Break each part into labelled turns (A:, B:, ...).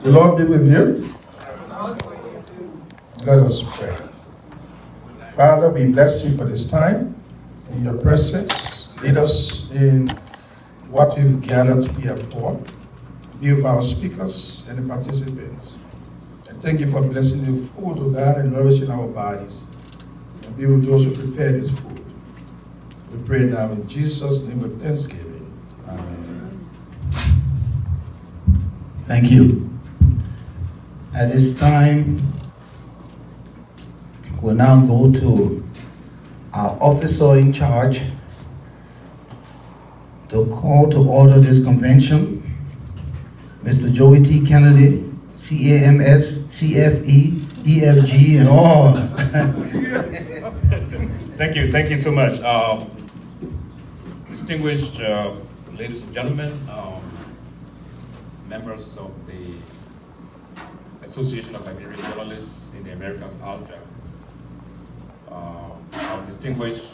A: The Lord be with you. Let us pray. Father, we bless you for this time in your presence. Lead us in what we've gathered here for. Be with our speakers and the participants. And thank you for blessing the food, O God, and nourishing our bodies. And be with those who prepare this food. We pray now in Jesus' name with thanksgiving. Amen.
B: Thank you. At this time, we'll now go to our officer in charge to call to order this convention, Mr. Joey T. Kennedy, CAMS, CFE, EFG, and all.
C: Thank you so much. Distinguished ladies and gentlemen, members of the Association of Liberian Journalists in the Americas, ALJA, our distinguished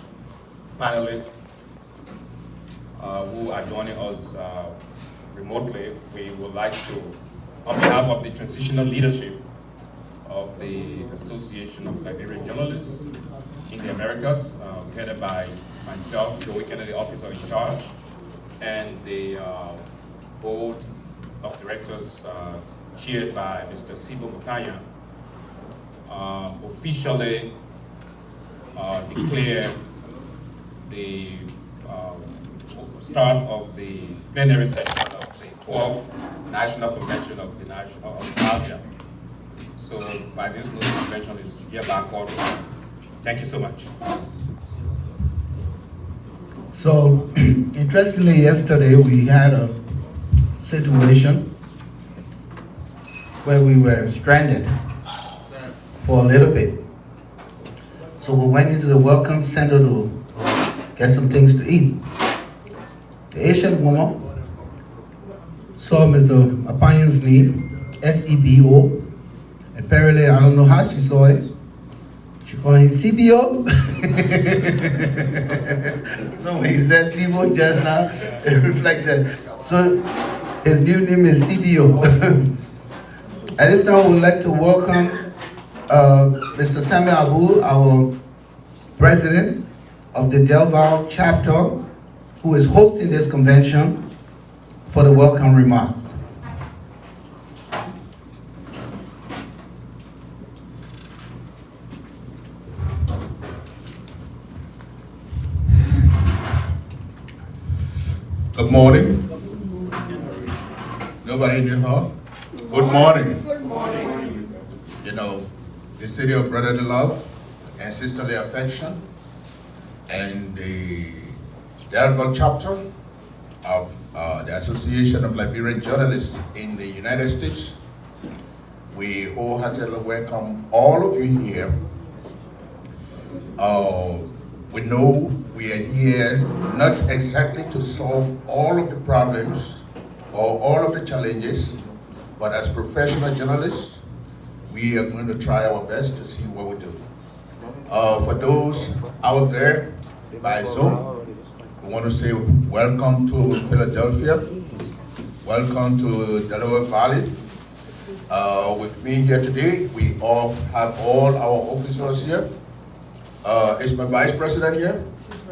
C: panelists who are joining us remotely, we would like to, on behalf of the transitional leadership of the Association of Liberian Journalists in the Americas, headed by myself, Joey Kennedy, officer in charge, and the board of directors chaired by Mr. Sibo Mutaya, officially declare the start of the plenary session of the 12th National Convention of the ALJA. So by this new convention is hereby called. Thank you so much.
B: So, interestingly, yesterday we had a situation where we were stranded for a little bit. So we went into the welcome center to get some things to eat. The Asian woman saw Mr. Apayan's name, SEBO. Apparently, I don't know how she saw it. She called him CBO. So when he said CBO just now, it reflected. So his new name is CBO. At this time, we would like to welcome Mr. Samuel Abu, our president of the Del Valle chapter, who is hosting this convention, for the welcome remarks.
A: Good morning. Nobody in the hall? Good morning.
D: Good morning.
A: You know, the city of brotherly love and sisterly affection and the Del Valle chapter of the Association of Liberian Journalists in the United States. We wholeheartedly welcome all of you here. We know we are here not exactly to solve all of the problems or all of the challenges, but as professional journalists, we are going to try our best to see what we do. For those out there by Zoom, we want to say welcome to Philadelphia, welcome to Delaware Valley. With me here today, we all have all our officers here. Is my vice president here,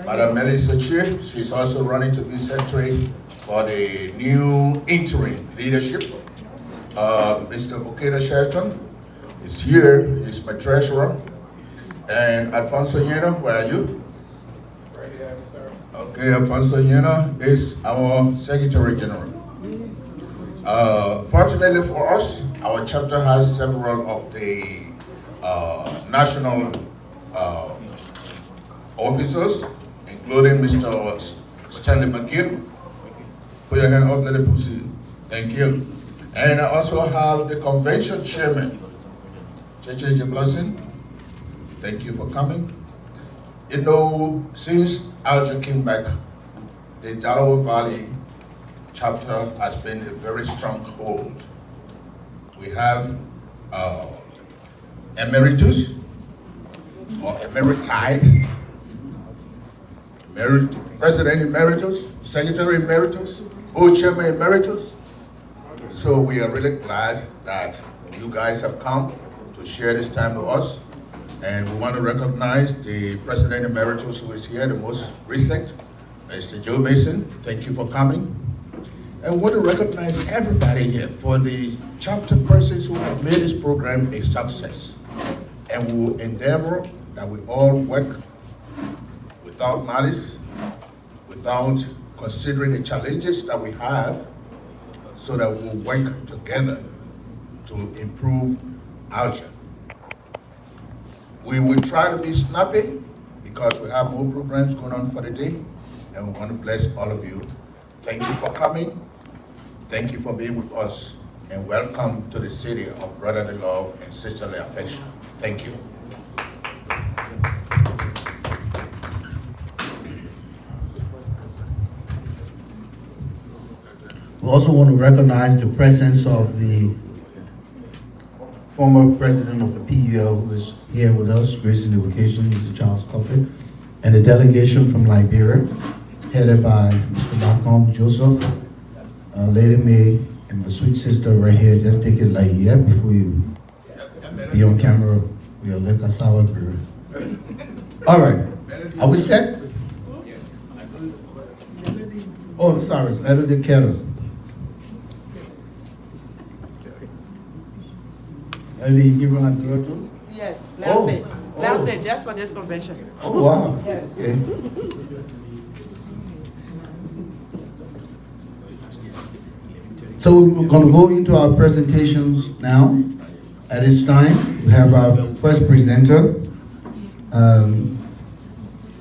A: Madam Melissa Chia. She's also running to be secretary for the new interim leadership. Mr. Bukeda Shelton is here. He's my treasurer. And Alfonso Yena, where are you?
D: Right here, sir.
A: Okay, Alfonso Yena is our secretary general. Fortunately for us, our chapter has several of the national officers, including Mr. Stanley McGill. Put your hand up, let it proceed. Thank you. And I also have the convention chairman, Cheche Blessing. Thank you for coming. You know, since ALJA came back, the Delaware Valley chapter has been a very strong hold. We have emeritus or emeritize, President Emeritus, Secretary Emeritus, Co-Chairman Emeritus. So we are really glad that you guys have come to share this time with us. And we want to recognize the President Emeritus who is here, the most recent, Mr. Joe Mason. Thank you for coming. And we want to recognize everybody here for the chapter persons who have made this program a success. And we will endeavor that we all work without malice, without considering the challenges that we have, so that we'll work together to improve ALJA. We will try to be snappy because we have more programs going on for the day, and we want to bless all of you. Thank you for coming. Thank you for being with us, and welcome to the city of brotherly love and sisterly affection. Thank you.
B: We also want to recognize the presence of the former president of the PUL, who is here with us, gracing the occasion, Mr. Charles Coffey, and the delegation from Liberia, headed by Mr. Malcolm Joseph, Lady May, and my sweet sister right here. Just take it like before you be on camera. We are like a sour beer. All right, are we set? Oh, I'm sorry, Melody Kettle. Melody, you give her a direction?
E: Yes,
B: Oh,
E: loudly, just for this convention.
B: Oh, wow.
E: Yes.
B: Okay. So we're going to go into our presentations now. At this time, we have our first presenter,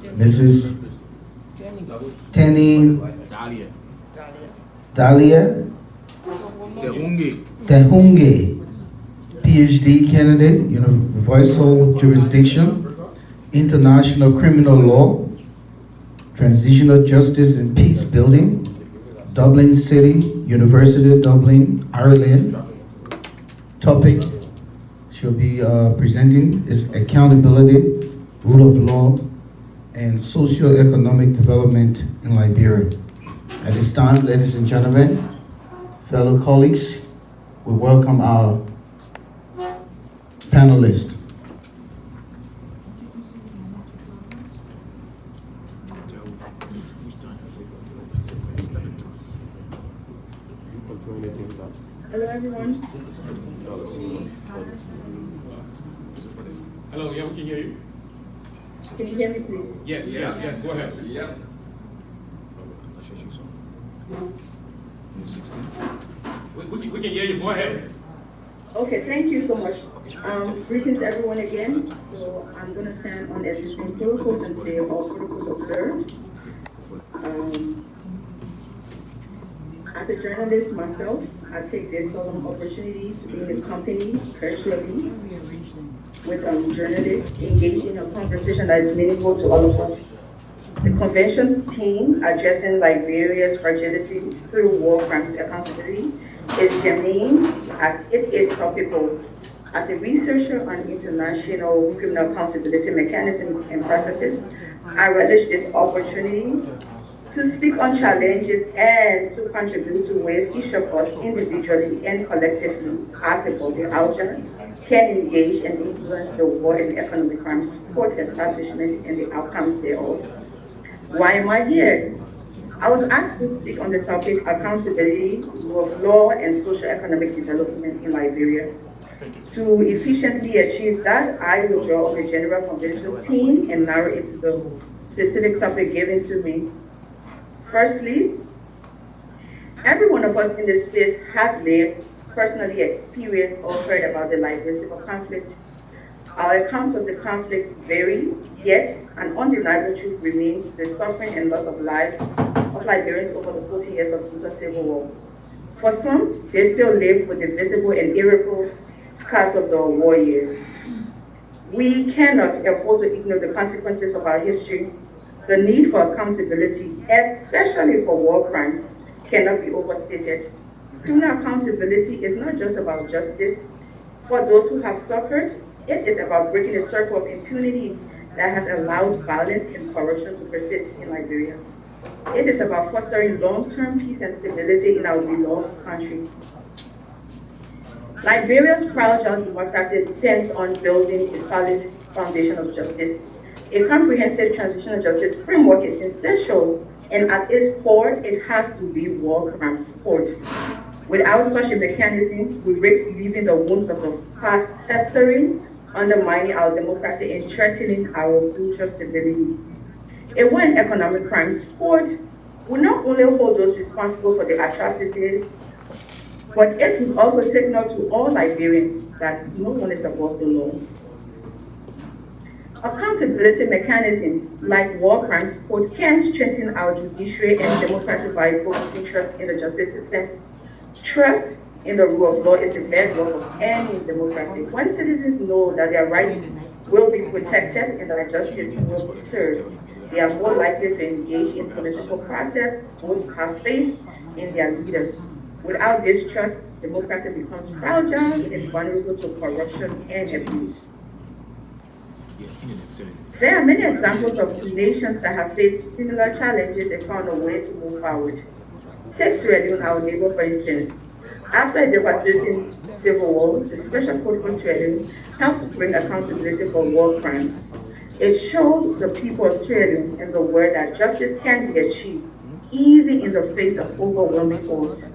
B: Mrs. Tenny Dalia Tehunge, PhD candidate, Universal Jurisdiction, International Criminal Law, Transitional Justice and Peace Building, Dublin City, University of Dublin, Ireland. Topic she'll be presenting is accountability, rule of law, and socio-economic development in Liberia. At this time, ladies and gentlemen, fellow colleagues, we welcome our panelists.
F: Hello, everyone.
C: Hello, yeah, we can hear you.
F: Can you hear me, please?
C: Yes, go ahead. Yeah. We can hear you, go ahead.
F: Okay, thank you so much. Greetings, everyone, again. So I'm going to stand on existing protocols and say all protocols observed. As a journalist myself, I take this solemn opportunity to be in the company virtually with journalists engaging in a conversation that is meaningful to all of us. The convention's theme, addressing Liberia's fragility through war crimes accountability, is germane as it is topical. As a researcher on international criminal accountability mechanisms and processes, I relish this opportunity to speak on challenges and to contribute to ways each of us individually and collectively as a body ALJA can engage and influence the war and economic crimes support establishment and the outcomes thereof. Why am I here? I was asked to speak on the topic accountability, rule of law, and socio-economic development in Liberia. To efficiently achieve that, I will draw on the general convention theme and narrow it to the specific topic given to me. Firstly, every one of us in this space has lived, personally experienced, or heard about the Liberian civil conflict. Our accounts of the conflict vary, yet an undeniable truth remains the suffering and loss of lives of Liberians over the 40 years of brutal civil war. For some, they still live with the visible and irreparable scars of the war years. We cannot afford to ignore the consequences of our history. The need for accountability, especially for war crimes, cannot be overstated. Criminal accountability is not just about justice. For those who have suffered, it is about breaking a circle of impunity that has allowed violence and corruption to persist in Liberia. It is about fostering long-term peace and stability in our beloved country. Liberia's fragile democracy depends on building a solid foundation of justice. A comprehensive transitional justice framework is essential, and at its core, it has to be war crimes court. Without such a mechanism, we risk leaving the wounds of the past festering, undermining our democracy and threatening our future stability. A war and economic crimes court will not only hold those responsible for the atrocities, but it will also signal to all Liberians that no one is above the law. Accountability mechanisms like war crimes court can strengthen our judiciary and democracy by promoting trust in the justice system. Trust in the rule of law is the bedrock of any democracy. When citizens know that their rights will be protected and that justice will be served, they are more likely to engage in political process, vote, have faith in their leaders. Without this trust, democracy becomes fragile and vulnerable to corruption and abuse. There are many examples of nations that have faced similar challenges and found a way to move forward. Take Sierra Leone, our neighbor, for instance. After a devastating civil war, the Special Court for Sierra Leone helped bring accountability for war crimes. It showed the people of Sierra Leone and the world that justice can be achieved, even in the face of overwhelming odds.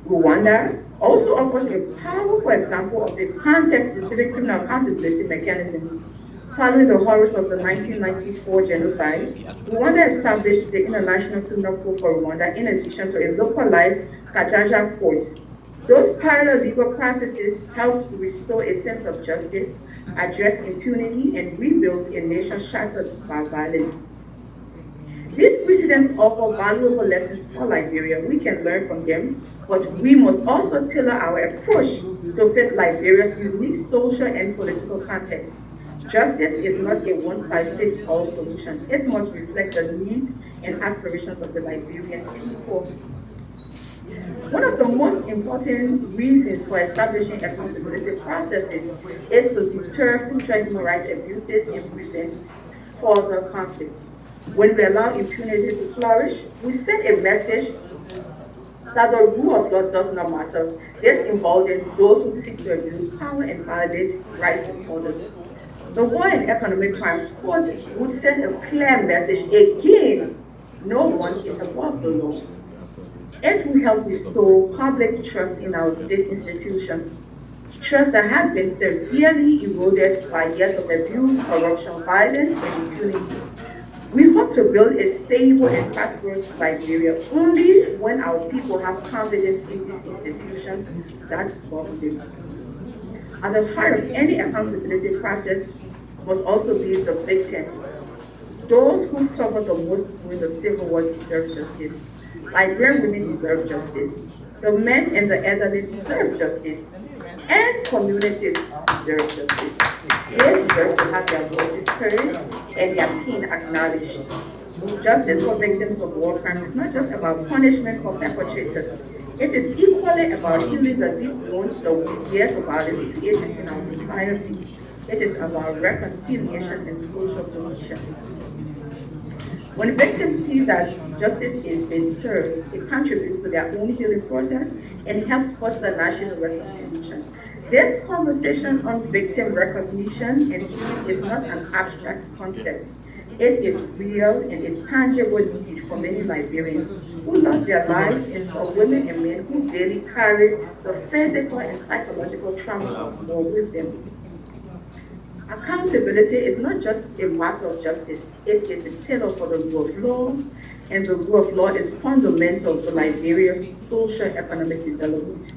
F: Rwanda also offers a powerful example of a context-specific criminal accountability mechanism. Following the horrors of the 1994 genocide, Rwanda established the International Criminal Court for Rwanda in addition to a localized Kajaja courts. Those parallel legal processes helped restore a sense of justice, address impunity, and rebuild a nation shattered by violence. These precedents offer valuable lessons for Liberia. We can learn from them, but we must also tailor our approach to fit Liberia's unique social and political context. Justice is not a one-size-fits-all solution. It must reflect the needs and aspirations of the Liberian people. One of the most important reasons for establishing accountability processes is to deter future human rights abuses and prevent further conflicts. When we allow impunity to flourish, we send a message that the rule of law does not matter. This emboldens those who seek to abuse power and violate rights of others. The War and Economic Crimes Court would send a clear message again: no one is above the law. It will help restore public trust in our state institutions, trust that has been severely eroded by years of abuse, corruption, violence, and impunity. We hope to build a stable and prosperous Liberia only when our people have confidence in these institutions that govern them. At the heart of any accountability process must also be the victims. Those who suffer the most during the Civil War deserve justice. Liberian women deserve justice. The men and the elderly deserve justice. And communities deserve justice. They deserve to have their voices heard and their pain acknowledged. Justice for victims of war crimes is not just about punishment for perpetrators. It is equally about healing the deep wounds the years of violence created in our society. It is about reconciliation and social cohesion. When victims see that justice is being served, it contributes to their own healing process and helps foster national reconciliation. This conversation on victim recognition and healing is not an abstract concept. It is real and a tangible need for many Liberians who lost their lives and for women and men who daily carry the physical and psychological trauma of war with them. Accountability is not just a matter of justice, it is the pillar for the rule of law, and the rule of law is fundamental to Liberia's socio-economic development.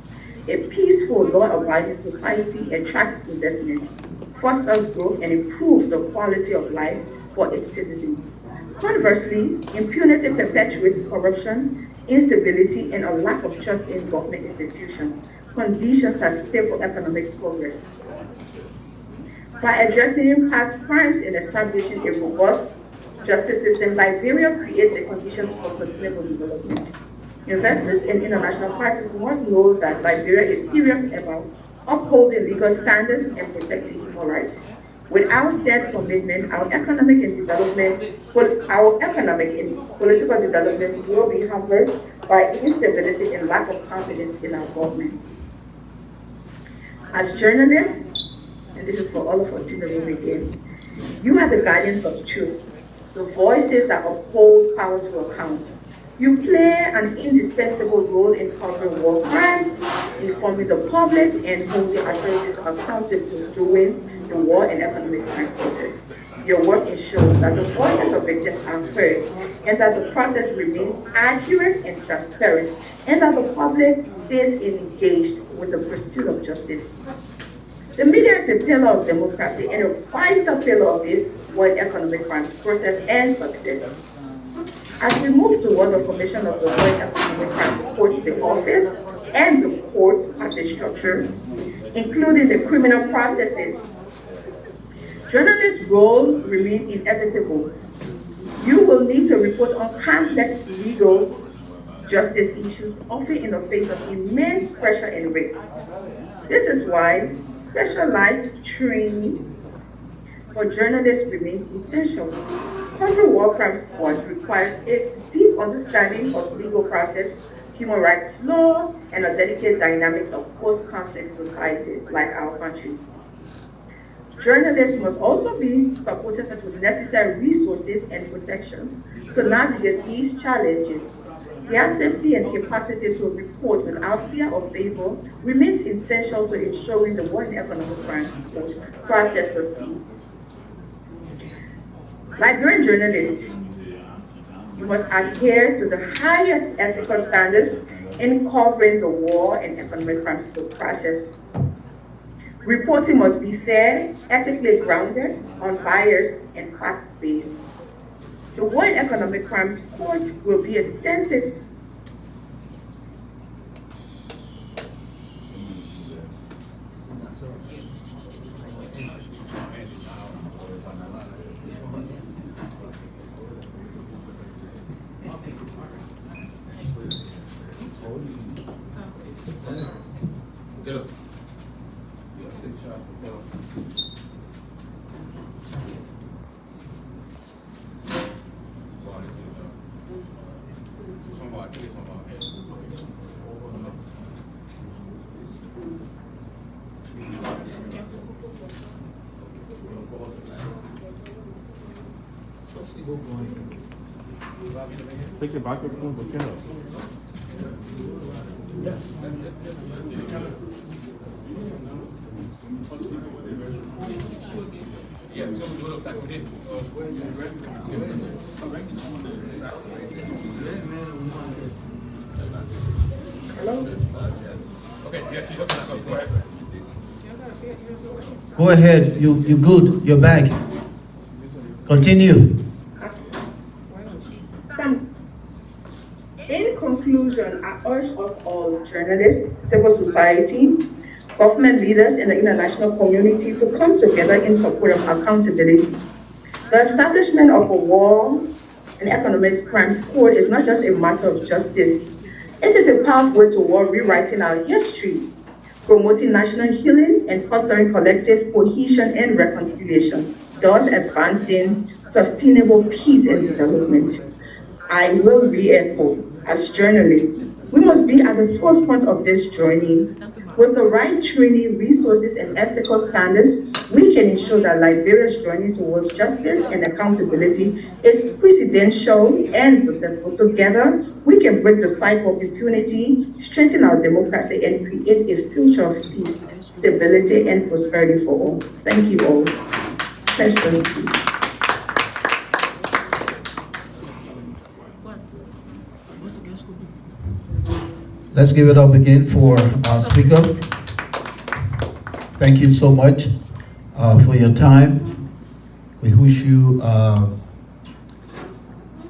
F: A peaceful, law-abiding society attracts investment, fosters growth, and improves the quality of life for its citizens. Conversely, impunity perpetuates corruption, instability, and a lack of trust in government institutions, conditions that stifle economic progress. By addressing past crimes and establishing a robust justice system, Liberia creates the conditions for sustainable development. Investors and international partners must know that Liberia is serious about upholding legal standards and protecting human rights. Without said commitment, our economic and political development will be hampered by instability and lack of confidence in our governments. As journalists, and this is for all of us in the room again, you are the guardians of truth, the voices that uphold power to account. You play an indispensable role in covering war crimes, informing the public, and holding authorities accountable during the war and economic crime process. Your work ensures that the voices of victims are heard, and that the process remains accurate and transparent, and that the public stays engaged with the pursuit of justice. The media is a pillar of democracy and a vital pillar of its world economic crimes process and success. As we move toward the formation of the World Economic Crimes Court, the office and the court as a structure, including the criminal processes, journalists' role remains inevitable. You will need to report on complex legal justice issues, often in the face of immense pressure and risk. This is why specialized training for journalists remains essential. Covering war crimes court requires a deep understanding of legal process, human rights law, and a dedicated dynamics of post-conflict society like our country. Journalists must also be supported with necessary resources and protections to navigate these challenges. Their safety and capacity to report without fear or favor remains essential to ensuring the War and Economic Crimes Court process succeeds. Liberian journalists, you must adhere to the highest ethical standards in covering the War and Economic Crimes Court process. Reporting must be fair, ethically grounded, unbiased, and fact-based. The War and Economic Crimes Court will be a sensitive
D: Take the microphones and camera.
C: Yeah, so we go to that.
F: Hello?
C: Okay, yeah, she's open us up. Go ahead.
B: Go ahead, you good, you're back. Continue.
F: In conclusion, I urge us all, journalists, civil society, government leaders, and the international community to come together in support of accountability. The establishment of a war and economic crime court is not just a matter of justice. It is a pathway toward rewriting our history, promoting national healing, and fostering collective cohesion and reconciliation, thus advancing sustainable peace and development. I will re-echo, as journalists, we must be at the forefront of this journey. With the right training, resources, and ethical standards, we can ensure that Liberia's journey towards justice and accountability is precedential and successful. Together, we can break the cycle of impunity, strengthen our democracy, and create a future of peace, stability, and prosperity for all. Thank you all. Questions, please.
B: Let's give it up again for our speaker. Thank you so much for your time. We wish you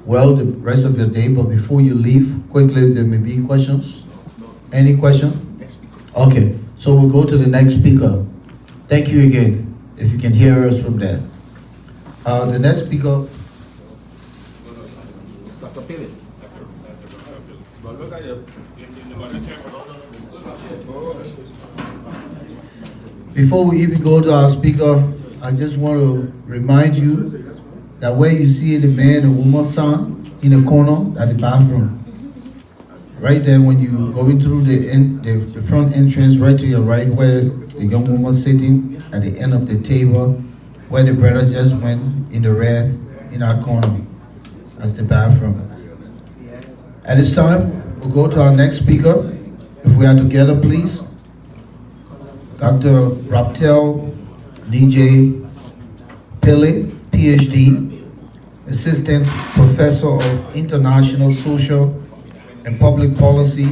B: well the rest of your day, but before you leave, quickly, there may be questions. Any question? Okay, so we'll go to the next speaker. Thank you again, if you can hear us from there. The next speaker. Before we even go to our speaker, I just want to remind you that when you see the man or woman's son in the corner at the bathroom, right there when you going through the front entrance, right to your right, where the young woman sitting at the end of the table, where the brother just went in the red in our corner. That's the bathroom. At this time, we'll go to our next speaker. If we are together, please. Dr. Raptel DJ Pillay, PhD, Assistant Professor of International Social and Public Policy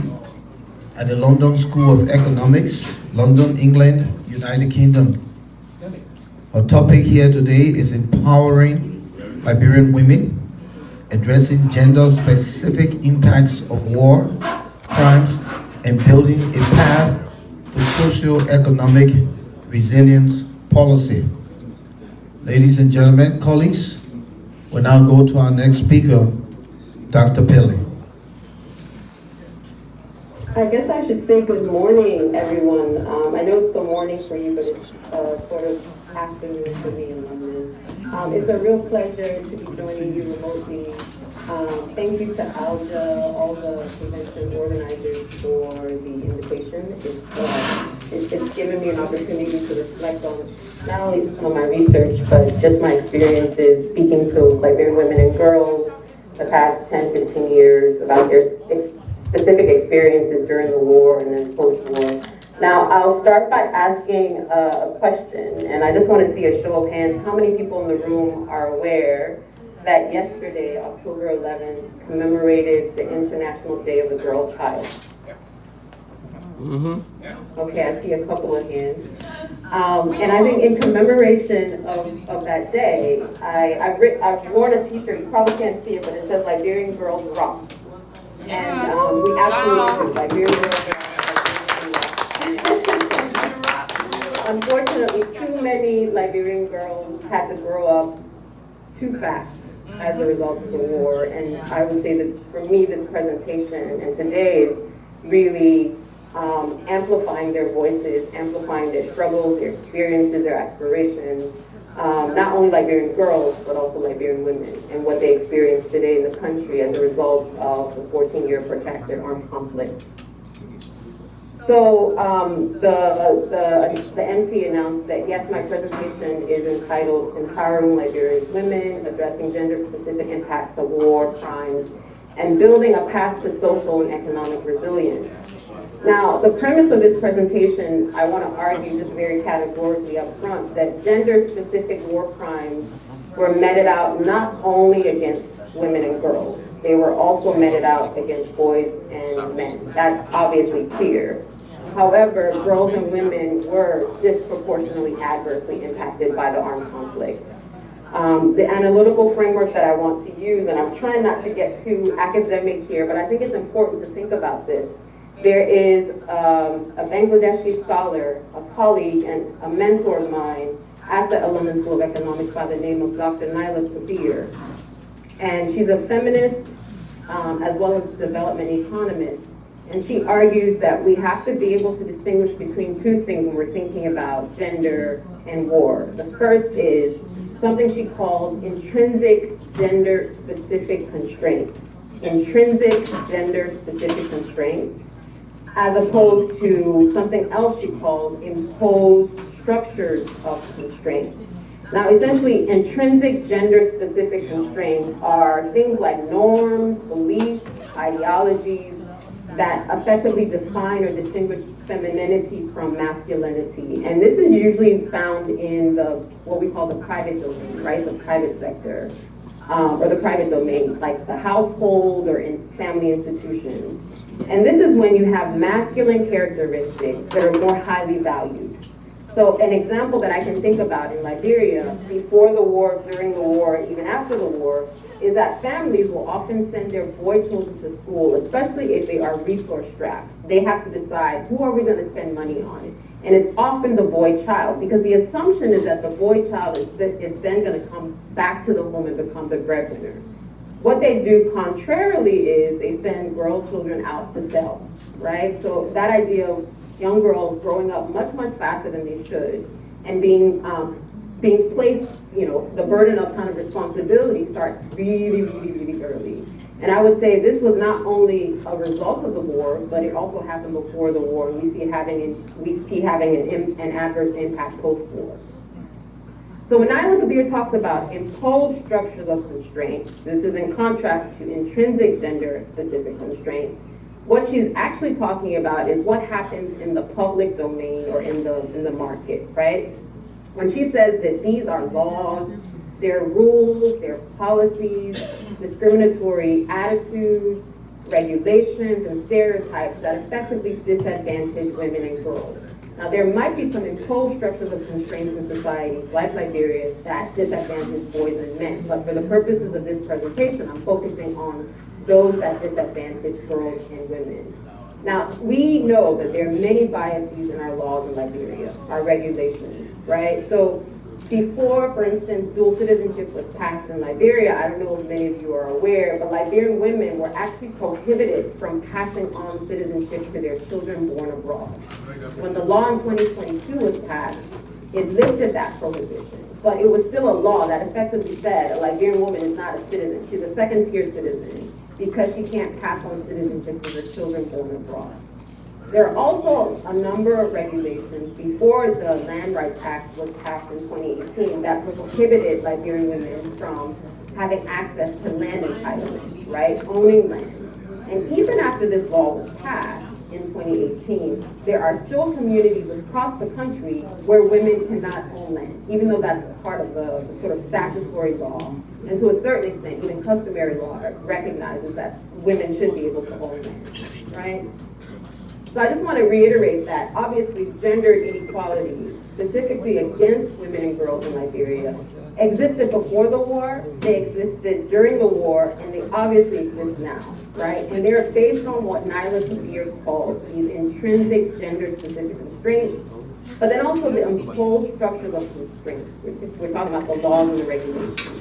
B: at the London School of Economics, London, England, United Kingdom. Our topic here today is empowering Liberian women, addressing gender-specific impacts of war, crimes, and building a path to socio-economic resilience policy. Ladies and gentlemen, colleagues, we'll now go to our next speaker, Dr. Pillay.
G: I guess I should say good morning, everyone. I know it's the morning for you, but it's sort of afternoon for me in London. It's a real pleasure to be joining you remotely. Thank you to ALJA, all the convention organizers for the invitation. It's given me an opportunity to reflect on not only some of my research, but just my experiences speaking to Liberian women and girls the past 10, 15 years about their specific experiences during the war and then post-war. Now, I'll start by asking a question, and I just want to see a show of hands. How many people in the room are aware that yesterday, October 11th, commemorated the International Day of the Girl Child? Okay, I see a couple of hands. And I think in commemoration of that day, I've worn a t-shirt, you probably can't see it, but it says Liberian Girls Rock. And we absolutely do, Liberian Girls Rock. Unfortunately, too many Liberian girls had to grow up too fast as a result of the war. And I would say that for me, this presentation and today is really amplifying their voices, amplifying their struggles, their experiences, their aspirations. Not only Liberian girls, but also Liberian women and what they experience today in the country as a result of the 14-year protracted armed conflict. So the MC announced that yes, my presentation is entitled Empowering Liberian Women, Addressing Gender-Specific Impacts of War, Crimes, and Building a Path to Social and Economic Resilience. Now, the premise of this presentation, I want to argue just very categorically up front that gender-specific war crimes were meted out not only against women and girls, they were also meted out against boys and men. That's obviously clear. However, girls and women were disproportionately adversely impacted by the armed conflict. The analytical framework that I want to use, and I'm trying not to get too academic here, but I think it's important to think about this. There is a Bangladeshi scholar, a colleague, and a mentor of mine at the London School of Economics by the name of Dr. Naila Kabir. And she's a feminist as well as a development economist. And she argues that we have to be able to distinguish between two things when we're thinking about gender and war. The first is something she calls intrinsic gender-specific constraints. Intrinsic gender-specific constraints, as opposed to something else she calls imposed structures of constraints. Now, essentially, intrinsic gender-specific constraints are things like norms, beliefs, ideologies, that effectively define or distinguish femininity from masculinity. And this is usually found in what we call the private domain, right? The private sector, or the private domain, like the household or in family institutions. And this is when you have masculine characteristics that are more highly valued. So an example that I can think about in Liberia, before the war, during the war, even after the war, is that families will often send their boy children to school, especially if they are resource strapped. They have to decide, who are we going to spend money on? And it's often the boy child, because the assumption is that the boy child is then going to come back to the home and become the breadwinner. What they do contrarily is they send girl children out to sell, right? So that idea of young girls growing up much, much faster than they should and being placed, the burden of kind of responsibility starts really, really, really early. And I would say this was not only a result of the war, but it also happened before the war. We see having an adverse impact post-war. So when Nyla Kabir talks about imposed structures of constraint, this is in contrast to intrinsic gender-specific constraints. What she's actually talking about is what happens in the public domain or in the market, right? When she says that these are laws, they're rules, they're policies, discriminatory attitudes, regulations, and stereotypes that effectively disadvantage women and girls. Now, there might be some imposed structures of constraints in societies like Liberia that disadvantage boys and men, but for the purposes of this presentation, I'm focusing on those that disadvantage girls and women. Now, we know that there are many biases in our laws in Liberia, our regulations, right? So before, for instance, dual citizenship was passed in Liberia, I don't know if many of you are aware, but Liberian women were actually prohibited from passing on citizenship to their children born abroad. When the law in 2022 was passed, it lifted that prohibition, but it was still a law that effectively said a Liberian woman is not a citizen. She's a second-tier citizen because she can't pass on citizenship to her children born abroad. There are also a number of regulations before the Land Rights Act was passed in 2018 that prohibited Liberian women from having access to land entitlements, right? Owning land. And even after this law was passed in 2018, there are still communities across the country where women cannot own land, even though that's part of the sort of statutory law. And to a certain extent, even customary law recognizes that women should be able to own land, right? So I just want to reiterate that obviously gender inequalities, specifically against women and girls in Liberia, existed before the war, they existed during the war, and they obviously exist now, right? And they're based on what Nyla Kabir calls these intrinsic gender-specific constraints, but then also the imposed structures of constraints. We're talking about the laws and the regulations,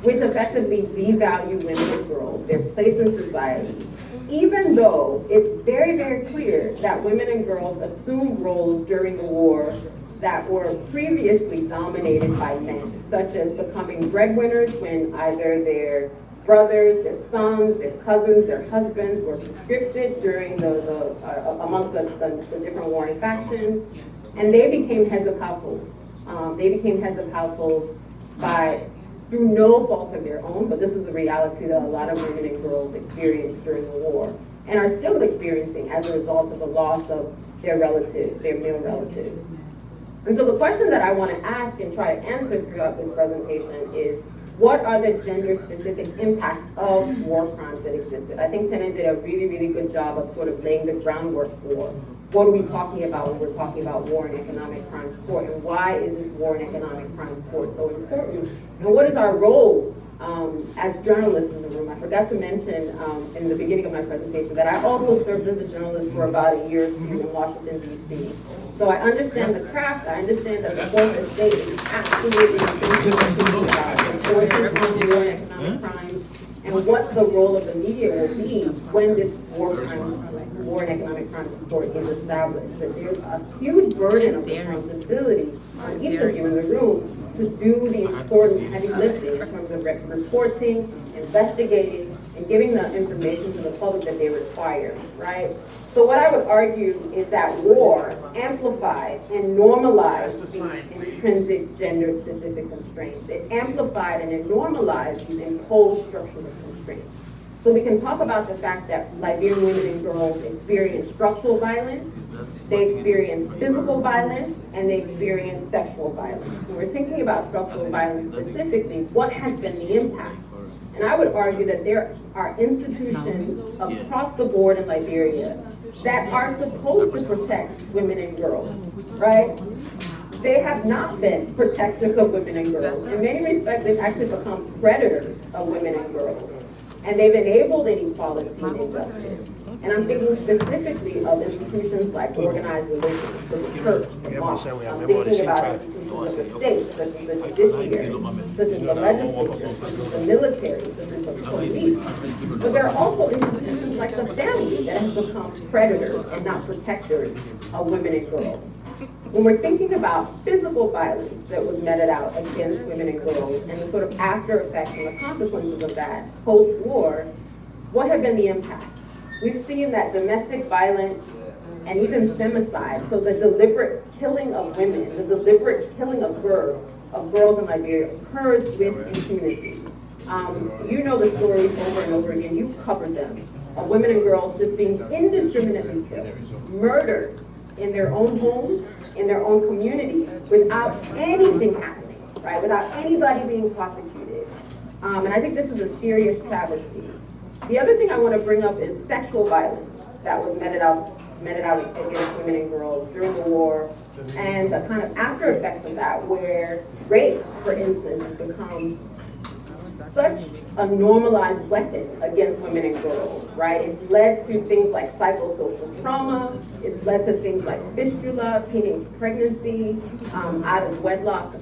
G: which effectively devalue women and girls, their place in society, even though it's very, very clear that women and girls assumed roles during the war that were previously dominated by men, such as becoming breadwinners when either their brothers, their sons, their cousins, their husbands were conscripted during amongst the different warring factions, and they became heads of households. They became heads of households through no fault of their own, but this is the reality that a lot of women and girls experienced during the war and are still experiencing as a result of the loss of their relatives, their male relatives. And so the question that I want to ask and try to answer throughout this presentation is, what are the gender-specific impacts of war crimes that existed? I think Tenen did a really, really good job of sort of laying the groundwork for what are we talking about when we're talking about war and economic crime support, and why is this war and economic crime support so important? And what is our role as journalists in the room? I forgot to mention in the beginning of my presentation that I also served as a journalist for about a year or two in Washington, D.C. So I understand the craft, I understand that the fourth estate is absolutely essential about enforcing on war and economic crimes, and what the role of the media will be when this war and economic crime support is established. But there's a huge burden of responsibility on each of you in the room to do the important heavy lifting in terms of reporting, investigating, and giving the information to the public that they require, right? So what I would argue is that war amplified and normalized these intrinsic gender-specific constraints. It amplified and it normalized these imposed structural constraints. So we can talk about the fact that Liberian women and girls experience structural violence, they experience physical violence, and they experience sexual violence. When we're thinking about structural violence specifically, what has been the impact? And I would argue that there are institutions across the board in Liberia that are supposed to protect women and girls, right? They have not been protectors of women and girls. In many respects, they've actually become predators of women and girls. And they've enabled inequality and injustice. And I'm thinking specifically of institutions like organized religion, so the church, the mosque. I'm thinking about institutions of the state, such as the judiciary, such as the legislature, such as the military, such as the police. But there are also institutions like the family that have become predators and not protectors of women and girls. When we're thinking about physical violence that was meted out against women and girls and the sort of after effects and the consequences of that post-war, what have been the impacts? We've seen that domestic violence and even femicide, so the deliberate killing of women, the deliberate killing of girls in Liberia occurs with impunity. You know the stories over and over again, you've covered them, of women and girls just being indiscriminately killed, murdered in their own homes, in their own communities, without anything happening, right? Without anybody being prosecuted. And I think this is a serious travesty. The other thing I want to bring up is sexual violence that was meted out against women and girls during the war, and the kind of after effects of that, where rape, for instance, has become such a normalized weapon against women and girls, right? It's led to things like psychosocial trauma, it's led to things like fistula, teenage pregnancy, out of wedlock,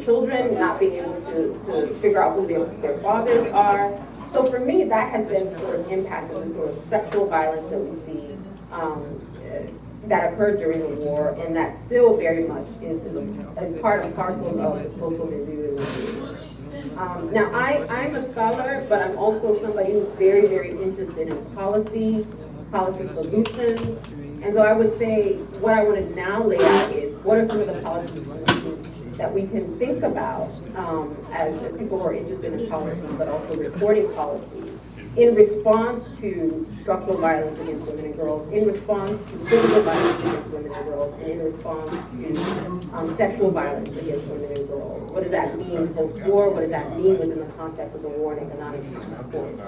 G: children not being able to figure out who their fathers are. So for me, that has been sort of impact of the sort of sexual violence that we see that occurred during the war, and that still very much is part and parcel of the social milieu in Liberia. Now, I'm a scholar, but I'm also somebody who's very, very interested in policy solutions. And so I would say what I want to now lay out is what are some of the policy solutions that we can think about as people who are interested in policy, but also reporting policy, in response to structural violence against women and girls, in response to physical violence against women and girls, and in response to sexual violence against women and girls. What does that mean post-war? What does that mean within the context of the war and economic support?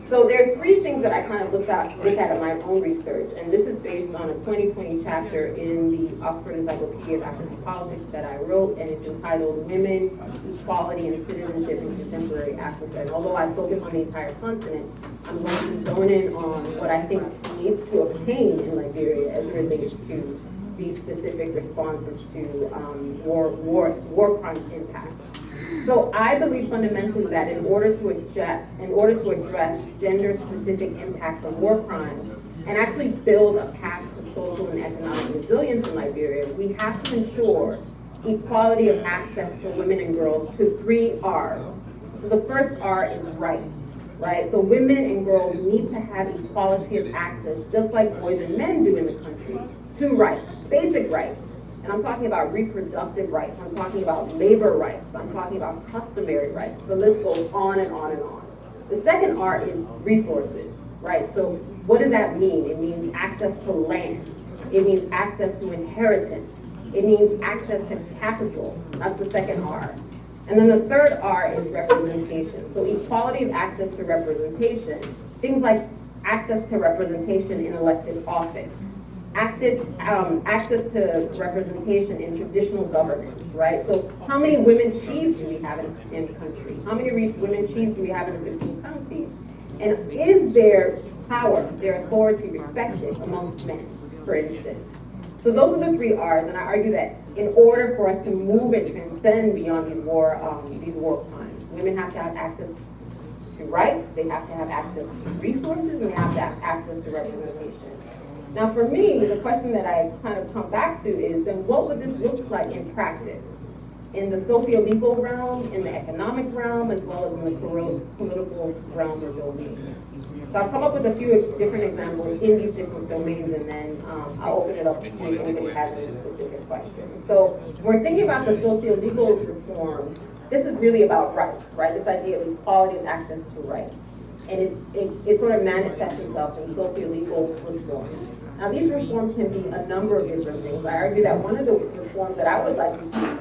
G: So there are three things that I kind of looked at in my own research, and this is based on a 2020 chapter in the Oxford Encyclopedia of African Politics that I wrote, and it's entitled Women, Equality, and Citizenship in Contemporary Africa. And although I focus on the entire continent, I'm going to zone in on what I think needs to obtain in Liberia as it relates to these specific responses to war crimes impact. So I believe fundamentally that in order to address gender-specific impacts on war crimes and actually build a path to social and economic resilience in Liberia, we have to ensure equality of access for women and girls to 3 R's. So the first R is rights. Right? So women and girls need to have equality of access, just like boys and men do in the country, to rights, basic rights. And I'm talking about reproductive rights, I'm talking about labor rights, I'm talking about customary rights. The list goes on and on and on. The second R is resources, right? So what does that mean? It means access to land. It means access to inheritance. It means access to capital. That's the second R. And then the third R is representation. So equality of access to representation, things like access to representation in elected office, access to representation in traditional governance, right? So how many women chiefs do we have in the country? How many women chiefs do we have in the 15 counties? And is their power, their authority respected amongst men, for instance? So those are the 3 R's, and I argue that in order for us to move and transcend beyond these war crimes, women have to have access to rights, they have to have access to resources, and they have to have access to representation. Now for me, the question that I kind of come back to is, then what would this look like in practice? In the socio-legal realm, in the economic realm, as well as in the political realm or domain. So I'll come up with a few different examples in these different domains, and then I'll open it up to see if anybody has any specific questions. So when we're thinking about the socio-legal reforms, this is really about rights, right? This idea of equality and access to rights. And it sort of manifests itself in socio-legal reforms. Now these reforms can be a number of different things. I argue that one of the reforms that I would like to see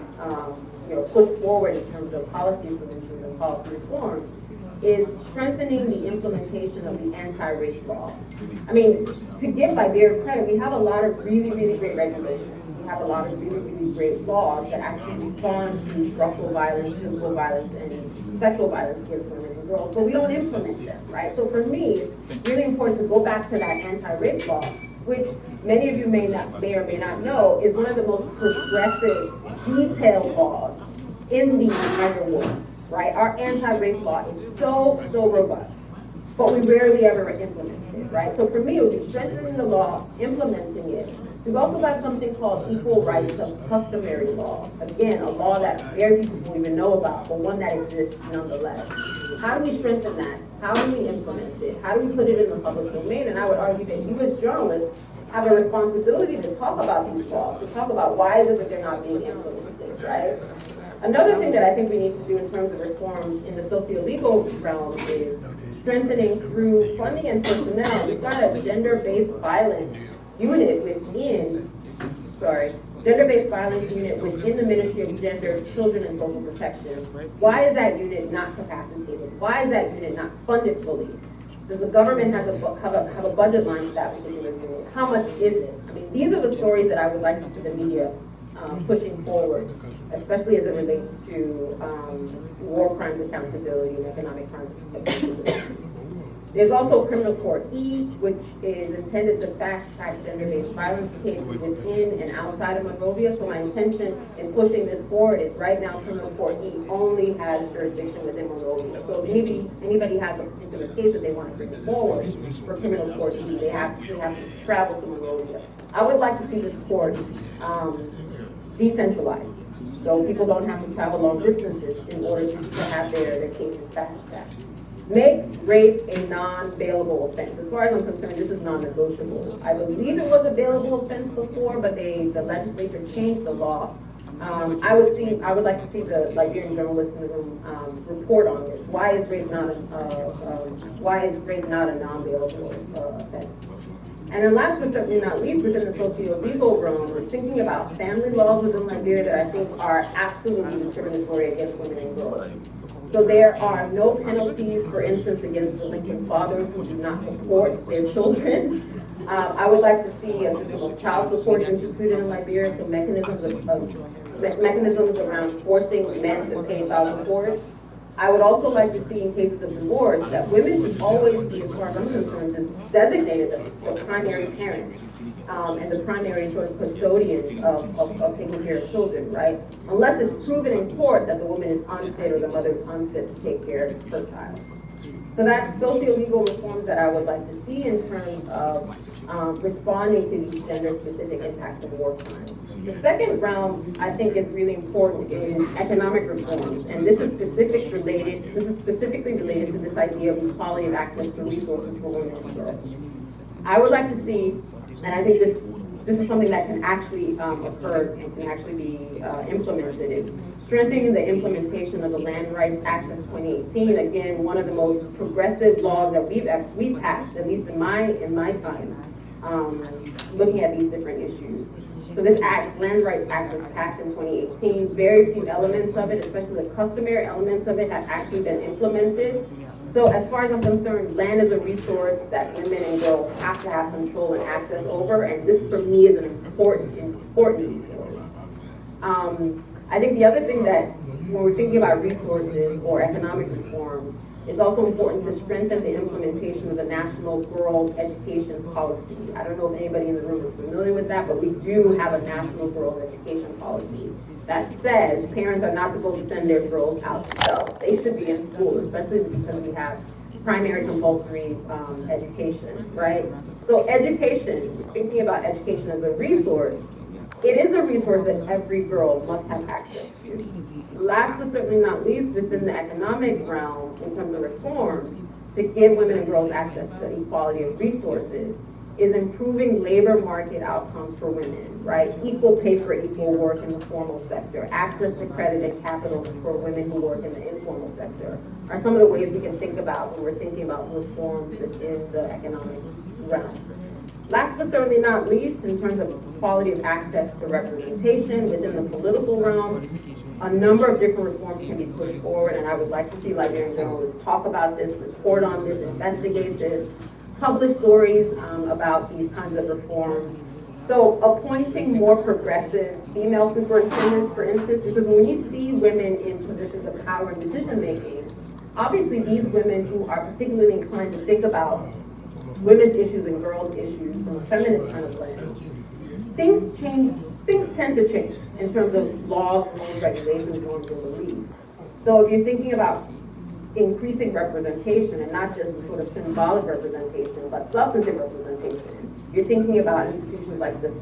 G: push forward in terms of policy solutions and policy reforms is strengthening the implementation of the anti-rape law. I mean, to give Liberia credit, we have a lot of really, really great regulations. We have a lot of really, really great laws that actually respond to structural violence, physical violence, and sexual violence against women and girls, but we don't implement them, right? So for me, it's really important to go back to that anti-rape law, which many of you may or may not know is one of the most progressive, detailed laws in the entire world, right? Our anti-rape law is so robust, but we rarely ever implement it, right? So for me, it would be strengthening the law, implementing it, We've also got something called equal rights of customary law. Again, a law that very few people even know about, but one that exists nonetheless. How do we strengthen that? How do we implement it? How do we put it in the public domain? And I would argue that you as journalists have a responsibility to talk about these laws, to talk about why is it that they're not being implemented, right? Another thing that I think we need to do in terms of reforms in the socio-legal realm is strengthening through funding and personnel. We've got a gender-based violence unit within, gender-based violence unit within the Ministry of Gender, Children, and Social Protection. Why is that unit not capacitated? Why is that unit not funded fully? Does the government have a budget line for that particular unit? How much is it? I mean, these are the stories that I would like to see the media pushing forward, especially as it relates to war crimes accountability and economic crimes accountability. There's also Criminal Court E, which is intended to fast-track gender-based violence cases within and outside of Monrovia. So my intention in pushing this forward is right now Criminal Court E only has jurisdiction within Monrovia. So maybe anybody has a particular case that they want to bring forward for Criminal Court E, they have to travel to Monrovia. I would like to see this court decentralized, so people don't have to travel long distances in order to have their cases fast-tracked. Make rape a non-bailable offense. As far as I'm concerned, this is non-negotiable. I believe it was a bailable offense before, but the legislature changed the law. I would like to see the Liberian journalists in the room report on this. Why is rape not a non-bailable offense? And then last but certainly not least, within the socio-legal realm, we're thinking about family laws within Liberia that I think are absolutely discriminatory against women and girls. So there are no penalties, for instance, against delinquent fathers who do not support their children. I would like to see a system of child support instituted in Liberia, so mechanisms around forcing men to pay child support. I would also like to see in cases of divorce that women should always be, as far as I'm concerned, designated the primary parent and the primary sort of custodian of taking care of children, right? Unless it's proven in court that the woman is unfit or the mother is unfit to take care of her child. So that's socio-legal reforms that I would like to see in terms of responding to these gender-specific impacts of war crimes. The second realm I think is really important is economic reforms, and this is specifically related to this idea of equality of access to resources for women and girls. I would like to see, and I think this is something that can actually occur and can actually be implemented, is strengthening the implementation of the Land Rights Act of 2018. Again, one of the most progressive laws that we've passed, at least in my time, looking at these different issues. So this act, Land Rights Act, was passed in 2018. Very few elements of it, especially the customary elements of it, have actually been implemented. So as far as I'm concerned, land is a resource that women and girls have to have control and access over, and this for me is an important resource. I think the other thing that when we're thinking about resources or economic reforms, it's also important to strengthen the implementation of the National Girls Education Policy. I don't know if anybody in the room is familiar with that, but we do have a National Girls Education Policy that says parents are not supposed to send their girls out to sell. They should be in school, especially because we have primary compulsory education, right? So education, thinking about education as a resource, it is a resource that every girl must have access to. Last but certainly not least, within the economic realm, in terms of reforms, to give women and girls access to equality of resources, is improving labor market outcomes for women, right? Equal pay for equal work in the formal sector, access to credit and capital for women who work in the informal sector, are some of the ways we can think about when we're thinking about reforms within the economic realm. Last but certainly not least, in terms of quality of access to representation within the political realm, a number of different reforms can be pushed forward, and I would like to see Liberian journalists talk about this, report on this, investigate this, publish stories about these kinds of reforms. So appointing more progressive female superintendents, for instance, because when you see women in positions of power and decision making, obviously these women who are particularly inclined to think about women's issues and girls' issues from a feminist kind of lens, things tend to change in terms of laws, rules, regulations, norms, and beliefs. So if you're thinking about increasing representation and not just sort of symbolic representation, but substantive representation, You're thinking about institutions like this,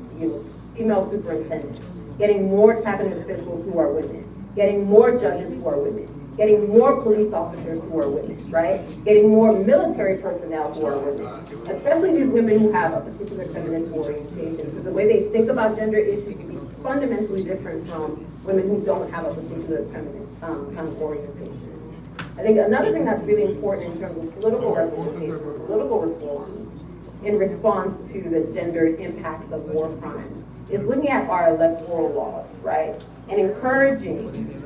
G: female superintendents, getting more cabinet officials who are women, getting more judges who are women, getting more police officers who are women, right? Getting more military personnel who are women, especially these women who have a particular feminist orientation, because the way they think about gender issues can be fundamentally different from women who don't have a particular feminist kind of orientation. I think another thing that's really important in terms of political representation, political reforms, in response to the gendered impacts of war crimes, is looking at our electoral laws, right? And encouraging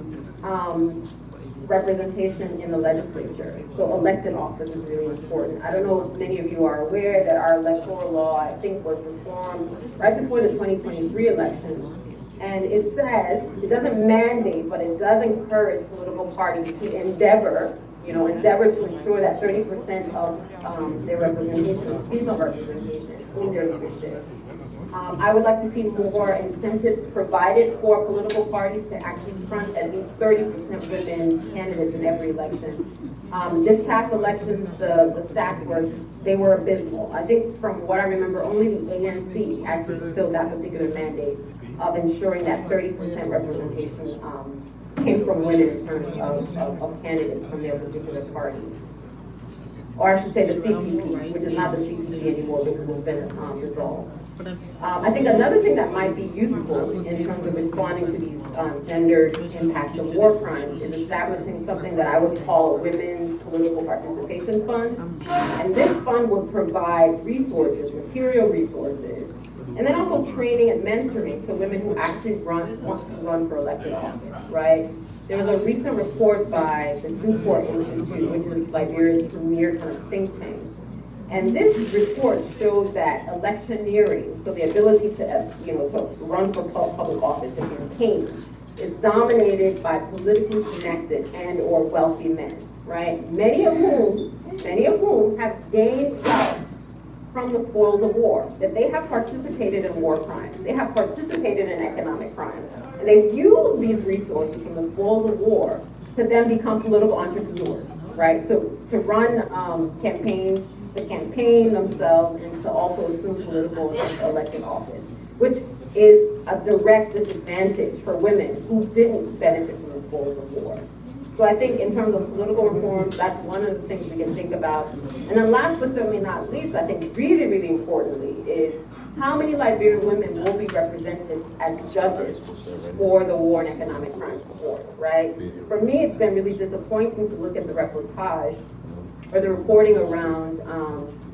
G: representation in the legislature. So elected office is really important. I don't know if many of you are aware that our electoral law, I think, was reformed right before the 2023 elections. And it says, it doesn't mandate, but it does encourage political parties to endeavor to ensure that 30% of their representation is female representation in their leadership. I would like to see more incentives provided for political parties to actually front at least 30% women candidates in every election. This past election, the stats were abysmal. I think from what I remember, only the ANC actually fulfilled that particular mandate of ensuring that 30% representation came from women in terms of candidates from their particular party. Or I should say the CPP, which is not the CPP anymore because it's been dissolved. I think another thing that might be useful in terms of responding to these gendered impacts of war crimes is establishing something that I would call a women's political participation fund. And this fund would provide resources, material resources, and then also training and mentoring to women who actually want to run for elected office, right? There was a recent report by the Newport Institute, which is Liberia's premier kind of think tank. And this report shows that electioneering, so the ability to run for public office and campaign, is dominated by politically connected and or wealthy men, right? Many of whom have gained wealth from the spoils of war, that they have participated in war crimes, they have participated in economic crimes, and they've used these resources from the spoils of war to then become political entrepreneurs, right? So to run campaigns, to campaign themselves, and to also assume political elected office, which is a direct disadvantage for women who didn't benefit from the spoils of war. So I think in terms of political reforms, that's one of the things we can think about. And then last but certainly not least, I think really, really importantly, is how many Liberian women will be represented as judges for the War and Economic Crimes Court, right? For me, it's been really disappointing to look at the reportage or the reporting around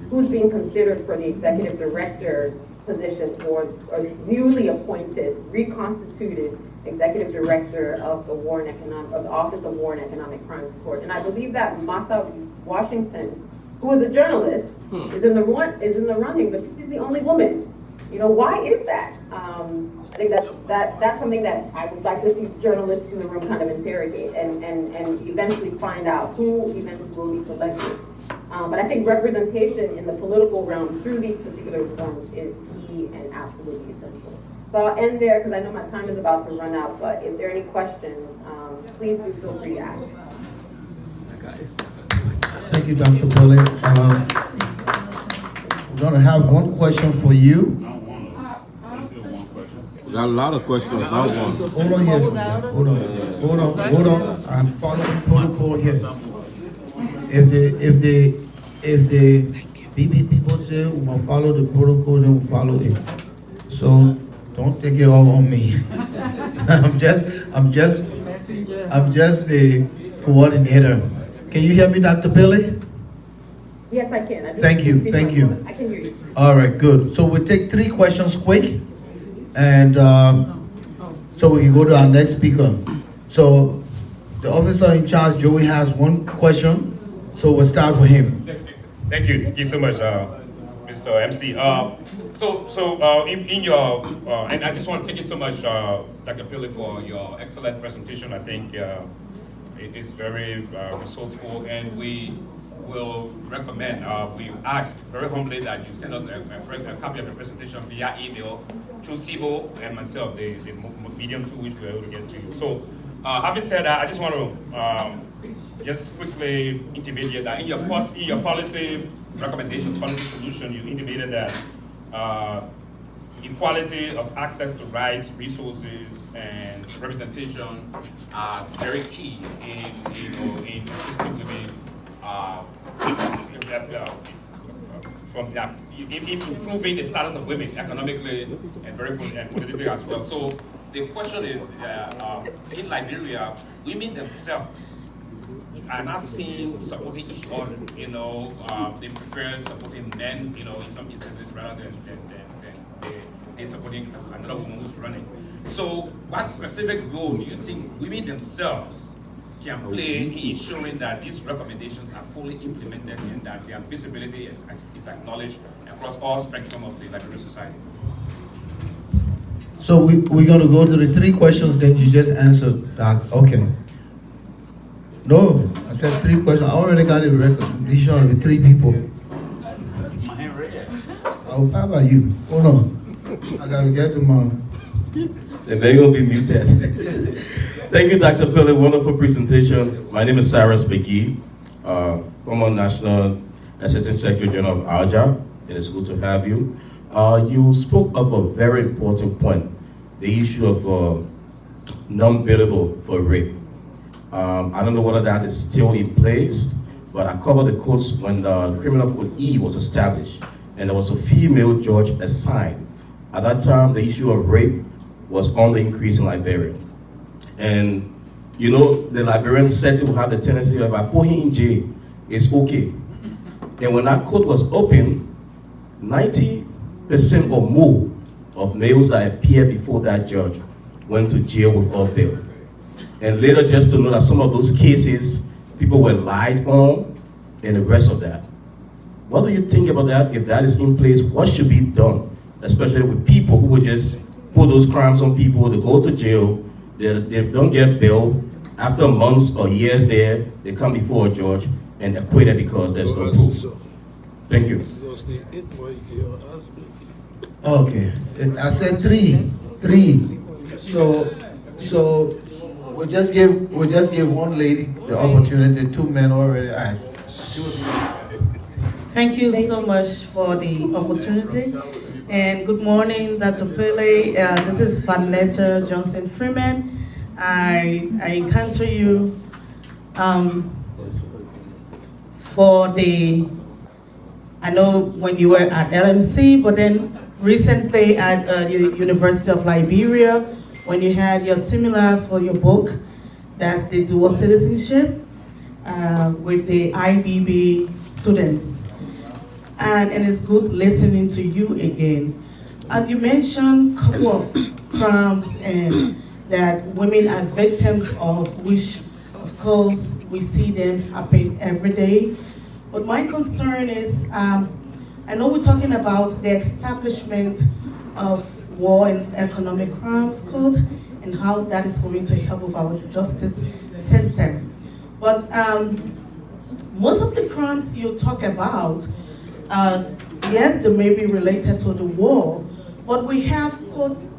G: who's being considered for the executive director position or newly appointed, reconstituted executive director of the Office of War and Economic Crimes Court. And I believe that Massa Washington, who is a journalist, is in the running, but she's the only woman. Why is that? I think that's something that I would like to see journalists in the room kind of interrogate and eventually find out who eventually will be selected. But I think representation in the political realm through these particular reforms is key and absolutely essential. So I'll end there because I know my time is about to run out, but if there are any questions, please do feel free to ask.
B: Thank you, Dr. Pillay. We're going to have one question for you.
D: We got a lot of questions, not one.
B: Hold on here. Hold on. I'm following protocol here. If the BB people say we will follow the protocol, then we'll follow it. So don't take it all on me. I'm just the coordinator. Can you hear me, Dr. Pillay?
G: Yes, I can.
B: Thank you.
G: I can hear you.
B: All right, good. So we'll take 3 questions quick, and so we can go to our next speaker. So the officer in charge, Joey, has 1 question, so we'll start with him.
C: Thank you so much, Mr. MC. In your, and I just want to thank you so much, Dr. Pillay, for your excellent presentation. I think it is very resourceful, and we will recommend, we ask very humbly that you send us a copy of your presentation via email through Sibo and myself, the medium to which we're able to get to you. So, having said that, I just want to just quickly intimate you that in your policy recommendations, policy solution, you intimated that equality of access to rights, resources, and representation are very key in assisting women from that, in improving the status of women economically and politically as well. So the question is, in Liberia, women themselves are not seen supporting each other. They prefer supporting men, in some instances rather than they supporting another woman who's running. So what specific role do you think women themselves can play in ensuring that these recommendations are fully implemented and that their visibility is acknowledged across all spectrum of the Liberian society?
B: So we're going to go to the 3 questions that you just answered, Doc. Okay. No, I said 3 questions. I already got a recognition of the 3 people.
H: My hand red.
B: Oh, how about you? Hold on. I got to get to my...
I: They're going to be muted. Thank you, Dr. Pele. Wonderful presentation. My name is Cyrus McGee, former National Assistant Secretary General of ALJA. It is good to have you. You spoke of a very important point, the issue of non-billable for rape. I don't know whether that is still in place, but I covered the codes when the Criminal Code E was established, and there was a female judge assigned. At that time, the issue of rape was on the increase in Liberia. And the Liberian setting will have the tendency of, I put him in jail, it's okay. And when that code was open, 90% or more of males that appeared before that judge went to jail without bail. And later, just to know that some of those cases, people were lied on, and the rest of that. What do you think about that? If that is in place, what should be done? Especially with people who would just put those crimes on people, they go to jail, they don't get bail. After months or years there, they come before a judge and acquitted because there's no proof. Thank you.
B: Okay. I said 3. So we'll just give one lady the opportunity. 2 men already asked.
J: Thank you so much for the opportunity. And good morning, Dr. Pele. This is Vanetta Johnson Freeman. I encounter you I know when you were at LMC, but then recently at the University of Liberia, when you had your seminar for your book, that's the dual citizenship with the IBB students. And it's good listening to you again. And you mentioned a couple of crimes and that women are victims of, which of course we see them happen every day. But my concern is, I know we're talking about the establishment of war and economic crimes code and how that is going to help with our justice system. But most of the crimes you talk about, yes, they may be related to the war, but we have courts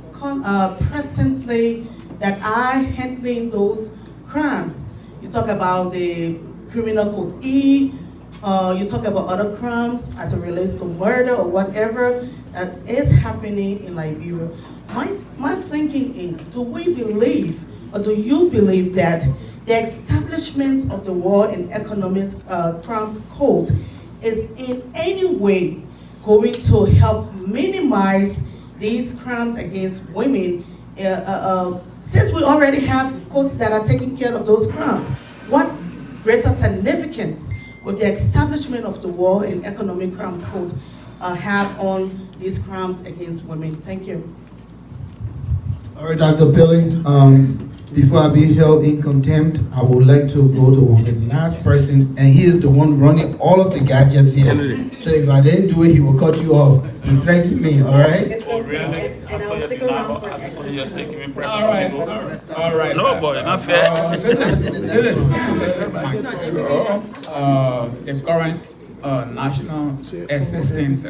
J: presently that are handling those crimes. You talk about the Criminal Code E, you talk about other crimes as it relates to murder or whatever that is happening in Liberia. My thinking is, do we believe, or do you believe that the establishment of the War and Economic Crimes Code is in any way going to help minimize these crimes against women, since we already have codes that are taking care of those crimes? What greater significance would the establishment of the War and Economic Crimes Code have on these crimes against women? Thank you.
B: All right, Dr. Pele, before I be held in contempt, I would like to go to the last person, and he is the one running all of the gadgets here. So if I didn't do it, he will cut you off. He threatened me, all right?
H: Oh, really? You're taking me
D: All right.
H: No, boy, not fair.
D: This is the current national assistance.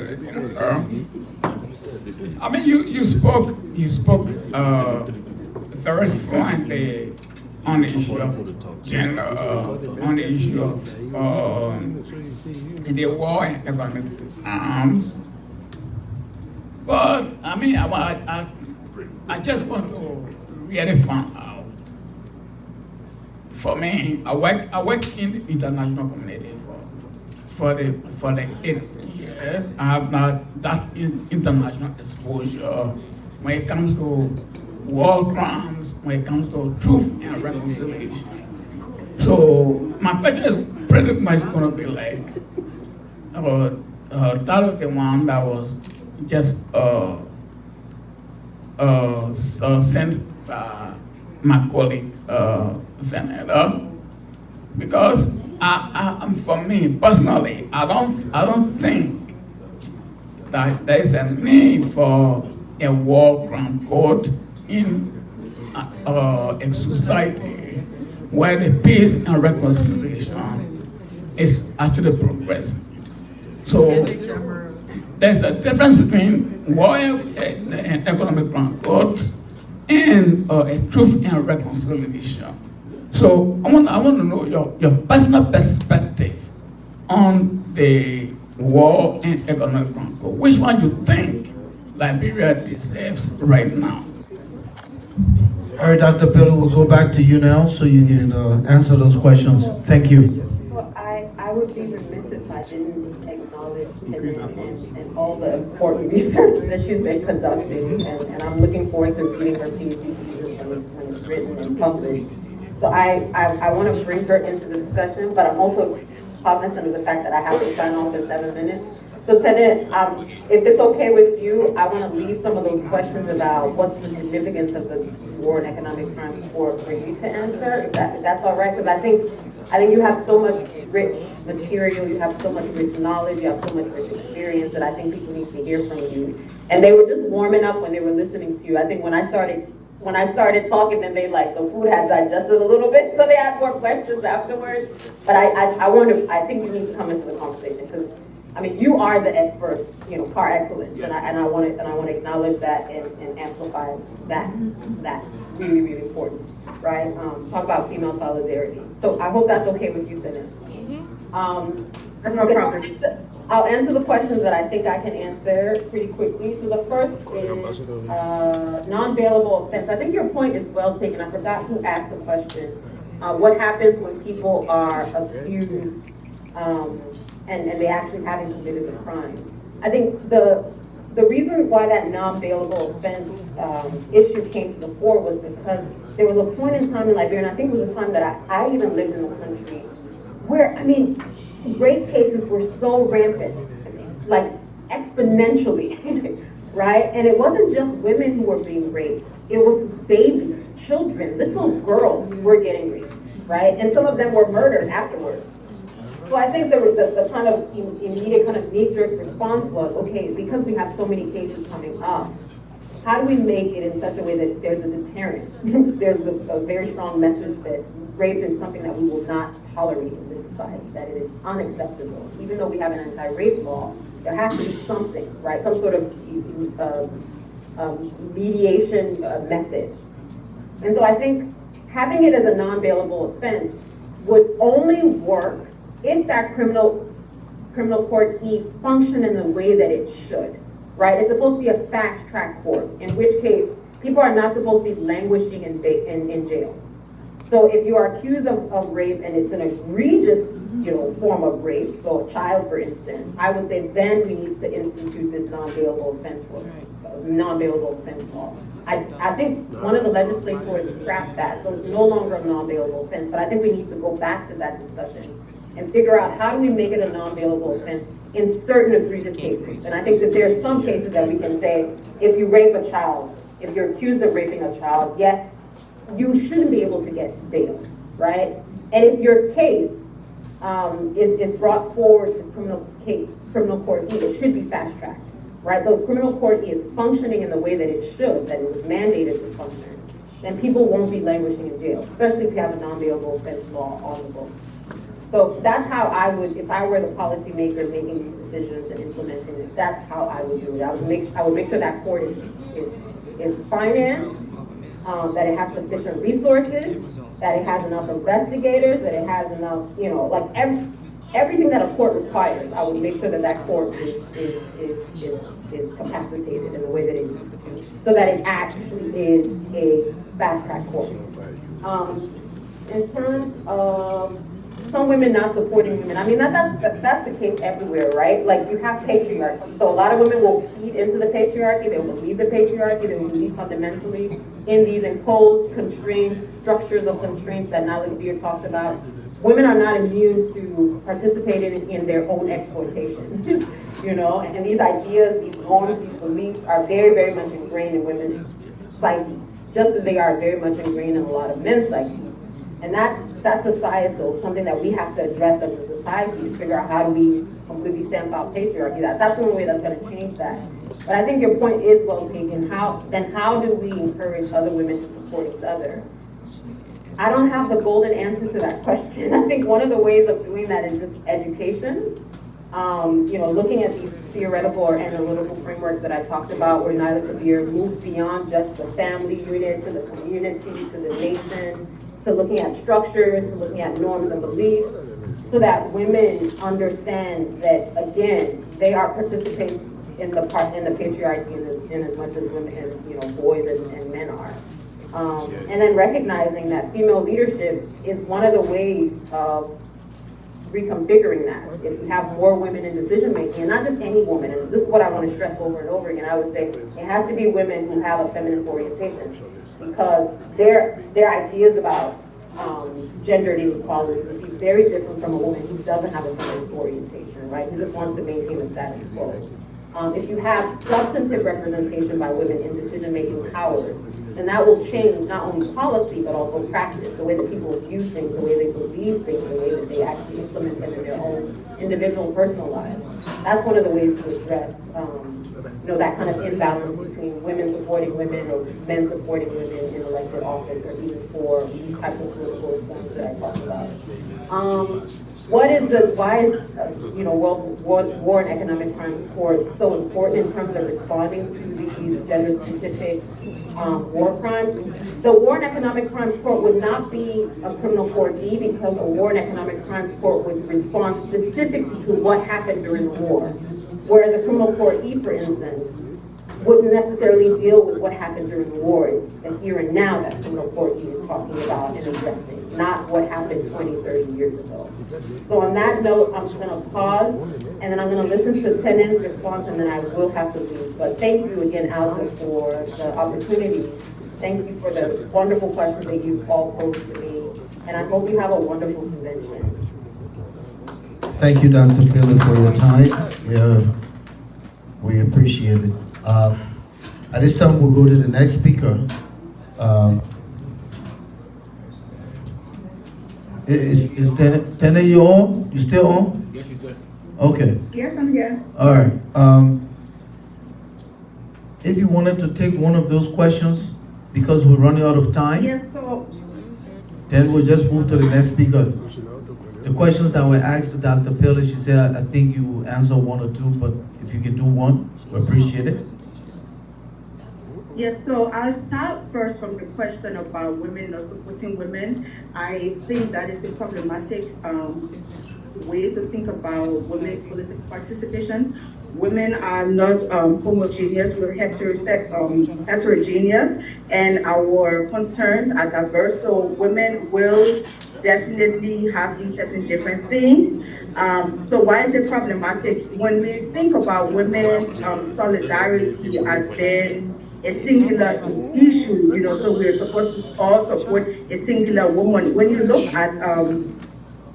D: I mean, you spoke very fluently on the issue of gender, on the issue of the war and economic arms. But I mean, I just want to really find out. For me, I work in the international community for the 8 years. I have not that international exposure when it comes to war crimes, when it comes to truth and reconciliation. So my question is pretty much going to be like that of the one that was just sent by my colleague Vanessa, because for me personally, I don't think that there is a need for a war crime court in a society where the peace and reconciliation is actually progressing. So there's a difference between war and economic crime courts and a truth and reconciliation. So I want to know your personal perspective on the war and economic crime court. Which one you think Liberia deserves right now?
B: All right, Dr. Pello, we'll go back to you now so you can answer those questions. Thank you.
G: Well, I would be remiss if I didn't acknowledge and all the important research that she's been conducting, and I'm looking forward to reading her PhD thesis when it's written and published. So I want to bring her into the discussion, but I'm also cognizant of the fact that I have to sign off in 7 minutes. So Tenet, if it's okay with you, I want to leave some of those questions about what's the significance of the war and economic crimes for you to answer, if that's all right, because I think you have so much rich material, you have so much rich knowledge, you have so much rich experience that I think people need to hear from you. And they were just warming up when they were listening to you. I think when I started talking, then the food had digested a little bit, so they had more questions afterwards. But I think you need to come into the conversation, because I mean, you are the expert, par excellence, and I want to acknowledge that and amplify that really, really important, right? Talk about female solidarity. So I hope that's okay with you, Senator.
F: That's no problem.
G: I'll answer the questions that I think I can answer pretty quickly. So the first is non-bailable offense. I think your point is well taken. I forgot who asked the question. What happens when people are accused and they actually haven't committed the crime? I think the reason why that non-bailable offense issue came to the fore was because there was a point in time in Liberia, and I think it was a time that I even lived in the country, where, I mean, rape cases were so rampant, like exponentially, right? And it wasn't just women who were being raped, it was babies, children, little girls who were getting raped, right? And some of them were murdered afterwards. So I think the kind of immediate kind of knee-jerk response was, okay, because we have so many cases coming up, how do we make it in such a way that there's a deterrent? There's a very strong message that rape is something that we will not tolerate in this society, that it is unacceptable. Even though we have an anti-rape law, there has to be something, right? Some sort of mediation method. And so I think having it as a non-bailable offense would only work if that criminal court functioned in the way that it should, right? It's supposed to be a fast track court, in which case people are not supposed to be languishing in jail. So if you are accused of rape and it's an egregious, form of rape, so a child, for instance, I would say then we need to institute this non-bailable offense law. I think one of the legislators scrapped that, so it's no longer a non-bailable offense, but I think we need to go back to that discussion and figure out how do we make it a non-bailable offense in certain egregious cases. And I think that there are some cases that we can say, if you rape a child, if you're accused of raping a child, yes, you shouldn't be able to get bail, right? And if your case is brought forward to criminal court E, it should be fast-tracked, right? So if criminal court E is functioning in the way that it should, that it was mandated to function, then people won't be languishing in jail, especially if you have a non-bailable offense law on the books. So that's how I would, if I were the policymaker making these decisions and implementing it, that's how I would do it. I would make sure that court is financed, that it has sufficient resources, that it has enough investigators, that it has enough, everything that a court requires, I would make sure that that court is capacitated in the way that it needs to, so that it actually is a fast track court. In terms of some women not supporting women, I mean, that's the case everywhere, right? Like, you have patriarchy. So a lot of women will feed into the patriarchy, they will believe the patriarchy, they will believe fundamentally in these imposed constraints, structures of constraints that Natalie Beer talked about. Women are not immune to participating in their own exploitation, you know? And these ideas, these norms, these beliefs are very, very much ingrained in women's psyches, just as they are very much ingrained in a lot of men's psyches. And that's societal, something that we have to address as a society to figure out how do we completely stamp out patriarchy. That's the only way that's going to change that. But I think your point is well taken. How do we encourage other women to support each other? I don't have the golden answer to that question. I think one of the ways of doing that is just education. You know, looking at these theoretical or analytical frameworks that I talked about, where Naila Kabir moves beyond just the family unit to the community, to the nation, to looking at structures, to looking at norms and beliefs, so that women understand that, again, they are participants in the patriarchy in as much as women, and, you know, boys and men are. And then recognizing that female leadership is one of the ways of reconfiguring that. If you have more women in decision making, and not just any woman, and this is what I want to stress over and over again, I would say it has to be women who have a feminist orientation, because their ideas about gender inequality would be very different from a woman who doesn't have a feminist orientation, right? Who just wants to maintain the status quo. If you have substantive representation by women in decision-making powers, then that will change not only policy, but also practice, the way that people view things, the way they believe things, the way that they actually implement them in their own individual and personal lives. That's one of the ways to address, you know, that kind of imbalance between women supporting women or men supporting women in elected office, or even for these types of political reforms that I talked about. Why is, you know, War and Economic Crimes Court so important in terms of responding to these gender-specific war crimes? The War and Economic Crimes Court would not be a criminal court E, because a War and Economic Crimes Court would respond specifically to what happened during the war. Whereas a criminal court E, for instance, wouldn't necessarily deal with what happened during the war. It's the here and now that criminal court E is talking about and addressing, not what happened 20, 30 years ago. So on that note, I'm just going to pause, and then I'm going to listen to Tenen's response, and then I will have to leave. But thank you again, ALJA, for the opportunity. Thank you for the wonderful questions that you've all posed to me, and I hope you have a wonderful convention.
B: Thank you, Dr. Pillay, for your time. We appreciate it. At this time, we'll go to the next speaker. Is Tene, you on? You still on?
F: Yes, you good.
B: Okay.
F: Yes, I'm here.
B: All right. If you wanted to take one of those questions, because we're running out of time,
F: Yes, so
B: then we'll just move to the next speaker. The questions that were asked to Dr. Pillay, she said, I think you answer one or two, but if you can do one, we appreciate it.
F: yes, so I'll start first from the question about women not supporting women. I think that is a problematic way to think about women's political participation. Women are not homogeneous, we're heterogeneous, and our concerns are diverse. So women will definitely have interest in different things. So why is it problematic? When we think about women's solidarity as being a singular issue, you know, so we're supposed to all support a singular woman. When you look at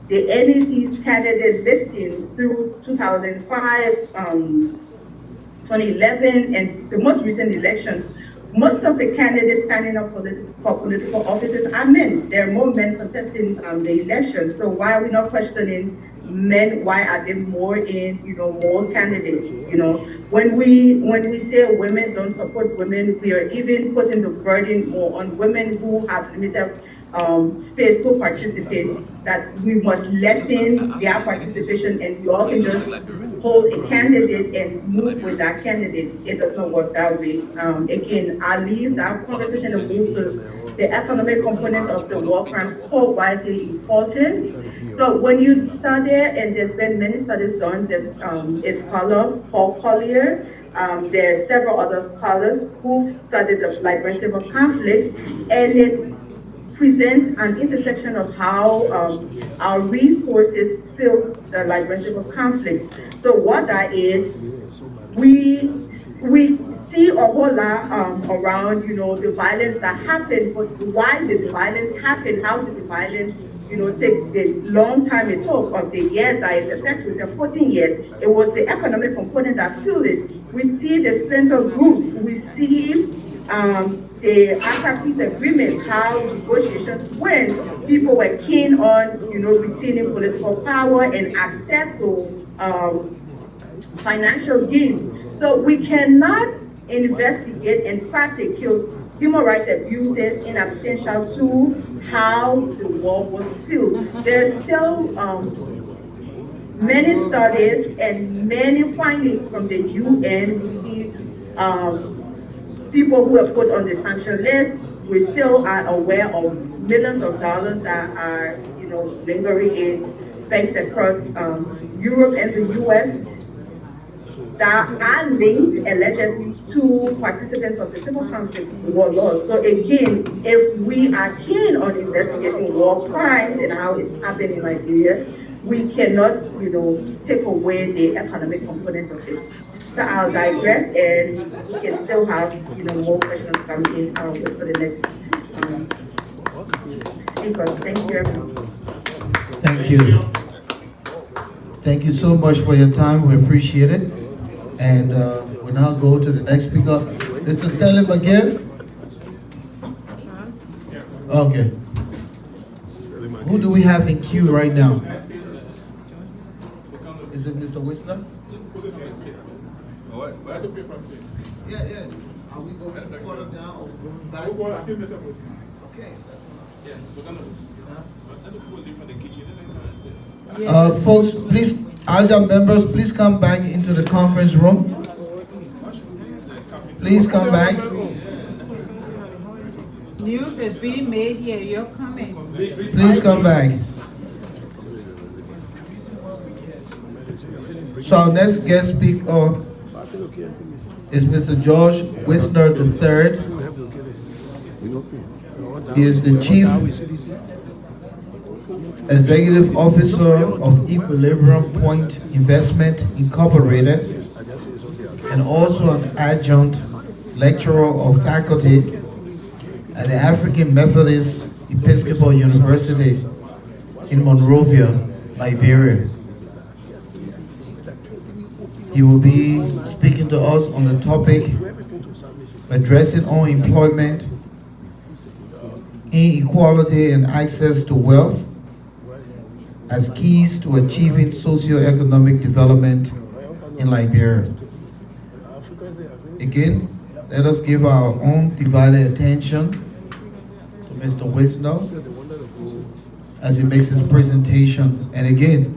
F: the NEC's candidate listing through 2005, 2011, and the most recent elections, most of the candidates standing up for political offices are men. There are more men contesting the election. So why are we not questioning men? Why are there more in, you know, more candidates? You know, when we say women don't support women, we are even putting the burden more on women who have limited space to participate, that we must lessen their participation, and we all can just hold a candidate and move with that candidate. It does not work that way. Again, I'll leave that conversation and move to the economic component of the war crimes core, why is it important? So when you study, and there's been many studies done, there's a scholar, Paul Collier, there are several other scholars who've studied the liberation of conflict, and it presents an intersection of how our resources fill the liberation of conflict. So what that is, we see a whole lot around, the violence that happened, but why did the violence happen? How did the violence, take the long time it took, of the years that it perpetuated, 14 years? It was the economic component that fueled it. We see the splinter groups. We see the anti-peace agreement, how negotiations went. People were keen on, retaining political power and access to financial gains. So we cannot investigate and prosecute human rights abuses in absentia to how the war was fueled. There's still many studies and many findings from the UN. We see people who are put on the sanction list. We still are aware of millions of dollars that are, lingering in banks across Europe and the US that are linked allegedly to participants of the civil conflict war laws. So again, if we are keen on investigating war crimes and how it happened in Liberia, we cannot, take away the economic component of it. So I'll digress, and we can still have, more questions coming in. I'll wait for the next speaker. Thank you, everyone.
B: Thank you. Thank you so much for your time. We appreciate it. And we'll now go to the next speaker. Mr. Stanley McGill? Okay. Who do we have in queue right now? Is it Mr. Whistler?
K: What's the paper say?
B: Yeah. Are we going further down or going back? Okay, that's fine.
K: Yeah, we're gonna. People leave from the kitchen.
B: Folks, please, ALJA members, please come back into the conference room. Please come back.
L: News is being made here, you're coming.
B: Please come back. So our next guest speaker is Mr. George Wisner III. He is the Chief Executive Officer of Equilibrium Point Investment Incorporated, and also an adjunct lecturer of faculty at the African Methodist Episcopal University in Monrovia, Liberia. He will be speaking to us on the topic addressing unemployment, inequality, and access to wealth as keys to achieving socio-economic development in Liberia. Again, let us give our own divided attention to Mr. Wisner as he makes his presentation. And again,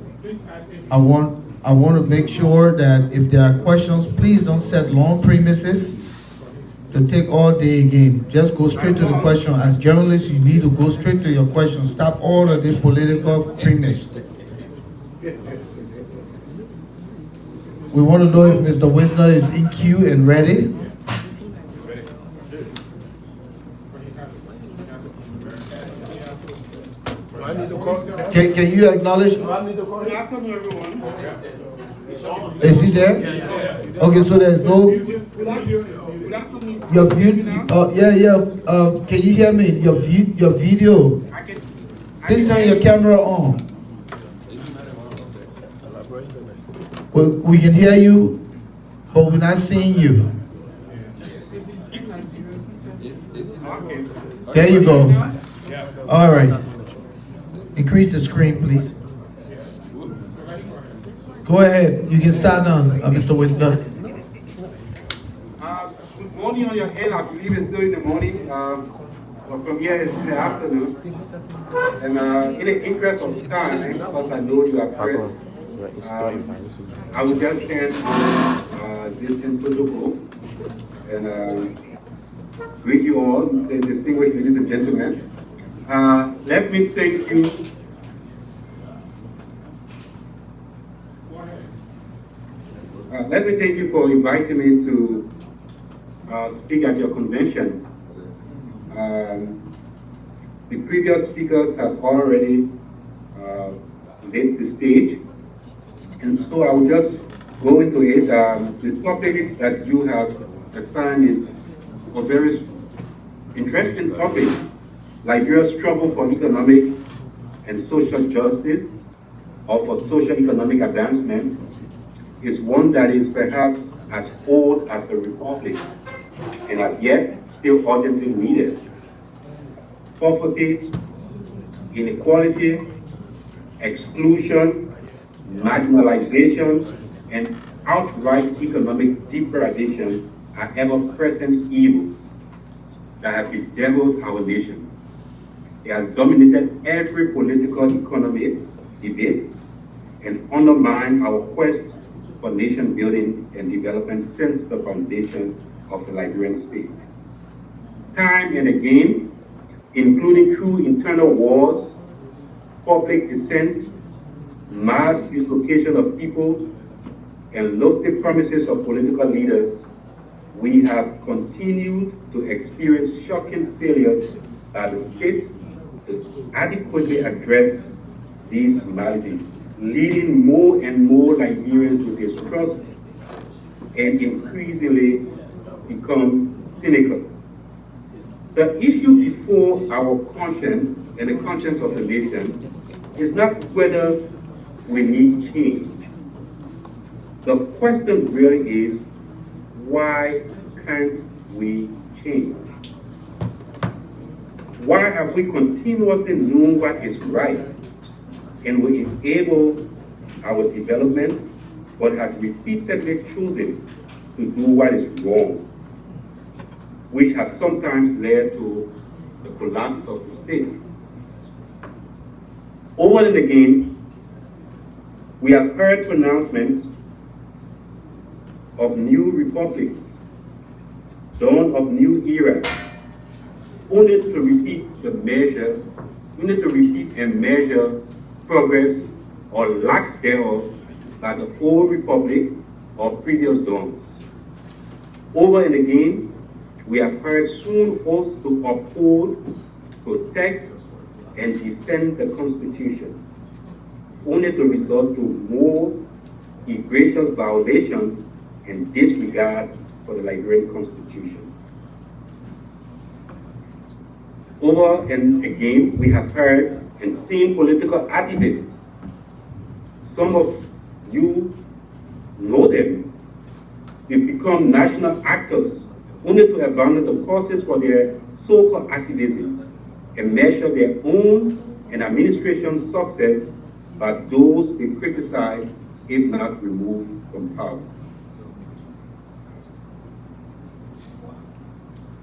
B: I want to make sure that if there are questions, please don't set long premises to take all day again. Just go straight to the question. As journalists, you need to go straight to your question. Stop all of the political premise. We want to know if Mr. Wisner is in queue and ready. Can you acknowledge? Is he there? Okay, so there's no. Your view. Can you hear me? Your video. Please turn your camera on. We can hear you, but we're not seeing you. There you go. All right. Increase the screen, please. Go ahead. You can start now, Mr. Wisner.
M: Good morning on your end. I believe it's still in the morning. But from here it's in the afternoon. And in the interest of time, because I know you are pressed, I will just stand on this in protocol. And greet you all, say distinguished ladies and gentlemen. Let me thank you. Let me thank you for inviting me to speak at your convention. The previous speakers have already laid the stage, and so I will just go into it. The topic that you have assigned is a very interesting topic. Liberia's struggle for economic and social justice, or for social economic advancement, is one that is perhaps as old as the Republic, and as yet still urgently needed. Poverty, inequality, exclusion, marginalization, and outright economic degradation are ever-present evils that have bedeviled our nation. It has dominated every political economic debate and undermined our quest for nation building and development since the foundation of the Liberian state. Time and again, including through internal wars, public dissents, mass dislocation of people, and lofty promises of political leaders, we have continued to experience shocking failures by the state to adequately address these maladies, leading more and more Liberians to distrust and increasingly become cynical. The issue before our conscience and the conscience of the nation is not whether we need change. The question really is, why can't we change? Why have we continuously known what is right and we enable our development, but have repeatedly chosen to do what is wrong, which has sometimes led to the collapse of the state? Over and again, we have heard pronouncements of new republics, dawn of new era, only to repeat and measure progress or lack thereof by the old republic or previous dawns. Over and again, we have heard soon oaths to uphold, protect, and defend the Constitution, only to resort to more egregious violations and disregard for the Liberian Constitution. Over and again, we have heard and seen political activists, some of you know them, they become national actors only to abandon the causes for their so-called activism and measure their own and administration's success by those they criticize, if not removed from power.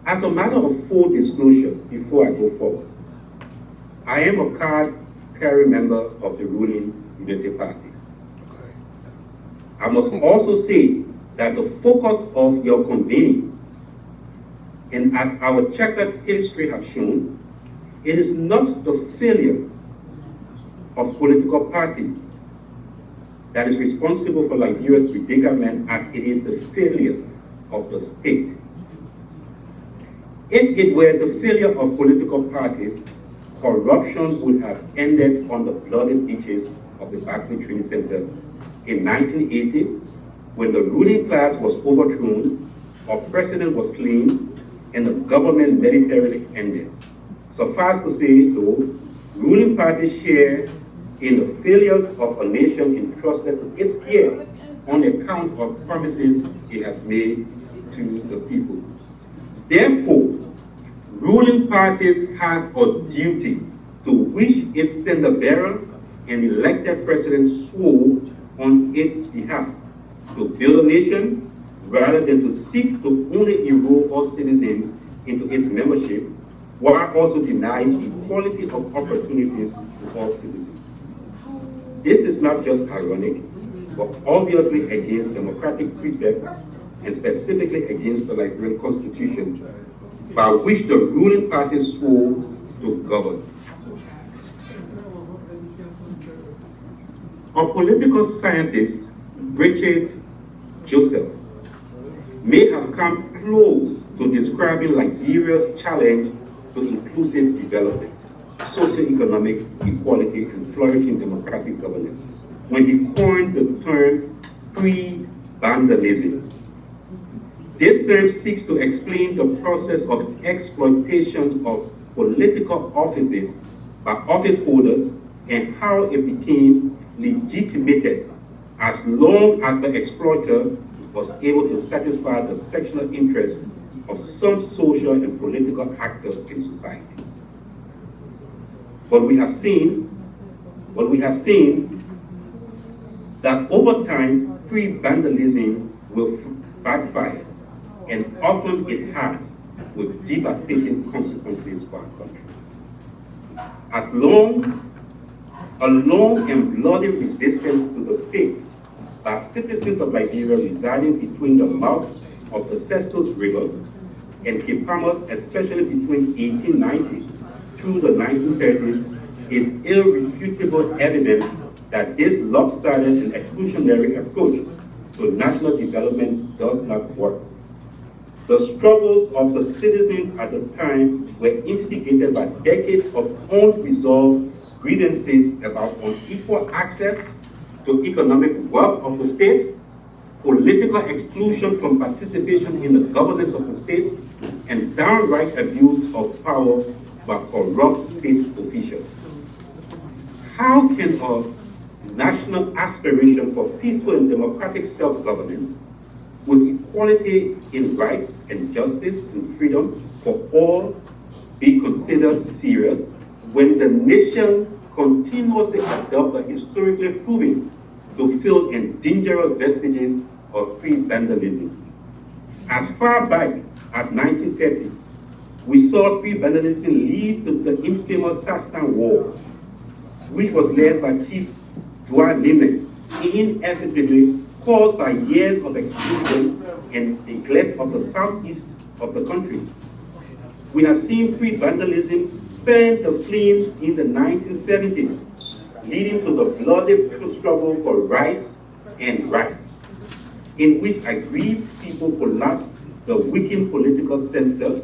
M: As a matter of full disclosure, before I go forward, I am a card-carrying member of the ruling Unity Party. I must also say that the focus of your convening, and as our checkered history has shown, it is not the failure of political party that is responsible for Liberia's predicament as it is the failure of the state. If it were the failure of political parties, corruption would have ended on the bloody beaches of the Berkeley Training Center in 1980, when the ruling class was overthrown, our president was slain, and the government militarily ended. Suffice to say, though, ruling parties share in the failures of a nation entrusted to its care on account of promises it has made to the people. Therefore, ruling parties have a duty to which its standard bearer and elected president swore on its behalf to build a nation rather than to seek to only enroll all citizens into its membership, while also denying equality of opportunities to all citizens. This is not just ironic, but obviously against democratic precepts and specifically against the Liberian Constitution, by which the ruling party swore to govern. A political scientist, Richard Joseph, may have come close to describing Liberia's challenge to inclusive development, socioeconomic equality, and flourishing democratic governance when he coined the term pre-vandalism. This term seeks to explain the process of exploitation of political offices by office holders and how it became legitimated as long as the exploiter was able to satisfy the sexual interests of some social and political actors in society. But we have seen that over time, pre-vandalism will backfire, and often it has, with devastating consequences for our country. A long and bloody resistance to the state by citizens of Liberia residing between the mouth of the Cestos River and Kipamas, especially between 1890 through the 1930s, is irrefutable evidence that this lopsided and exclusionary approach to national development does not work. The struggles of the citizens at the time were instigated by decades of unresolved grievances about unequal access to economic wealth of the state, political exclusion from participation in the governance of the state, and downright abuse of power by corrupt state officials. How can a national aspiration for peaceful and democratic self-governance with equality in rights and justice and freedom for all be considered serious when the nation continuously adopts the historically proven to fill in dangerous vestiges of pre-vandalism? As far back as 1930, we saw pre-vandalism lead to the infamous Sastan War, which was led by Chief Dwight Lyman, inevitably caused by years of exclusion and neglect of the southeast of the country. We have seen pre-vandalism fan the flames in the 1970s, leading to the bloody struggle for rights and rights, in which aggrieved people collapsed the weakened political center,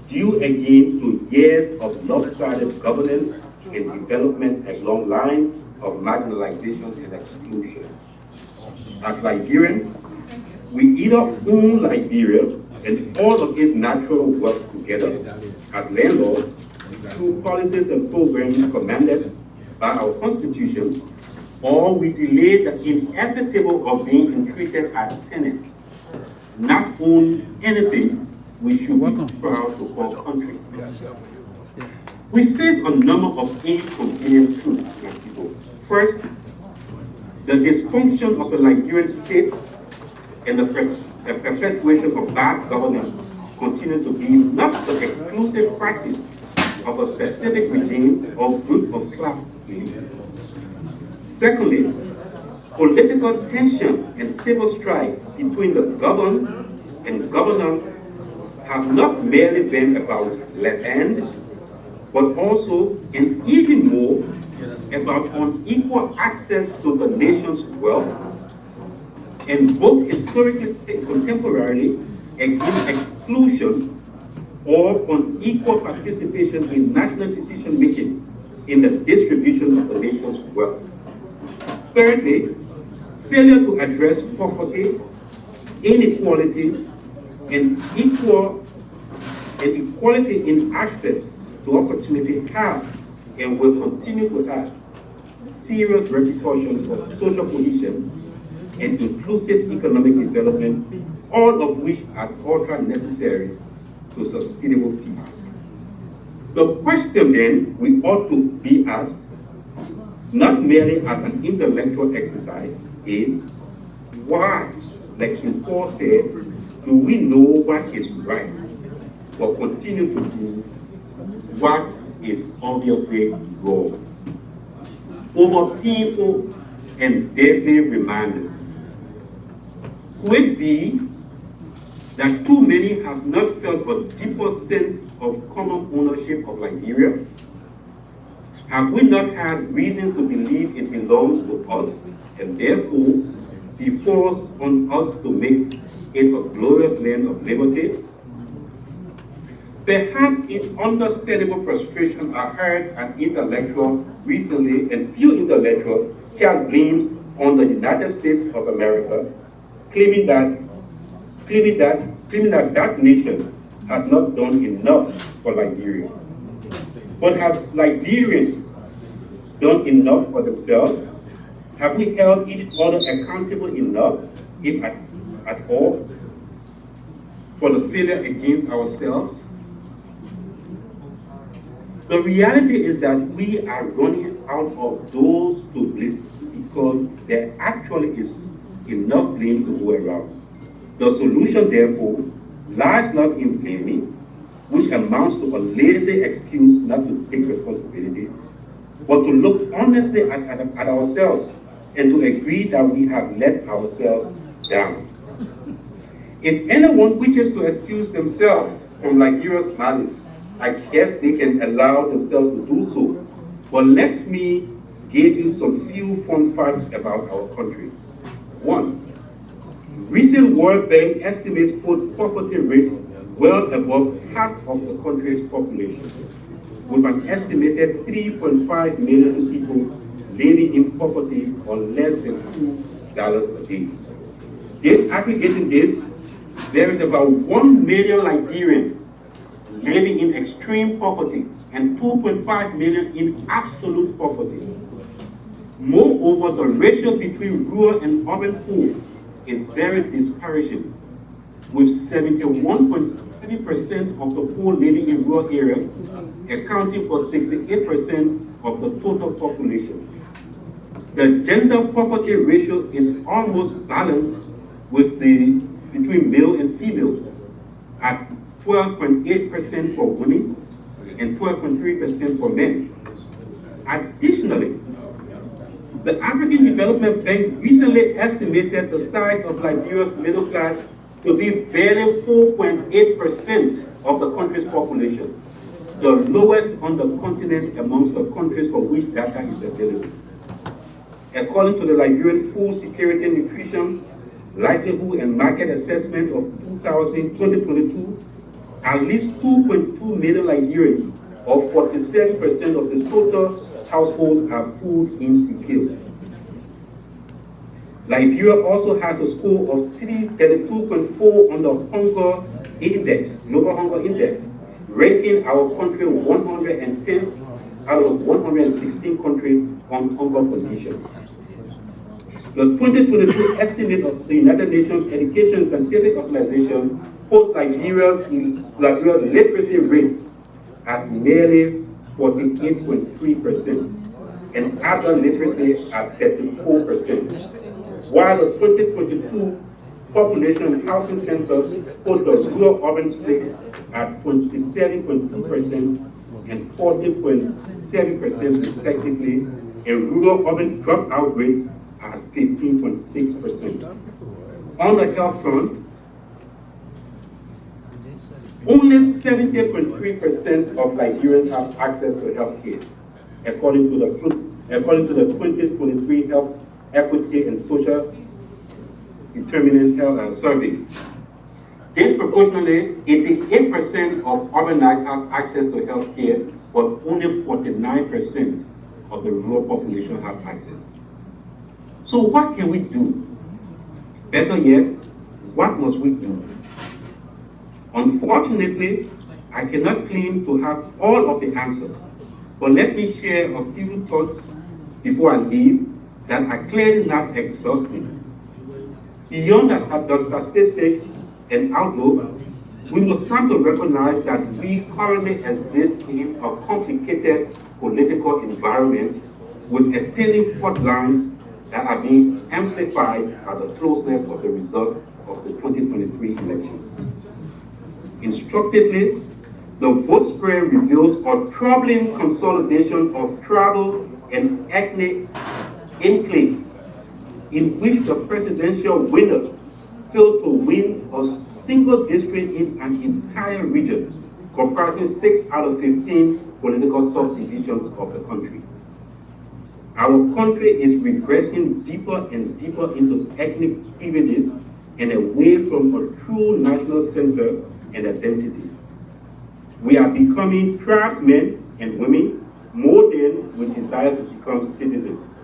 M: due again to years of lopsided governance and development along lines of marginalization and exclusion. As Liberians, we either own Liberia and all of its natural wealth together as landlords through policies and programs commanded by our Constitution, or we delay the inevitable of being entreated as tenants, not own anything we should be proud to call country. We face a number of inconvenient truths, my people. First, the dysfunction of the Liberian state and the perpetuation of bad governance continue to be not the exclusive practice of a specific regime or group of class elites. Secondly, political tension and civil strife between the governed and governance have not merely been about land, but also and even more about unequal access to the nation's wealth, and both historically and contemporarily against exclusion or unequal participation in national decision-making in the distribution of the nation's wealth. Thirdly, failure to address poverty, inequality, and equality in access to opportunity has and will continue to have serious repercussions for social cohesion and inclusive economic development, all of which are ultra necessary to sustainable peace. The question then we ought to be asked, not merely as an intellectual exercise, is why, like St. Paul said, do we know what is right, but continue to do what is obviously wrong? Over painful and deadly reminders. Could it be that too many have not felt a deeper sense of common ownership of Liberia? Have we not had reasons to believe it belongs to us, and therefore be forced on us to make it a glorious land of liberty? Perhaps in understandable frustration, I heard an intellectual recently, and few intellectuals cast blames on the United States of America, claiming that that nation has not done enough for Liberia. But has Liberians done enough for themselves? Have we held each other accountable enough, if at all, for the failure against ourselves? The reality is that we are running out of those to blame because there actually is enough blame to go around. The solution, therefore, lies not in blaming, which amounts to a lazy excuse not to take responsibility, but to look honestly at ourselves and to agree that we have let ourselves down. If anyone wishes to excuse themselves from Liberia's malice, I guess they can allow themselves to do so. But let me give you some few fun facts about our country. 1. Recent World Bank estimates put poverty rates well above half of the country's population, with an estimated 3.5 million people living in poverty on less than $2 a day. Disaggregating this, there is about 1 million Liberians living in extreme poverty and 2.5 million in absolute poverty. Moreover, the ratio between rural and urban poor is very disparaging, with 71.7% of the poor living in rural areas, accounting for 68% of the total population. The gender poverty ratio is almost balanced between male and female, at 12.8% for women and 12.3% for men. Additionally, the African Development Bank recently estimated the size of Liberia's middle class to be barely 4.8% of the country's population, the lowest on the continent amongst the countries for which data is available. According to the Liberian Food Security, Nutrition, Livelihood and Market Assessment of 2022, at least 2.2 million Liberians, or 47% of the total households, are food insecure. Liberia also has a score of 32.4 on the hunger index, global hunger index, ranking our country 110th out of 116 countries on hunger conditions. The 2022 estimate of the United Nations Education and Scientific Organization puts Liberia's literacy rates at nearly 48.3% and urban literacy at 34%, while the 2022 population and housing census put the rural-urban split at 27.2% and 14.7% respectively, and rural-urban dropout rates at 15.6%. On the health front, only 70.3% of Liberians have access to health care, according to the 2023 Health Equity and Social Determinant Health Surveys. Disproportionately, 88% of urbanites have access to health care, but only 49% of the rural population have access. So what can we do? Better yet, what must we do? Unfortunately, I cannot claim to have all of the answers, but let me share a few thoughts before I leave that are clearly not exhaustive. Beyond the statistics and outlook, we must come to recognize that we currently exist in a complicated political environment with attending fault lines that are being amplified by the closeness of the result of the 2023 elections. Instructively, the vote spread reveals a troubling consolidation of tribal and ethnic enclaves in which the presidential winner failed to win a single district in an entire region comprising 6 out of 15 political subdivisions of the country. Our country is regressing deeper and deeper into ethnic privileges and away from a true national center and identity. We are becoming craftsmen and women more than we desire to become citizens.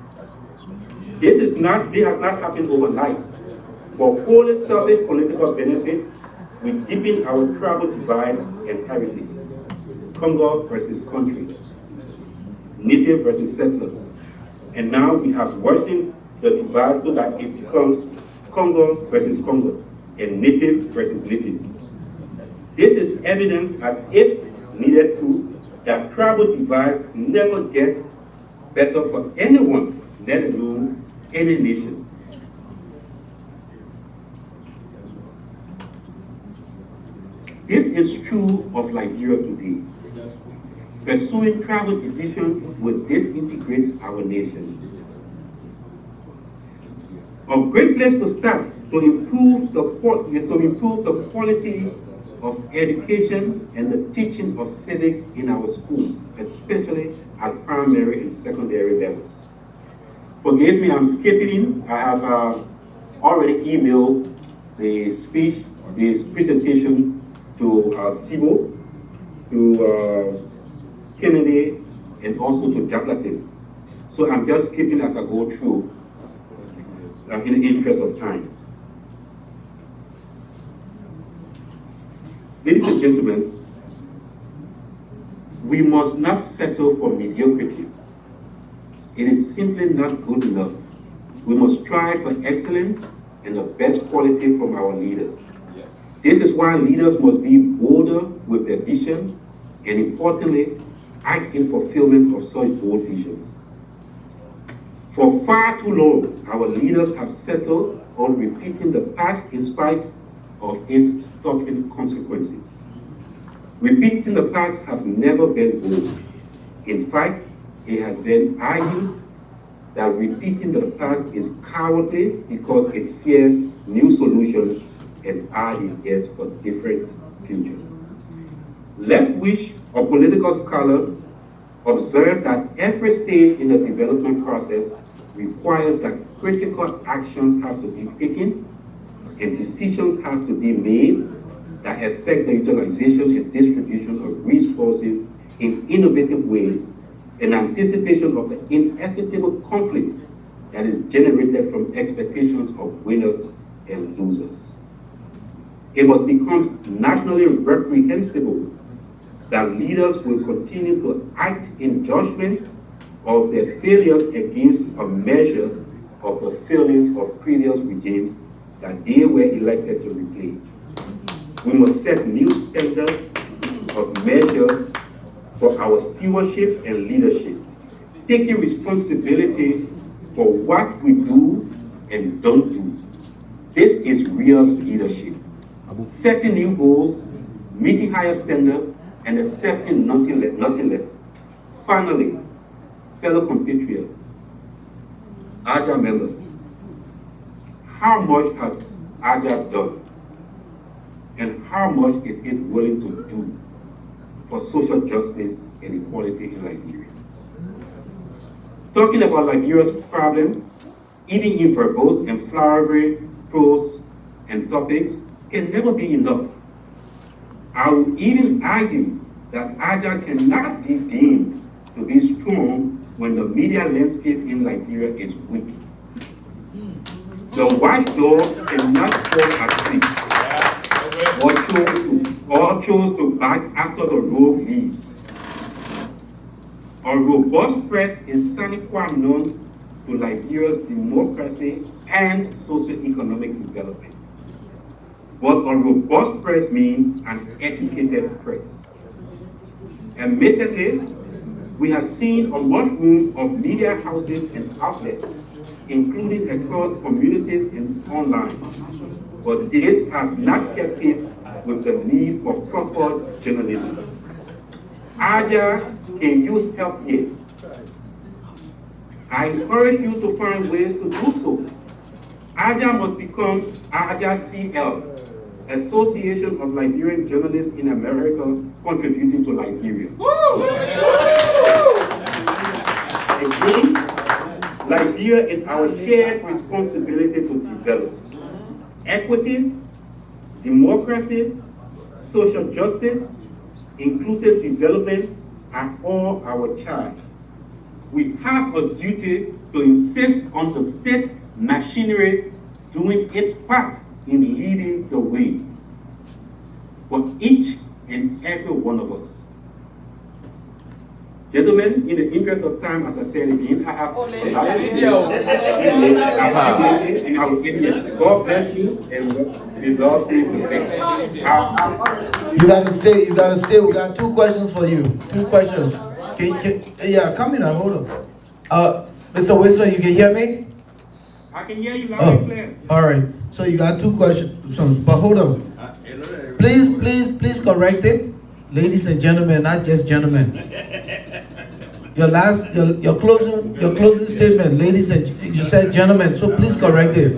M: This has not happened overnight. For wholly selfish political benefits, we deepen our tribal divides and heritage. Congo versus country, native versus settlers. And now we have worsened the divide so that it becomes Congo versus Congo and native versus native. This is evidence, as if needed to, that tribal divides never get better for anyone, let alone any nation. This is true of Liberia today. Pursuing tribal division will disintegrate our nation. A great place to start to improve the quality of education and the teaching of civics in our schools, especially at primary and secondary levels. Forgive me, I'm skipping. I have already emailed the speech, this presentation to SIBO, to Kennedy, and also to Jacqueline. So I'm just skipping as I go through in the interest of time. Ladies and gentlemen, we must not settle for mediocrity. It is simply not good enough. We must strive for excellence and the best quality from our leaders. This is why leaders must be bolder with their vision and, importantly, act in fulfillment of such bold visions. For far too long, our leaders have settled on repeating the past in spite of its stalking consequences. Repeating the past has never been bold. In fact, it has been argued that repeating the past is cowardly because it fears new solutions and ideas for different future. Left-wing or political scholars observe that every stage in the development process requires that critical actions have to be taken and decisions have to be made that affect the utilization and distribution of resources in innovative ways in anticipation of the inevitable conflict that is generated from expectations of winners and losers. It must become nationally reprehensible that leaders will continue to act in judgment of their failures against a measure of the failings of previous regimes that they were elected to replace. We must set new standards of measure for our stewardship and leadership, taking responsibility for what we do and don't do. This is real leadership. Setting new goals, meeting higher standards, and accepting nothing less. Finally, fellow compatriots, ALJA members, how much has ALJA done? And how much is it willing to do for social justice and equality in Liberia? Talking about Liberia's problem, even in verbose and flowery prose and topics, can never be enough. I would even argue that ALJA cannot be deemed to be strong when the media landscape in Liberia is weak. The watchdog cannot fall asleep or chose to back after the rogue leaves. A robust press is sine qua non to Liberia's democracy and socio-economic development. But a robust press means an educated press. Admittedly, we have seen a mushroom of media houses and outlets, including across communities and online. But this has not kept pace with the need for proper journalism. ALJA, can you help here? I encourage you to find ways to do so. ALJA must become ALJA CL, Association of Liberian Journalists in America contributing to Liberia. Again, Liberia is our shared responsibility to develop. Equity, democracy, social justice, inclusive development are all our charge. We have a duty to insist on the state machinery doing its part in leading the way for each and every one of us. Gentlemen, in the interest of time, as I said again, I have a lot to say. And I will give you. God bless you, and the Lord stay with you.
B: You gotta stay. We got 2 questions for you. 2 questions. Yeah, come in and hold on. Mr. Whistler, you can hear me?
M: I can hear you loud and clear.
B: All right. So you got 2 questions, but hold on. Please correct it, ladies and gentlemen, not just gentlemen. Your closing statement, ladies and you said gentlemen, so please correct it.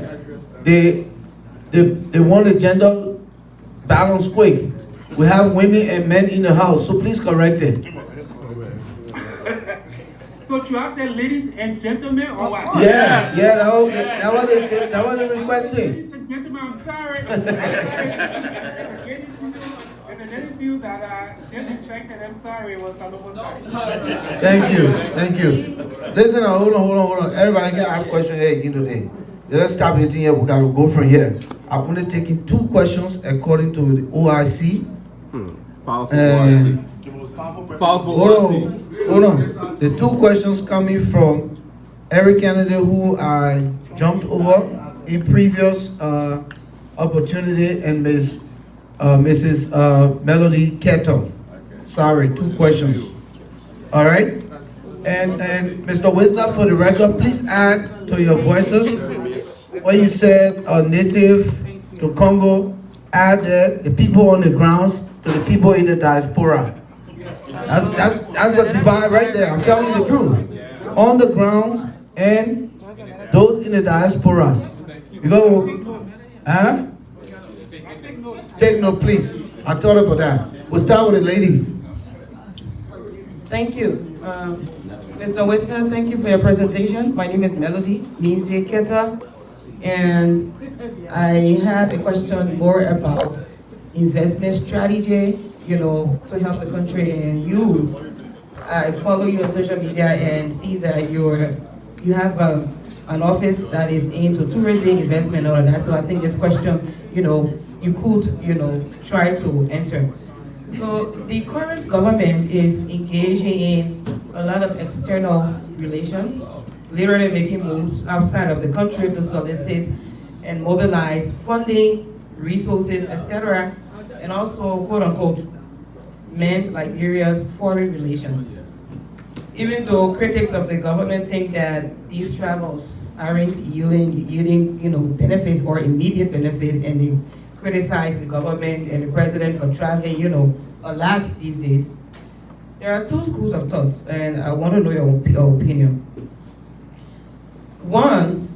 B: They want a gender balance quick. We have women and men in the house, so please correct it.
M: So you have said ladies and gentlemen, or what?
B: Yeah, that was the requesting.
M: Ladies and gentlemen, I'm sorry. If any of you that are disinfected, I'm sorry, it was Salomon's.
B: Thank you. Listen, hold on. Everybody can ask questions here again today. Let's stop anything here. We gotta go from here. I'm only taking 2 questions according to the OIC.
K: Powerful OIC. Powerful OIC.
B: Hold on. The 2 questions coming from Eric Kennedy, who I jumped over in previous opportunity, and Mrs. Melody Keto. Sorry, 2 questions. All right. And Mr. Wisner, for the record, please add to your voices what you said, native to Congo. Add the people on the grounds to the people in the diaspora. That's the divide right there. I'm telling you the truth. On the grounds and those in the diaspora. Because, take note, please. I thought about that. We'll start with the lady.
E: Thank you. Mr. Wisner, thank you for your presentation. My name is Melody Minzie Keta, and I have a question more about investment strategy, to help the country. And I follow you on social media and see that you have an office that is into tourism, investment, all of that. So I think this question, you could, try to answer. So the current government is engaging in a lot of external relations, literally making moves outside of the country to solicit and mobilize funding, resources, etc., and also, quote unquote, mend Liberia's foreign relations. Even though critics of the government think that these travels aren't yielding benefits or immediate benefits, and they criticize the government and the president for traveling, a lot these days. There are 2 schools of thoughts, and I want to know your opinion. One,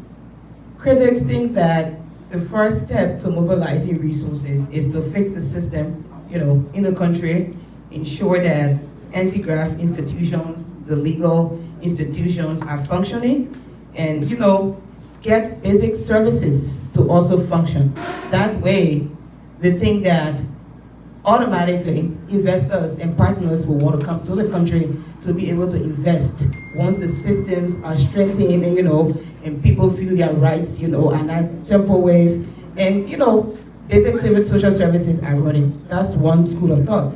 E: critics think that the first step to mobilizing resources is to fix the system, in the country, ensure that anti-graft institutions, the legal institutions are functioning, and, get basic services to also function. That way, they think that automatically investors and partners will want to come to the country to be able to invest once the systems are strengthened and people feel their rights, are not tempo wave, and basic social services are running. That's one school of thought.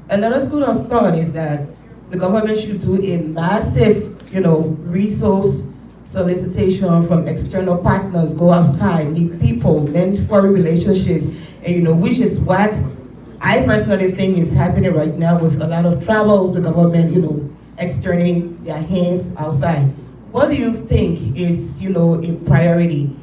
E: Another school of thought is that the government should do a massive, resource solicitation from external partners, go outside, meet people, mend foreign relationships, and which is what I personally think is happening right now with a lot of travels, the government, extending their hands outside. What do you think is, a priority,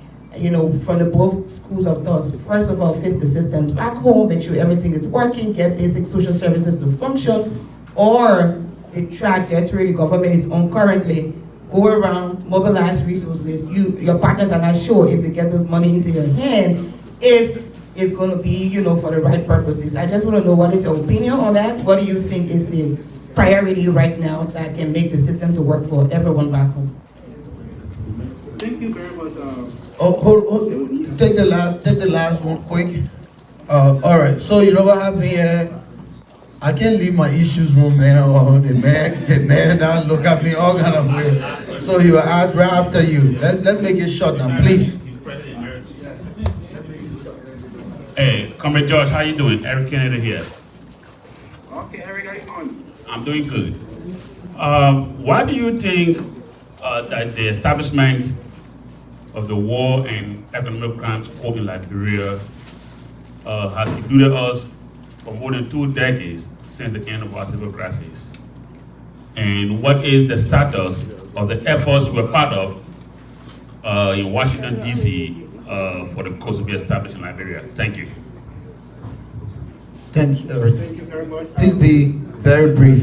E: from the both schools of thoughts? First of all, fix the systems back home, make sure everything is working, get basic social services to function, or the trajectory the government is on currently, go around, mobilize resources. Your partners are not sure if they get this money into your hand, if is going to be, for the right purposes. I just want to know what is your opinion on that. What do you think is the priority right now that can make the system to work for everyone back home?
M: Thank you very much.
B: Hold. Take the last one quick. All right. So you know what happened here? I can't leave my issues room, man. Or the man now look at me all kind of way. So he will ask right after you. Let's make it short now, please.
H: Hey, Comrade George, how you doing? Eric Kennedy here.
M: Okay, Eric, how you doing?
H: I'm doing good. Why do you think that the establishment of the War and Economic Crimes Court in Liberia has eluded us for more than 2 decades since the end of our civil crisis? And what is the status of the efforts you were part of in Washington, D.C. For the court to be established in Liberia? Thank you.
B: Thanks, Eric.
M: Thank you very much.
B: Please be very brief.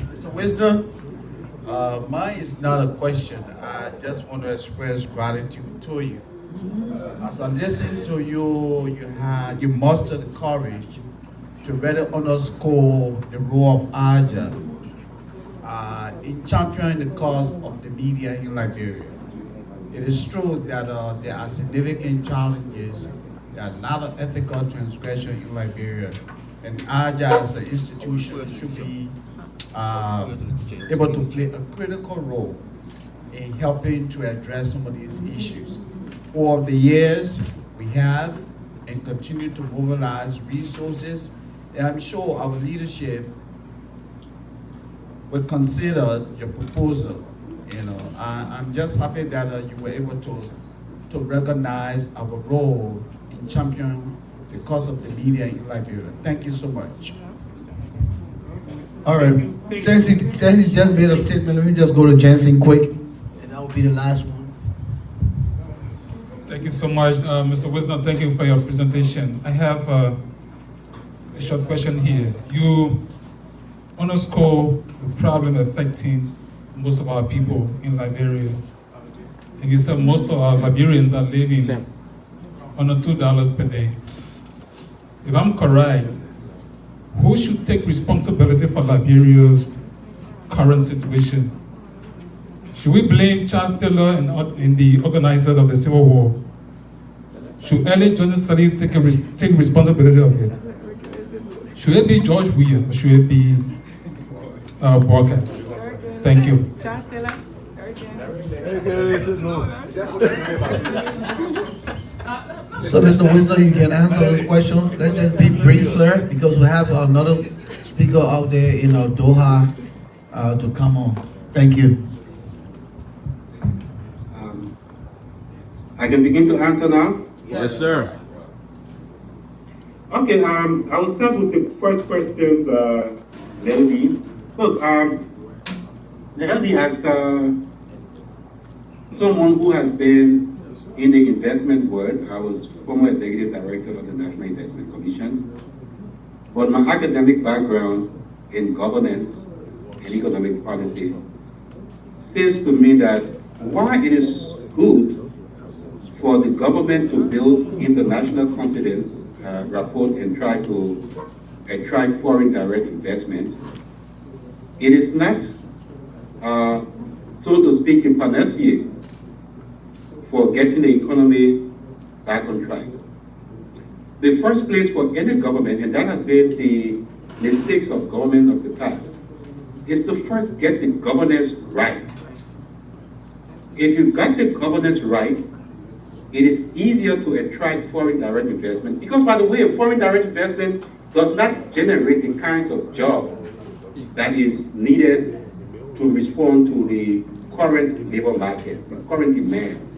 N: Mr. Wisdom, mine is not a question. I just want to express gratitude to you. As I listened to you, you mustered the courage to better underscore the role of ALJA in championing the cause of the media in Liberia. It is true that there are significant challenges, there are a lot of ethical transgression in Liberia, and ALJA as an institution should be able to play a critical role in helping to address some of these issues. Over the years, we have and continue to mobilize resources, and I'm sure our leadership will consider your proposal. I'm just happy that you were able to recognize our role in championing the cause of the media in Liberia. Thank you so much.
B: All right. Since he just made a statement, let me just go to Jensen quick, and that will be the last one.
O: Thank you so much, Mr. Wisdom. Thank you for your presentation. I have a short question here. You underscore the problem affecting most of our people in Liberia. And you said most of our Liberians are living on $2 per day. If I'm correct, who should take responsibility for Liberia's current situation? Should we blame Charles Taylor and the organizers of the Civil War? Should Ellen Johnson Sirleaf take responsibility of it? Should it be George Weah or should it be Walker? Thank you.
B: So, Mr. Wisdom, you can answer those questions. Let's just be brief, sir, because we have another speaker out there in Doha to come on. Thank you.
M: I can begin to answer now?
K: Yes, sir.
M: Okay, I will start with the first question, Melody. Look, Melody, as someone who has been in the investment world, I was former executive director of the National Investment Commission, but my academic background in governance and economic policy says to me that while it is good for the government to build international confidence, rapport, and try to attract foreign direct investment, it is not, so to speak, a panacea for getting the economy back on track. The first place for any government, and that has been the mistakes of government of the past, is to first get the governance right. If you got the governance right, it is easier to attract foreign direct investment. Because, by the way, foreign direct investment does not generate the kinds of jobs that is needed to respond to the current labor market, the current demand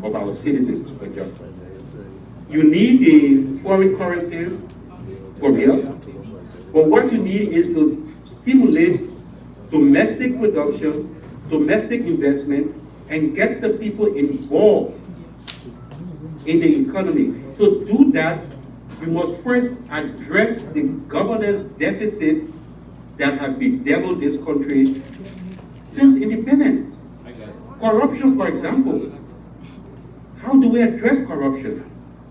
M: of our citizens for jobs. You need the foreign currency for real, but what you need is to stimulate domestic production, domestic investment, and get the people involved in the economy. To do that, we must first address the governance deficit that have bedeviled this country since independence. Corruption, for example. How do we address corruption?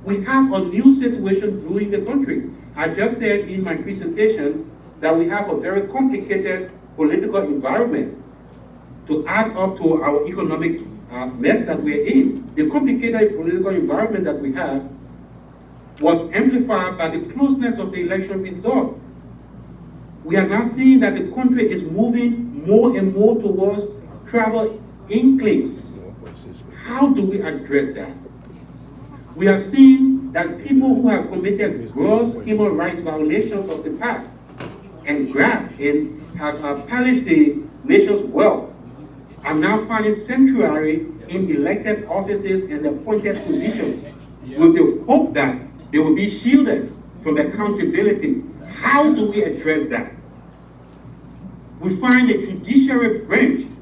M: We have a new situation brewing the country. I just said in my presentation that we have a very complicated political environment to add up to our economic mess that we're in. The complicated political environment that we have was amplified by the closeness of the election result. We are now seeing that the country is moving more and more towards travel enclaves. How do we address that? We are seeing that people who have committed gross human rights violations of the past and grabbed and have pillaged the nation's wealth are now finding sanctuary in elected offices and appointed positions with the hope that they will be shielded from accountability. How do we address that? We find the judiciary branch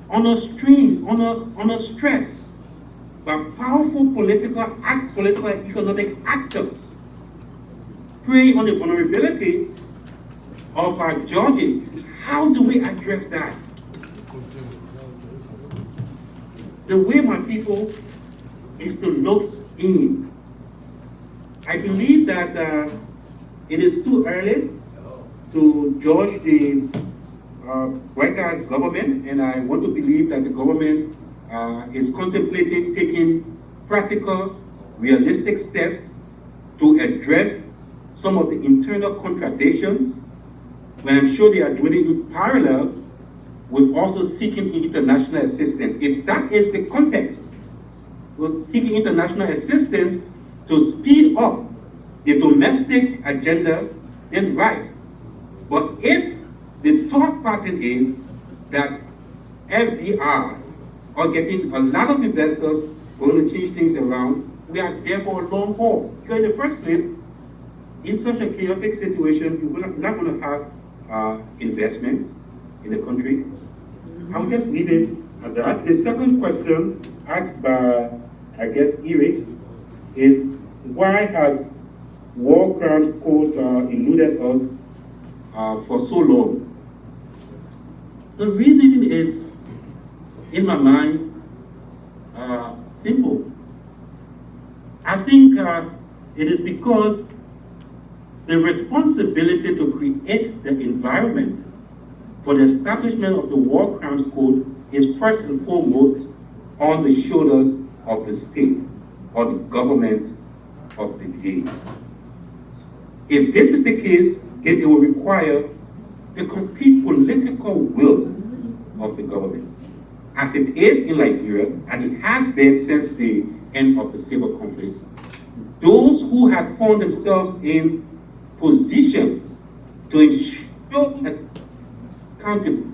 M: under strain, under stress by powerful political economic actors, preying on the vulnerability of our judges. How do we address that? The way, my people, is to look in. I believe that it is too early to judge the White House government, and I want to believe that the government is contemplating taking practical, realistic steps to address some of the internal contradictions, when I'm sure they are doing it in parallel with also seeking international assistance. If that is the context, with seeking international assistance to speed up the domestic agenda, then right. But if the thought pattern is that FDR are getting a lot of investors going to change things around, we are there for a long haul. Because in the first place, in such a chaotic situation, you're not going to have investments in the country. I'll just leave it at that. The second question asked by, I guess, Eric, is why has war crimes code eluded us for so long? The reason is, in my mind, simple. I think it is because the responsibility to create the environment for the establishment of the War Crimes Code is first and foremost on the shoulders of the state or the government of the day. If this is the case, then it will require the complete political will of the government, as it is in Liberia, and it has been since the end of the civil conflict. Those who have found themselves in position to ensure accountability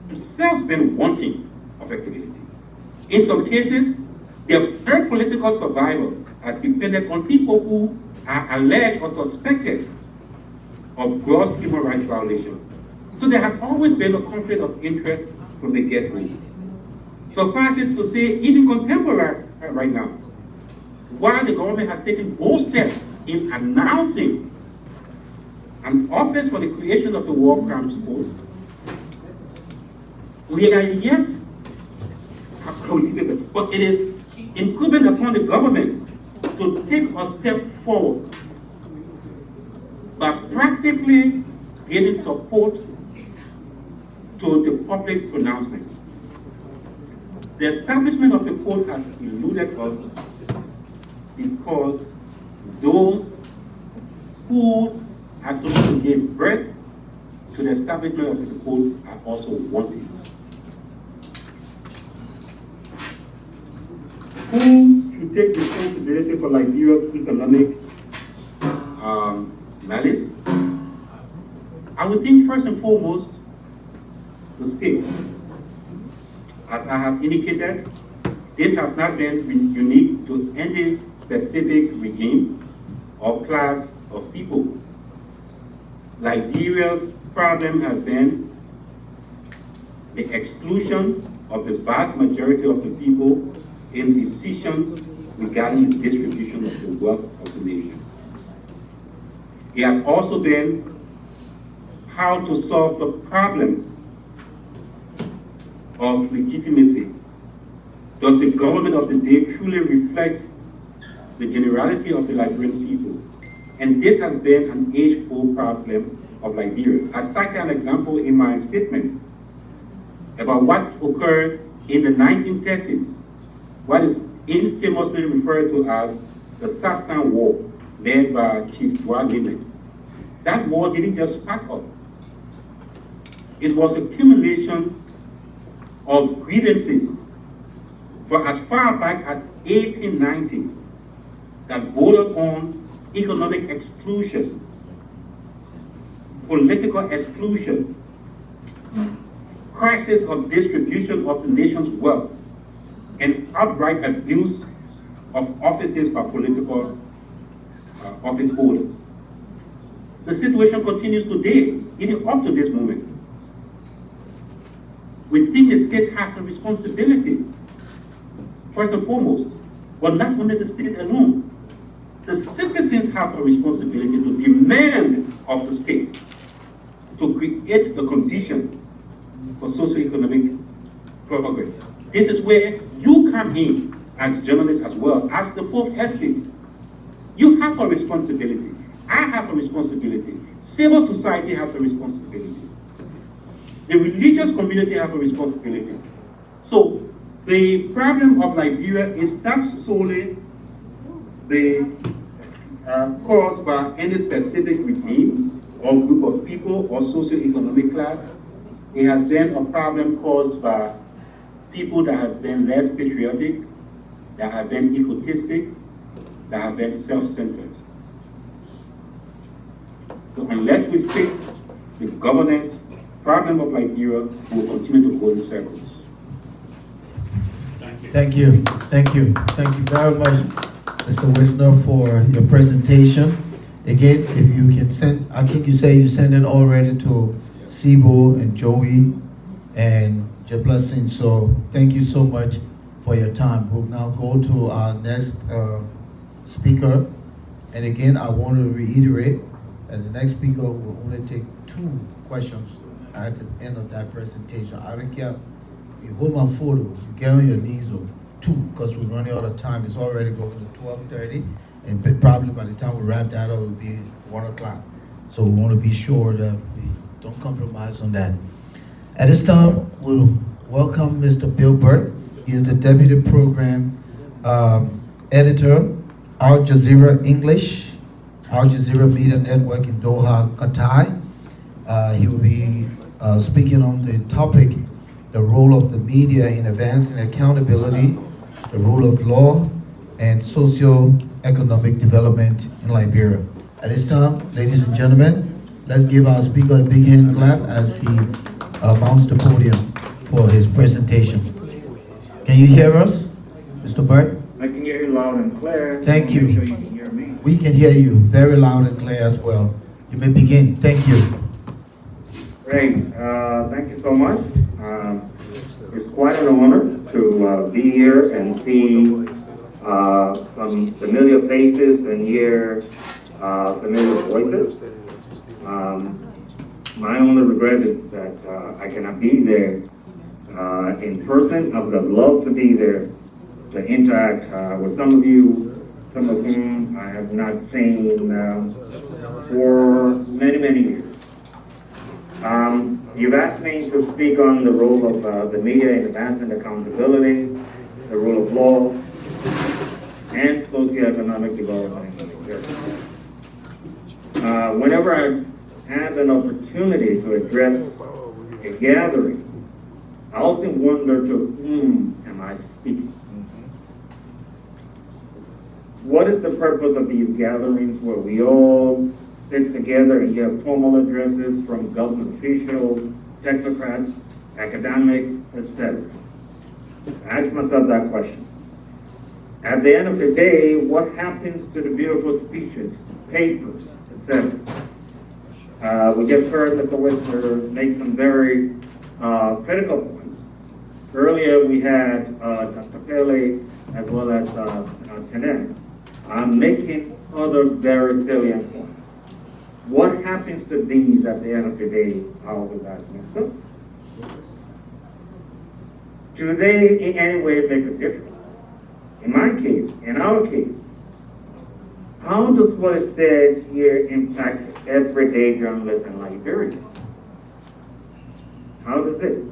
M: themselves been wanting of accountability. In some cases, their very political survival has depended on people who are alleged or suspected of gross human rights violation. So there has always been a conflict of interest from the get-go. Suffice it to say, even contemporary right now, while the government has taken bold steps in announcing an office for the creation of the War Crimes Code, we are yet, but it is incumbent upon the government to take a step forward by practically giving support to the public pronouncement. The establishment of the code has eluded us because those who are supposed to give birth to the establishment of the code are also wanting. Who should take responsibility for Liberia's economic malice? I would think first and foremost, the state. As I have indicated, this has not been unique to any specific regime or class of people. Liberia's problem has been the exclusion of the vast majority of the people in decisions regarding the distribution of the wealth of the nation. It has also been how to solve the problem of legitimacy Does the government of the day truly reflect the generality of the Liberian people? And this has been an age-old problem of Liberia. I cited an example in my statement about what occurred in the 1930s, what is infamously referred to as the Sastan War, led by Chief Dwa Liman. That war didn't just spark up. It was an accumulation of grievances for as far back as 1890 that bordered on economic exclusion, political exclusion, crisis of distribution of the nation's wealth, and outright abuse of offices by political office holders. The situation continues today, even up to this moment. We think the state has a responsibility, first and foremost, but not only the state alone. The citizens have a responsibility to demand of the state to create the condition for socioeconomic progress. This is where you come in as journalists as well, as the fourth estate. You have a responsibility. I have a responsibility. Civil society has a responsibility. The religious community have a responsibility. So the problem of Liberia is not solely caused by any specific regime or group of people or socioeconomic class. It has been a problem caused by people that have been less patriotic, that have been egotistic, that have been self-centered. So unless we fix the governance problem of Liberia, we will continue to go in circles.
B: Thank you. Thank you. Thank you very much, Mr. Wisner, for your presentation. Again, if you can send, I think you say you sent it already to Sibo and Joey and Jeblasin. So thank you so much for your time. We'll now go to our next speaker. And again, I want to reiterate that the next speaker will only take 2 questions at the end of that presentation. I don't care. You hold my photo, you get on your knees, or 2, because we're running out of time. It's already going to 12:30, and probably by the time we wrap that up, it will be 1 o'clock. So we want to be sure that we don't compromise on that. At this time, we'll welcome Mr. Bill Burke. He is the Deputy Program Editor, Al Jazeera English, Al Jazeera Media Network in Doha, Qatar. He will be speaking on the topic, the role of the media in advancing accountability, the role of law, and socio-economic development in Liberia. At this time, ladies and gentlemen, let's give our speaker a big hand clap as he mounts the podium for his presentation. Can you hear us, Mr. Burt?
P: I can hear you loud and clear.
B: Thank you.
P: Make sure you can hear me.
B: We can hear you very loud and clear as well. You may begin. Thank you.
P: Great. Thank you so much. It's quite an honor to be here and see some familiar faces and hear familiar voices. My only regret is that I cannot be there in person. I would have loved to be there to interact with some of you, some of whom I have not seen for many, many years. You've asked me to speak on the role of the media in advancing accountability, the role of law, and socioeconomic development. Whenever I have an opportunity to address a gathering, I often wonder to whom am I speaking? What is the purpose of these gatherings where we all sit together and give formal addresses from government officials, technocrats, academics, etc.? I ask myself that question. At the end of the day, what happens to the beautiful speeches, papers, etc.? We just heard Mr. Whistler make some very critical points. Earlier we had Dr. Pele as well as Tenet making other very salient points. What happens to these at the end of the day? I always ask myself. do they in any way make a difference? In my case, in our case, how does what is said here impact everyday journalists in Liberia? How does it?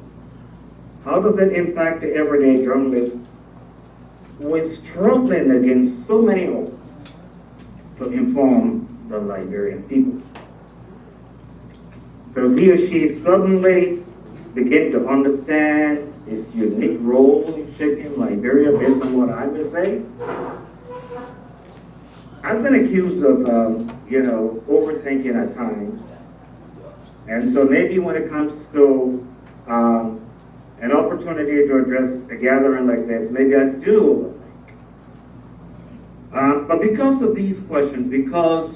P: How does it impact the everyday journalist who is struggling against so many odds to inform the Liberian people? Does he or she suddenly begin to understand his unique role in shaping Liberia based on what I may say? I've been accused of, overthinking at times. And so maybe when it comes to an opportunity to address a gathering like this, maybe I do overthink. But because of these questions, because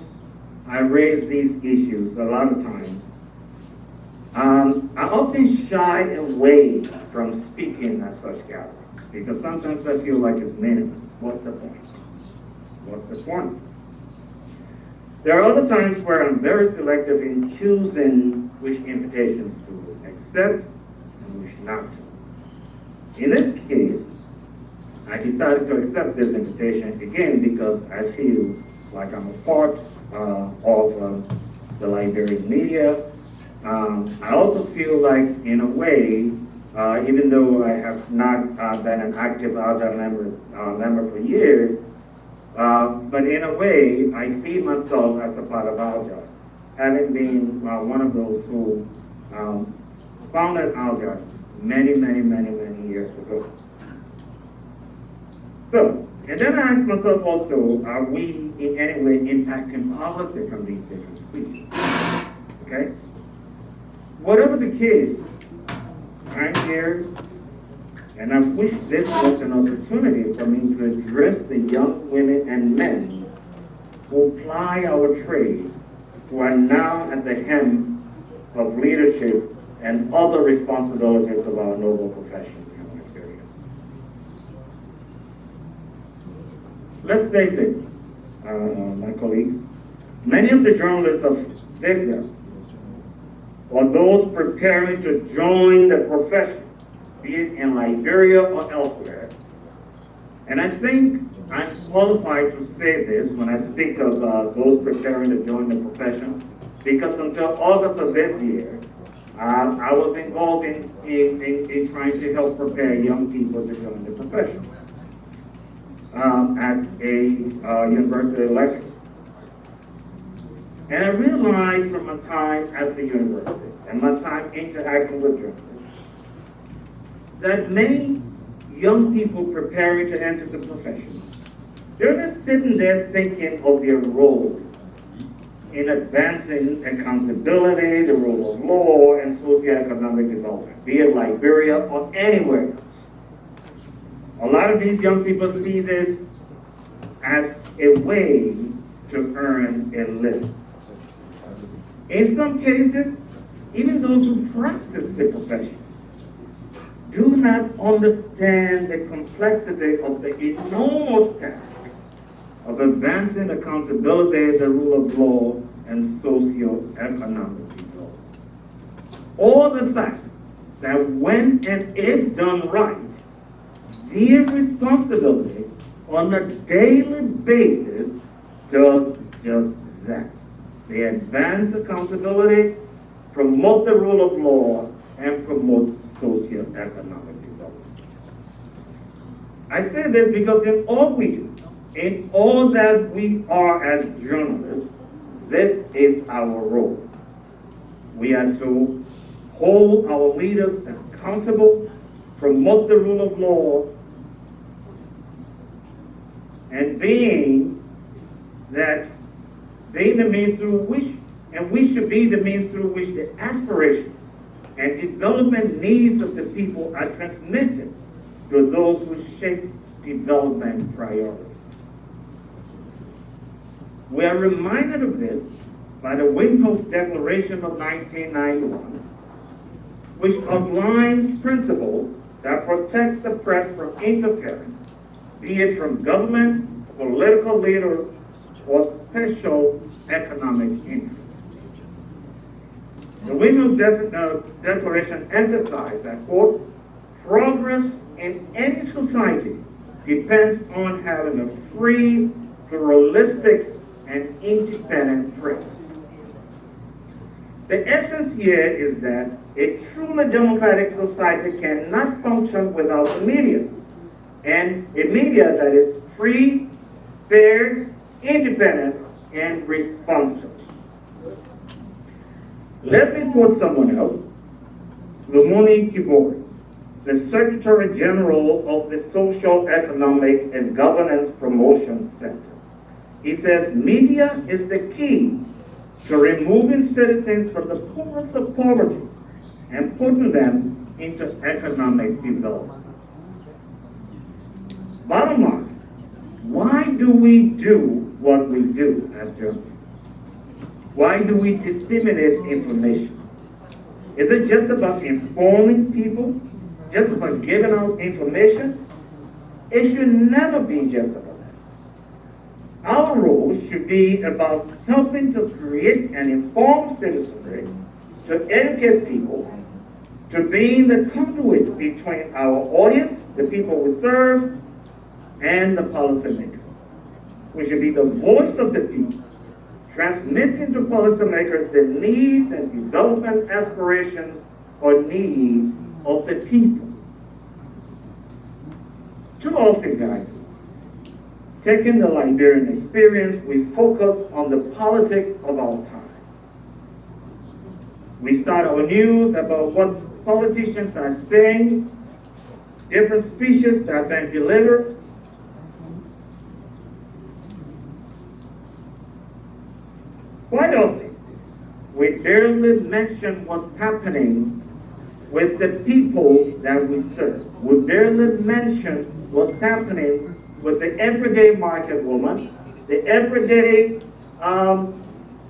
P: I raise these issues a lot of times, I often shy away from speaking at such gatherings because sometimes I feel like it's meaningless. What's the point? What's the point? There are other times where I'm very selective in choosing which invitations to accept and which not to. In this case, I decided to accept this invitation again because I feel like I'm a part of the Liberian media. I also feel like, in a way, even though I have not been an active ALJA member for years, but in a way, I see myself as a part of ALJA, having been one of those who founded ALJA many years ago. So, and then I ask myself also, are we in any way impacting policy from these different speeches? Okay? Whatever the case, I'm here, and I wish this was an opportunity for me to address the young women and men who ply our trade, who are now at the helm of leadership and other responsibilities of our noble profession in Liberia. Let's face it, my colleagues, many of the journalists of this year, or those preparing to join the profession, be it in Liberia or elsewhere. And I think I'm qualified to say this when I speak of those preparing to join the profession, because until August of this year, I was involved in trying to help prepare young people to join the profession as a university lecturer. And I realized from my time at the university and my time interacting with journalists that many young people preparing to enter the profession, they're just sitting there thinking of their role in advancing accountability, the rule of law, and socioeconomic development, be it Liberia or anywhere else. A lot of these young people see this as a way to earn a living. In some cases, even those who practice the profession do not understand the complexity of the enormous task of advancing accountability, the rule of law, and socio-economic development. Or the fact that when and if done right, their responsibility on a daily basis does just that. They advance accountability, promote the rule of law, and promote socio-economic development. I say this because in all we do, in all that we are as journalists, this is our role. We are to hold our leaders accountable, promote the rule of law, and being the means through which, and we should be the means through which the aspirations and development needs of the people are transmitted to those who shape development priorities. We are reminded of this by the Windhoek Declaration of 1991, which outlines principles that protect the press from interference, be it from government, political leaders, or special economic interests. The Windhoek Declaration emphasized that, quote, Progress in any society depends on having a free, pluralistic, and independent press. The essence here is that a truly democratic society cannot function without the media, and a media that is free, fair, independent, and responsible. Let me quote someone else, Lumuni Kibori, the Secretary General of the Social, Economic, and Governance Promotion Center. He says, media is the key to removing citizens from the poorest of poverty and putting them into economic development. Bottom line, why do we do what we do as journalists? Why do we disseminate information? Is it just about informing people? Just about giving out information? It should never be just about that. Our role should be about helping to create an informed citizenry, to educate people, to being the conduit between our audience, the people we serve, and the policymakers. We should be the voice of the people, transmitting to policymakers the needs and development aspirations or needs of the people. Too often, guys, taking the Liberian experience, we focus on the politics of our time. We start our news about what politicians are saying, different speeches that have been delivered. Quite often, we barely mention what's happening with the people that we serve. We barely mention what's happening with the everyday market woman, the everyday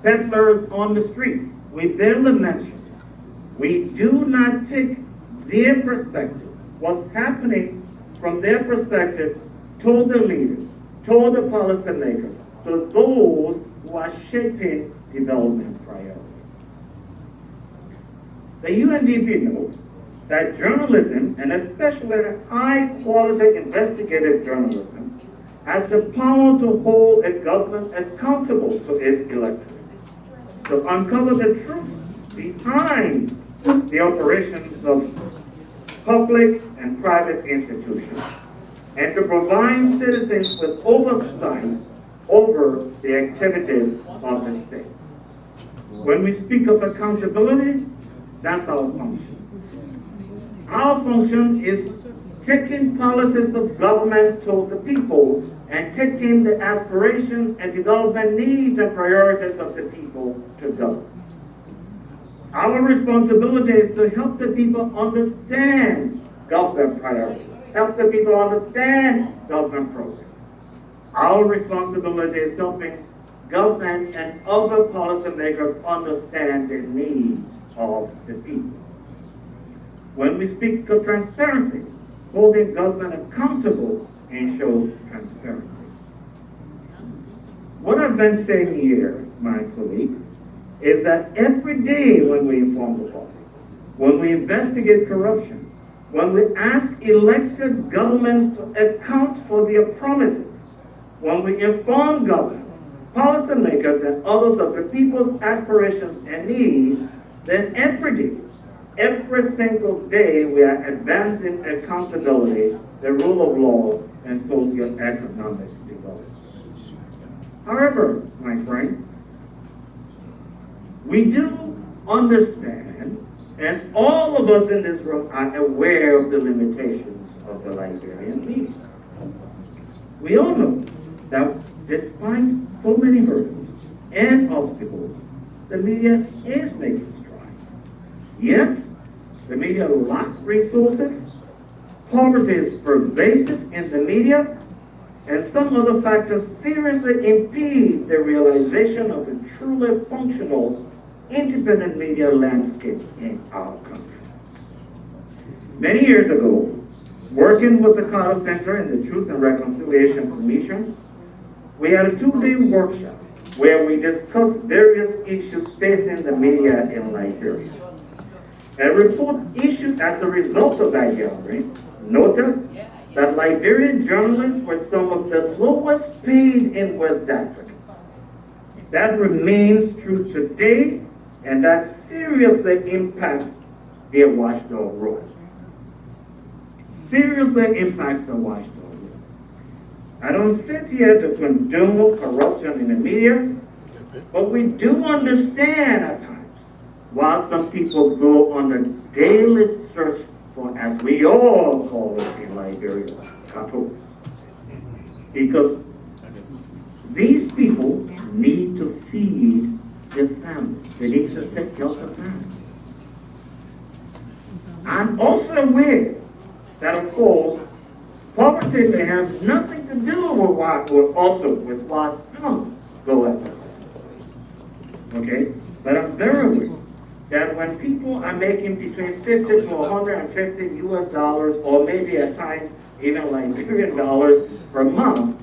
P: peddlers on the streets. We barely mention. We do not take their perspective, what's happening from their perspective, to the leaders, to the policymakers, to those who are shaping development priorities. The UNDP knows that journalism, and especially high-quality investigative journalism, has the power to hold a government accountable to its electorate, to uncover the truth behind the operations of public and private institutions, and to provide citizens with oversight over the activities of the state. When we speak of accountability, that's our function. Our function is taking policies of government to the people and taking the aspirations and development needs and priorities of the people to government. Our responsibility is to help the people understand government priorities, help the people understand government programs. Our responsibility is helping government and other policymakers understand the needs of the people. When we speak of transparency, holding government accountable ensures transparency. What I've been saying here, my colleagues, is that every day when we inform the public, when we investigate corruption, when we ask elected governments to account for their promises, when we inform government, policymakers, and others of the people's aspirations and needs, then every single day, we are advancing accountability, the rule of law, and socio-economic development. However, my friends, we do understand, and all of us in this room are aware of the limitations of the Liberian media. We all know that despite so many hurdles and obstacles, the media is making strides. Yet, the media lacks resources, poverty is pervasive in the media, and some other factors seriously impede the realization of a truly functional, independent media landscape in our country. Many years ago, working with the Carter Center and the Truth and Reconciliation Commission, we had a 2-day workshop where we discussed various issues facing the media in Liberia. A report issued as a result of that gathering noted that Liberian journalists were some of the lowest paid in West Africa. That remains true today, and that seriously impacts their watchdog role. Seriously impacts the watchdog role. I don't sit here to condone corruption in the media, but we do understand at times why some people go on a daily search for, as we all call it in Liberia, cattle. Because these people need to feed their families. They need to take care of their families. I'm also aware that, of course, poverty may have nothing to do with why some go after it. Okay? But I'm very aware that when people are making between 50 to 150 US dollars, or maybe at times even Liberian dollars per month,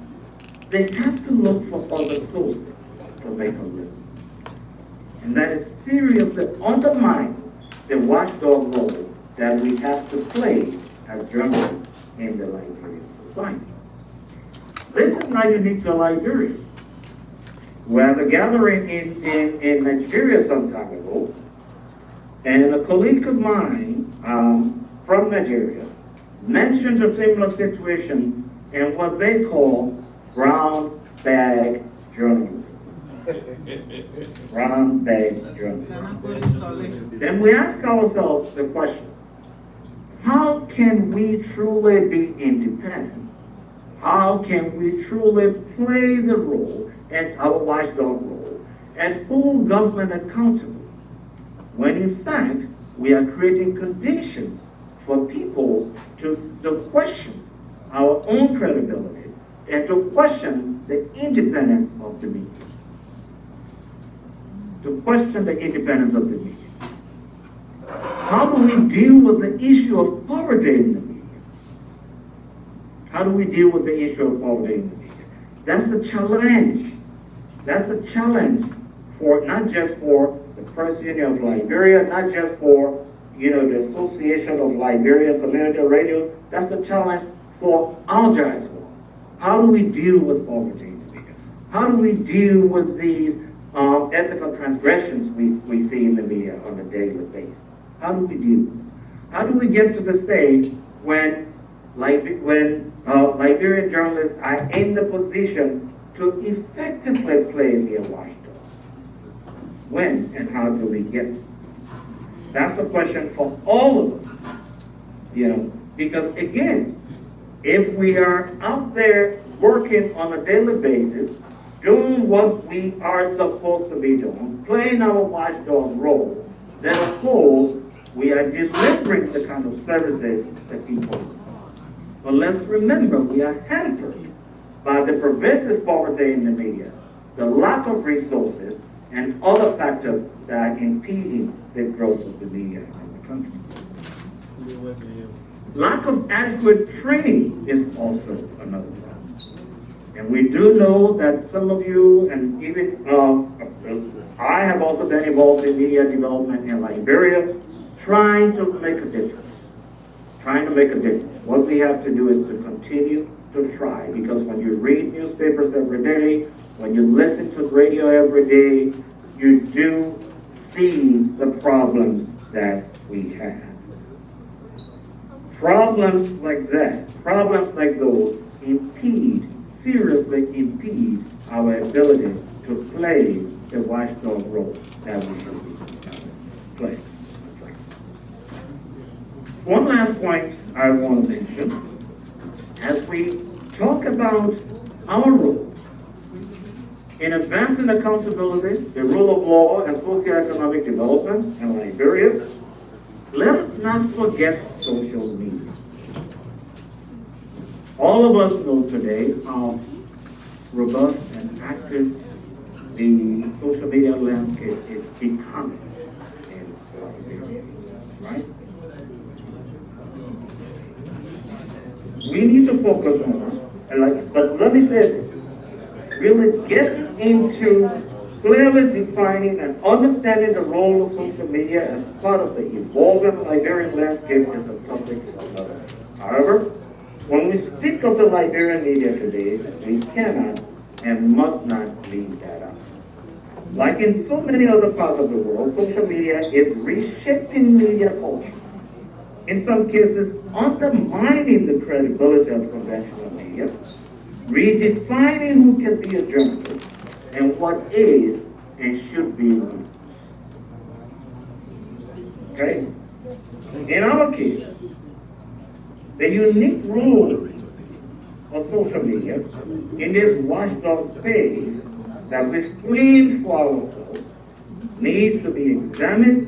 P: they have to look for other sources to make a living. And that is seriously undermining the watchdog role that we have to play as journalists in the Liberian society. This is not unique to Liberia. We had a gathering in Nigeria some time ago, and a colleague of mine from Nigeria mentioned a similar situation in what they call brown bag journalism. Brown bag journalism. Then we ask ourselves the question, how can we truly be independent? How can we truly play the role and our watchdog role and hold government accountable when in fact we are creating conditions for people to question our own credibility and to question the independence of the media. To question the independence of the media. How do we deal with the issue of poverty in the media? How do we deal with the issue of poverty in the media? That's a challenge. That's a challenge for not just for the Press Union of Liberia, not just for the Association of Liberian Community Radio. That's a challenge for ALJA as well. How do we deal with poverty in the media? How do we deal with these ethical transgressions we see in the media on a daily basis? How do we deal with it? How do we get to the stage when Liberian journalists are in the position to effectively play their watchdogs? When and how do we get it? That's a question for all of us. Because again, if we are out there working on a daily basis, doing what we are supposed to be doing, playing our watchdog role, then of course we are delivering the kind of services that people want. But let's remember, we are hampered by the pervasive poverty in the media, the lack of resources, and other factors that are impeding the growth of the media in the country. Lack of adequate training is also another problem. And we do know that some of you, and even I have also been involved in media development in Liberia, trying to make a difference. Trying to make a difference. What we have to do is to continue to try, because when you read newspapers every day, when you listen to radio every day, you do see the problems that we have. Problems like that, problems like those seriously impede our ability to play the watchdog role that we should be playing. One last point I want to mention, as we talk about our role in advancing accountability, the rule of law, and socioeconomic development in Liberia, let us not forget social media. All of us know today how robust and active the social media landscape is becoming in Liberia, right? We need to focus on, but let me say this, really getting into clearly defining and understanding the role of social media as part of the evolving Liberian landscape is a topic of another. However, when we speak of the Liberian media today, we cannot and must not leave that out. Like in so many other parts of the world, social media is reshaping media culture. In some cases, undermining the credibility of conventional media, redefining who can be a journalist and what is and should be news. Okay? In our case, the unique role of social media in this watchdog space that we've claimed for ourselves needs to be examined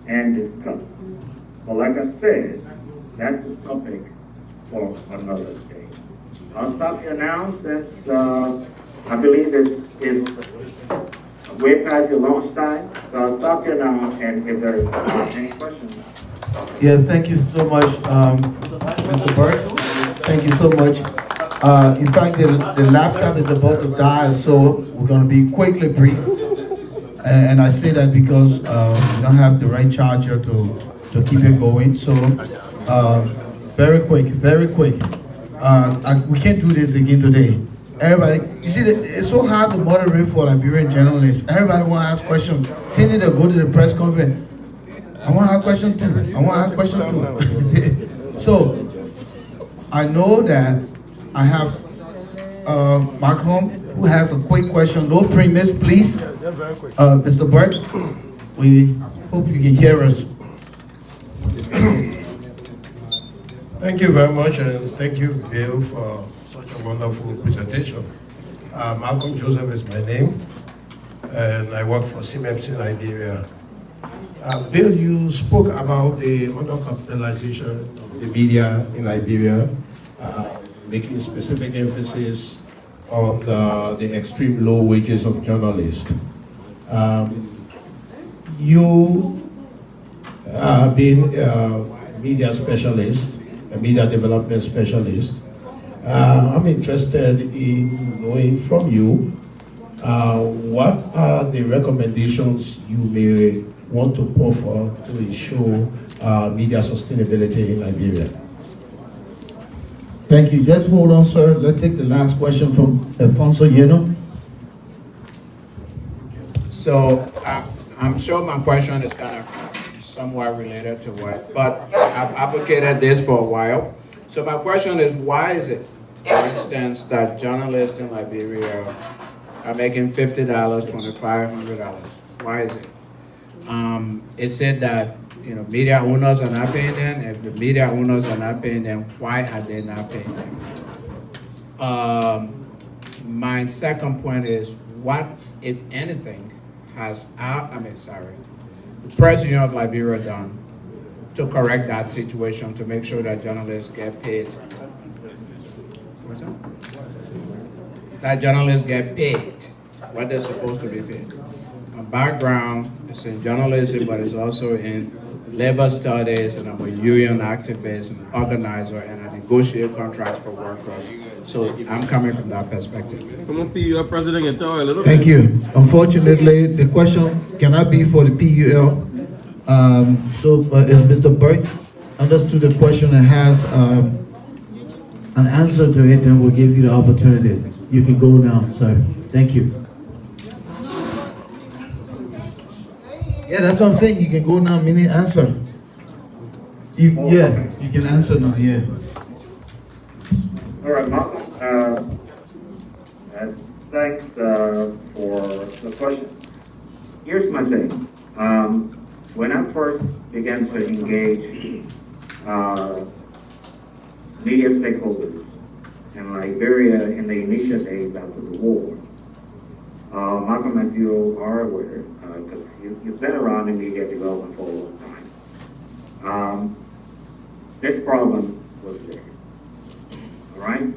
P: and discussed. But like I said, that's the topic for another day. I'll stop here now since I believe it's way past your lunch time. So I'll stop here now and if there are any questions.
B: Yeah, thank you so much, Mr. Burke. Thank you so much. In fact, the laptop is about to die, so we're going to be quickly brief. And I say that because we don't have the right charger to keep it going. So very quick, very quick. We can't do this again today. Everybody, you see, it's so hard to moderate for Liberian journalists. Everybody want to ask questions. Cindy, they go to the press conference. I want to have question too. I want to have question too. So, I know that I have Malcolm who has a quick question. No premise, please. Mr. Burke, we hope you can hear us.
Q: Thank you very much, and thank you, Bill, for such a wonderful presentation. Malcolm Joseph is my name, and I work for CMEPC Liberia. Bill, you spoke about the undercapitalization of the media in Liberia, making specific emphasis on the extreme low wages of journalists. You being a media specialist, a media development specialist, I'm interested in knowing from you what are the recommendations you may want to put forward to ensure media sustainability in Liberia.
B: Thank you. Just hold on, sir. Let's take the last question from Alfonso Yeno.
R: So I'm sure my question is kind of somewhat related to what, but I've advocated this for a while. So my question is, why is it, for instance, that journalists in Liberia are making $50, $2,500? Why is it? It said that media owners are not paying them. If the media owners are not paying them, why are they not paying them? My second point is, what, if anything, has the President of Liberia done to correct that situation, to make sure that journalists get paid? What's that? That journalists get paid what they're supposed to be paid. My background is in journalism, but it's also in labor studies, and I'm a union activist and organizer, and I negotiate contracts for workers. So I'm coming from that perspective.
K: Come on, PUL president, and tell a little
B: Thank you. Unfortunately, the question cannot be for the PUL. If Mr. Burke understood the question and has an answer to it, then we'll give you the opportunity. You can go now, sir. Thank you. Yeah, that's what I'm saying. You can go now, meaning answer. You can answer now, yeah.
P: All right, Malcolm. Thanks for the question. Here's my thing. When I first began to engage media stakeholders in Liberia in the initial days after the war, Malcolm, as you are aware, because you've been around in media development for a long time, this problem was there. All right?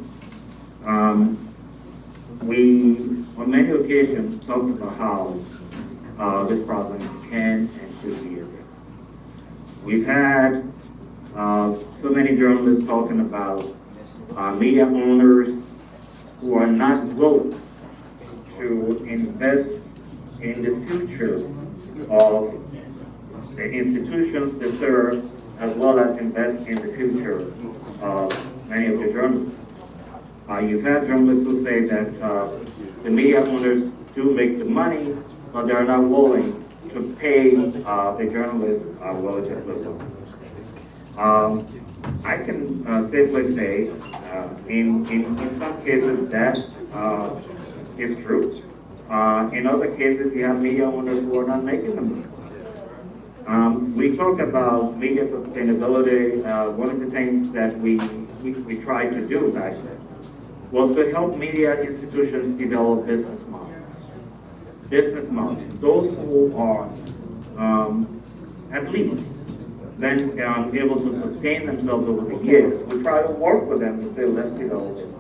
P: We, on many occasions, talked about how this problem can and should be addressed. We've had so many journalists talking about media owners who are not willing to invest in the future of the institutions they serve, as well as invest in the future of many of the journalists. You've had journalists who say that the media owners do make the money, but they're not willing to pay the journalists relatively well. I can safely say, in some cases that is true. In other cases, you have media owners who are not making the money. We talk about media sustainability. One of the things that we tried to do back then was to help media institutions develop business models. Business models. Those who are at least then able to sustain themselves over the years. We try to work with them to say, let's develop business.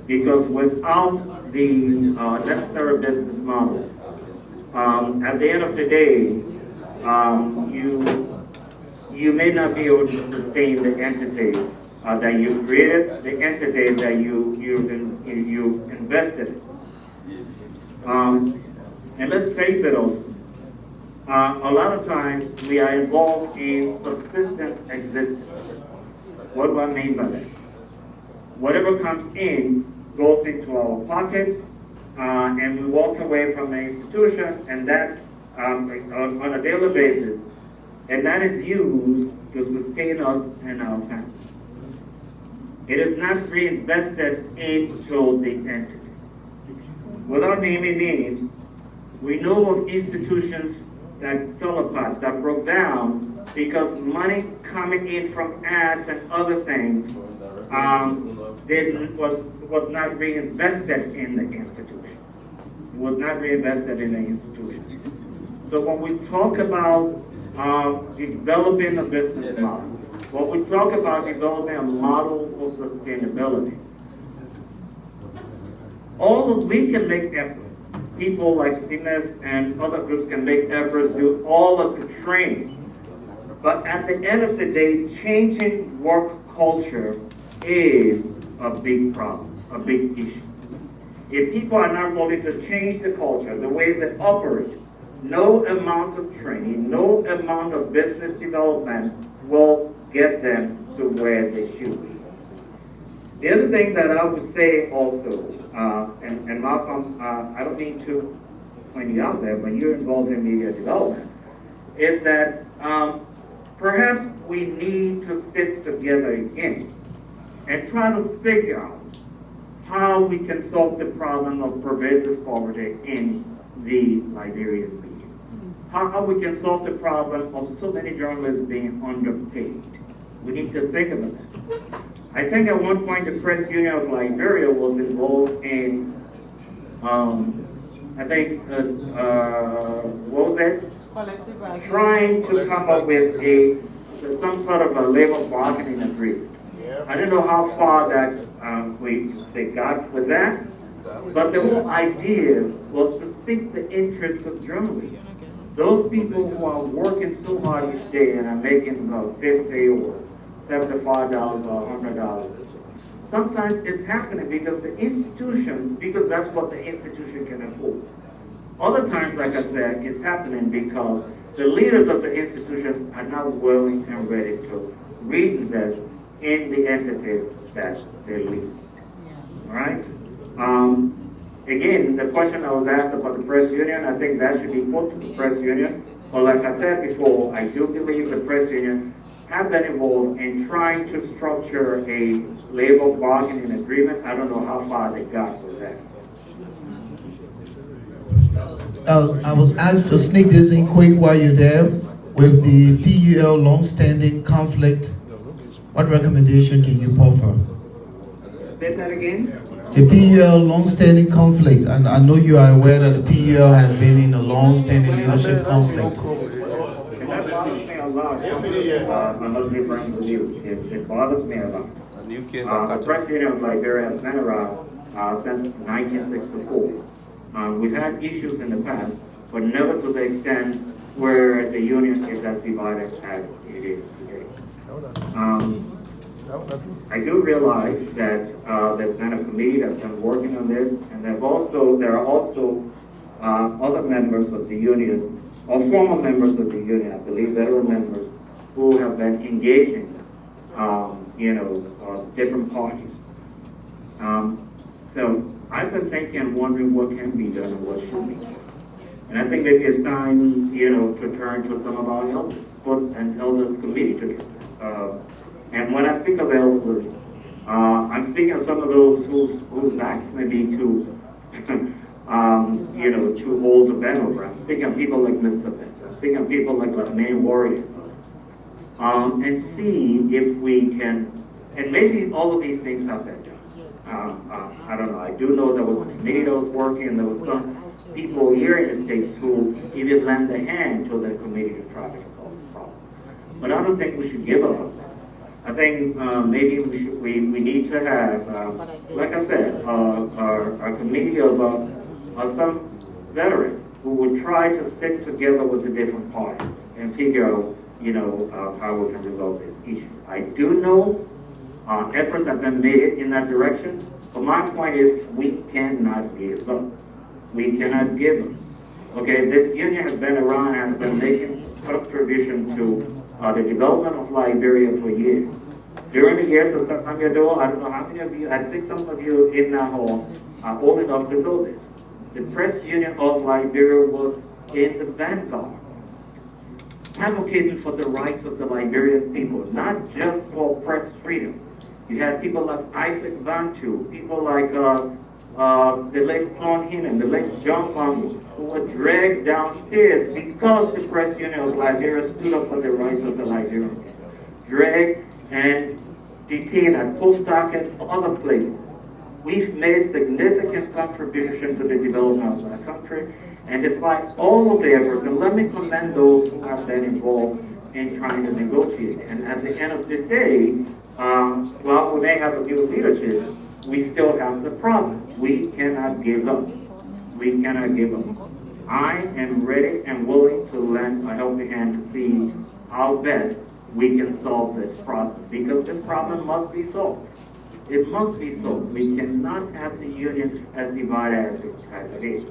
P: Because without the necessary business model, at the end of the day, you may not be able to sustain the entity that you created, the entity that you invested in. And let's face it also, a lot of times we are involved in subsistence existence. What do I mean by that? Whatever comes in goes into our pockets, and we walk away from the institution, and that on a daily basis, and that is used to sustain us and our families. It is not reinvested into the entity. Without naming names, we know of institutions that fell apart, that broke down because money coming in from ads and other things was not reinvested in the institution. It was not reinvested in the institution. So when we talk about developing a business model, when we talk about developing a model for sustainability, we can make efforts. People like CMES and other groups can make efforts, do all of the training. But at the end of the day, changing work culture is a big problem, a big issue. If people are not willing to change the culture, the way they operate, no amount of training, no amount of business development will get them to where they should be. The other thing that I would say also, and Malcolm, I don't mean to point you out there, but you're involved in media development, is that perhaps we need to sit together again and try to figure out how we can solve the problem of pervasive poverty in the Liberian media. How we can solve the problem of so many journalists being underpaid. We need to think about that. I think at one point the Press Union of Liberia was involved in, I think, what was that? Trying to come up with some sort of a labor bargaining agreement. I don't know how far that they got with that, but the whole idea was to seek the interests of journalists. Those people who are working so hard each day and are making about $50 or $75 or $100. Sometimes it's happening because the institution, because that's what the institution can afford. Other times, like I said, it's happening because the leaders of the institutions are not willing and ready to reinvest in the entities that they lead. All right? Again, the question I was asked about the press union, I think that should be put to the press union. But like I said before, I do believe the press union have been involved in trying to structure a labor bargaining agreement. I don't know how far they got with that.
B: I was asked to sneak this in quick while you're there. With the PUL long-standing conflict, what recommendation can you offer?
P: Say that again?
B: The PUL long-standing conflict, and I know you are aware that the PUL has been in a long-standing leadership conflict.
P: And that bothers me a lot. I must be frank with you. It bothers me a lot. The Press Union of Liberia has been around since 1964. We've had issues in the past, but never to the extent where the union is as divided as it is today. I do realize that there's been a committee that's been working on this, and there are also other members of the union, or former members of the union, I believe veteran members, who have been engaging, different parties. So I've been thinking and wondering what can be done and what should be done. And I think maybe it's time, to turn to some of our elders, put an elders committee together. And when I speak of elders, I'm speaking of some of those whose backs may be too, too old to bend over. I'm speaking of people like Mr. Benz. I'm speaking of people like Main Warrior. And see if we can, and maybe all of these things have been done. I don't know. I do know there was a committee that was working, and there was some people here in the States who even lent a hand to the committee to try to solve the problem. But I don't think we should give up on that. I think maybe we need to have, like I said, a committee of some veterans who would try to sit together with the different parties and figure out, how we can resolve this issue. I do know efforts have been made in that direction, but my point is we cannot give up. We cannot give up. Okay, this union has been around and has been making contribution to the development of Liberia for years. During the years of September, I don't know how many of you, I think some of you in that hall are old enough to know this. The Press Union of Liberia was in the vanguard, advocating for the rights of the Liberian people, not just for press freedom. You had people like Isaac Bantu, people like the late Claude Heenan, the late John Bongo, who were dragged downstairs because the Press Union of Liberia stood up for the rights of the Liberian people. Dragged and detained at Postdoc and other places. We've made significant contribution to the development of our country, and despite all of the efforts, and let me commend those who have been involved in trying to negotiate. And at the end of the day, while we may have a new leadership, we still have the problem. We cannot give up. We cannot give up. I am ready and willing to lend a helping hand to see how best we can solve this problem, because this problem must be solved. It must be solved. We cannot have the union as divided as it is.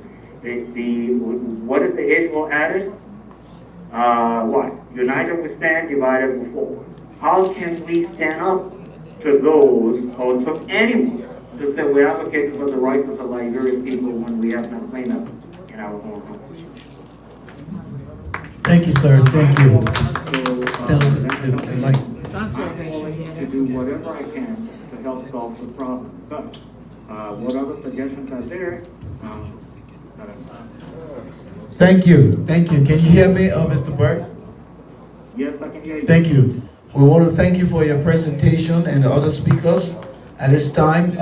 P: What is the age-old adage? What? United we stand, divided we fall. How can we stand up to those, or to anyone, to say we're advocating for the rights of the Liberian people when we have not cleaned up in our own homes?
B: Thank you, sir. Thank you. Still, the light.
P: I'm willing to do whatever I can to help solve the problem. But what other suggestions are there?
B: Thank you. Thank you. Can you hear me, Mr. Burke?
P: Yes, I can hear you.
B: Thank you. We want to thank you for your presentation and the other speakers. At this time,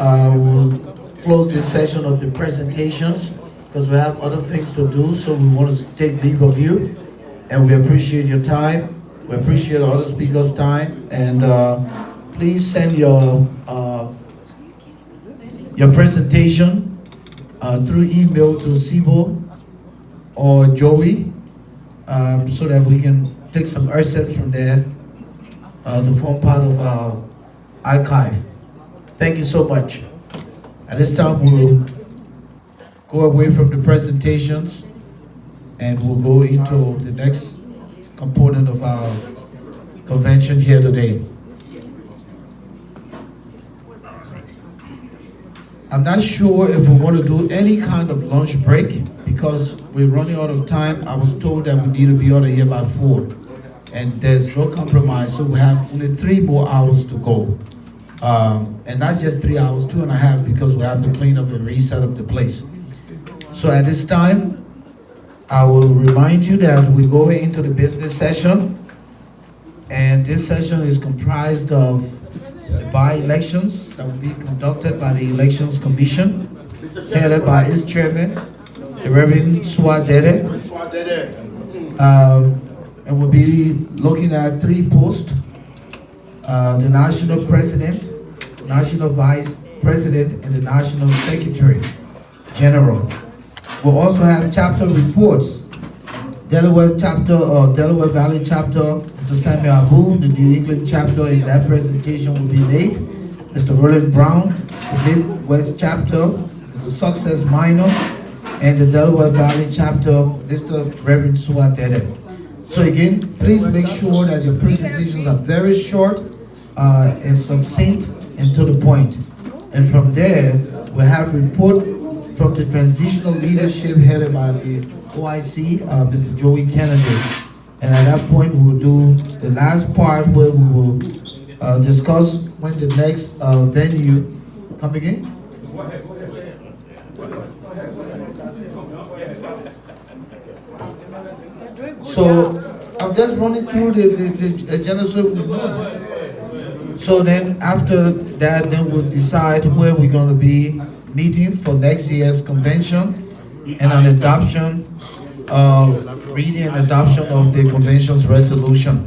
B: we'll close this session of the presentations because we have other things to do, so we want to take leave of you. And we appreciate your time. We appreciate other speakers' time. And please send your presentation through email to Sibo or Joey so that we can take some assets from there to form part of our archive. Thank you so much. At this time, we'll go away from the presentations and we'll go into the next component of our convention here today. I'm not sure if we want to do any kind of lunch break because we're running out of time. I was told that we need to be out of here by 4, and there's no compromise, so we have only 3 more hours to go. And not just 3 hours, 2.5, because we have to clean up and reset up the place. So at this time, I will remind you that we're going into the business session, and this session is comprised of the by-elections that will be conducted by the Elections Commission, headed by its chairman, the Reverend Swadede. And we'll be looking at 3 posts, the National President, National Vice President, and the National Secretary General. We'll also have chapter reports. Delaware chapter, or Delaware Valley chapter, Mr. Samuel Abu, the New England chapter, in that presentation will be made. Mr. Roland Brown, the Midwest chapter, Mr. Success Minor, and the Delaware Valley chapter, Mr. Reverend Suatede. So again, please make sure that your presentations are very short and succinct and to the point. And from there, we'll have report from the transitional leadership headed by the OIC, Mr. Joey Kennedy. And at that point, we'll do the last part where we will discuss when the next venue, come again? So I'm just running through the agenda so we know. So then after that, then we'll decide where we're going to be meeting for next year's convention and an adoption, reading and adoption of the convention's resolution.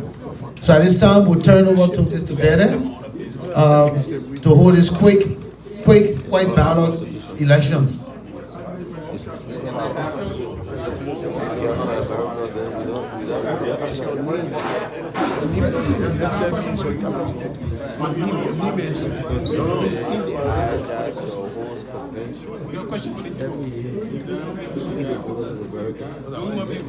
B: So at this time, we'll turn over to Mr. Bede to hold this quick white ballot elections.
O: Your question for the people. Don't want me to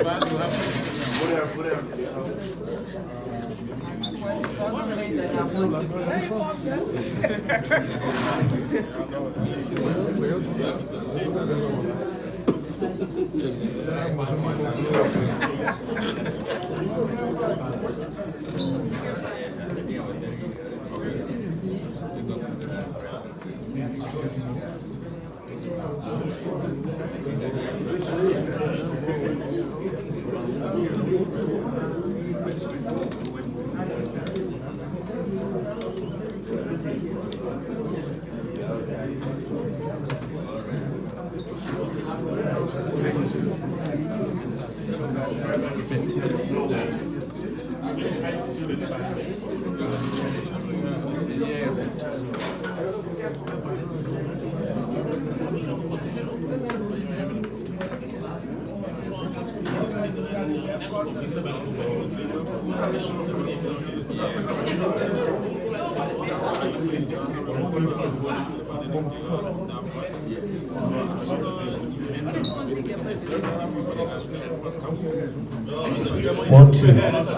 B: One, two.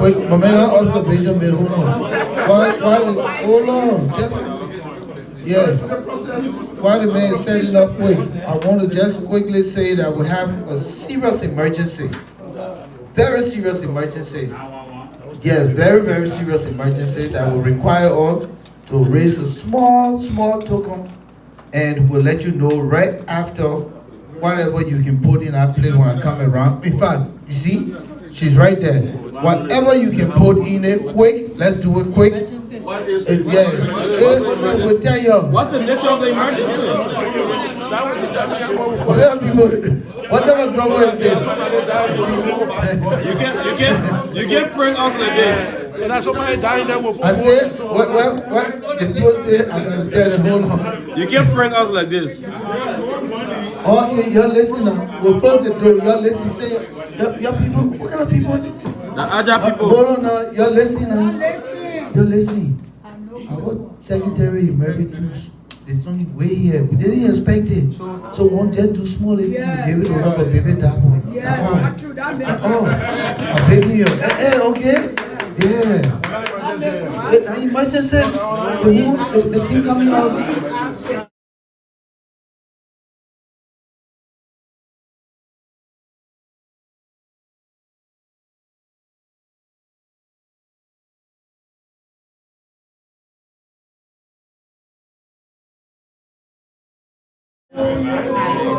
B: Wait, Mamela, observation, but hold on. Hold on. Yeah. While the man is setting up quick, I want to just quickly say that we have a serious emergency. Very serious emergency. Yes, very, very serious emergency that will require us to raise a small token, and we'll let you know right after whatever you can put in our plate when I come around. In fact, you see, she's right there. Whatever you can put in it quick, let's do it quick. We'll tell you.
K: What's the nature of the emergency?
B: Whatever trouble is this?
K: You can't bring us like this.
B: And that's somebody dying there with. I said, what? The post said, I gotta tell them, hold on.
K: You can't bring us like this.
B: Oh, you're listening. We'll close the door. You're listening. Say, your people, what kind of people?
K: The ALJA people.
B: Hold on now. You're listening. You're listening. Our secretary, Mary Tools, it's only way here. We didn't expect it. So we want just do small thing. We gave it to her for baby double. Yeah, true. That makes a baby. Okay. Yeah. The emergency, the thing coming out.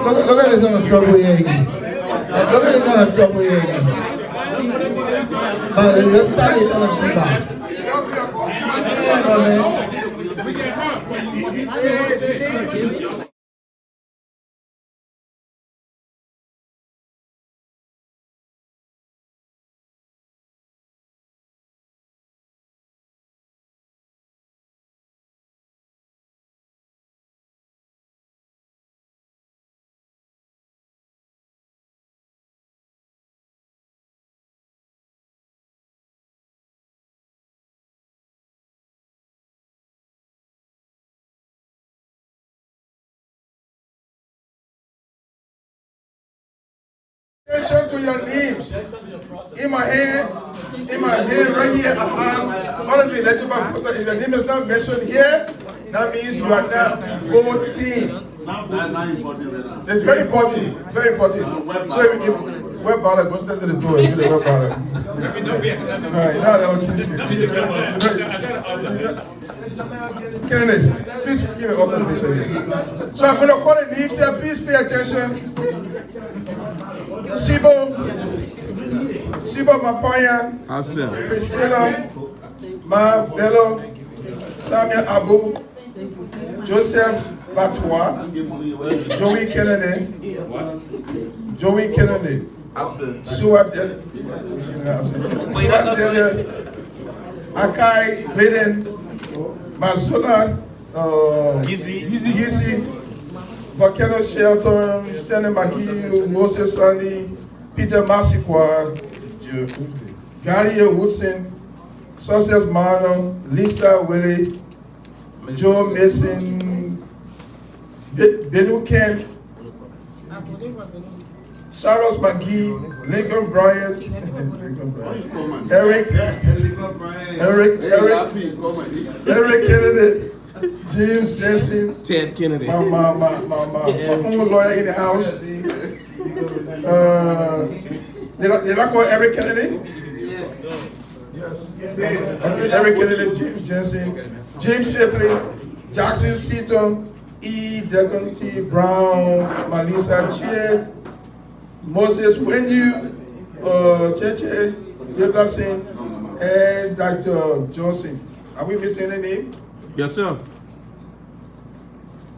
B: Look at the kind of trouble here again. Look at the kind of trouble here again. But let's start it on a keep out. Yeah, my man.
S: Attention to your names. In my hand right here, I have all of the electoral voters. If your name is not mentioned here, that means you are now voting. It's very important, very important. So if you web ballot, go stand to the door and do the web ballot. Right, now that was Kennedy, please give me also the picture. So I'm going to call the names here. Please pay attention. Sibo Mapaya, Priscilla, Ma Bello, Samuel Abu, Joseph Batois, Joey Kennedy, Suat Delia, Akai Glidden, Mazula, Gizi, Volcano Shelton, Stanley McGee, Moses Sunny, Peter Masikwa, Gary Woodson, Success Mano, Lisa Willie, Joe Mason, Benu Ken, Saros McGee, Lincoln Bryant, Eric Kennedy, James Jensen,
K: Ted Kennedy.
S: my own lawyer in the house. Did I call Eric Kennedy? Okay, Eric Kennedy, James Jensen, James Shipley, Jackson Seaton, E. Deconti Brown, Malisa Chia, Moses Wenyu, Cheche, Jefferson, and Dr. Johnson. Are we missing any name?
K: Yes, sir.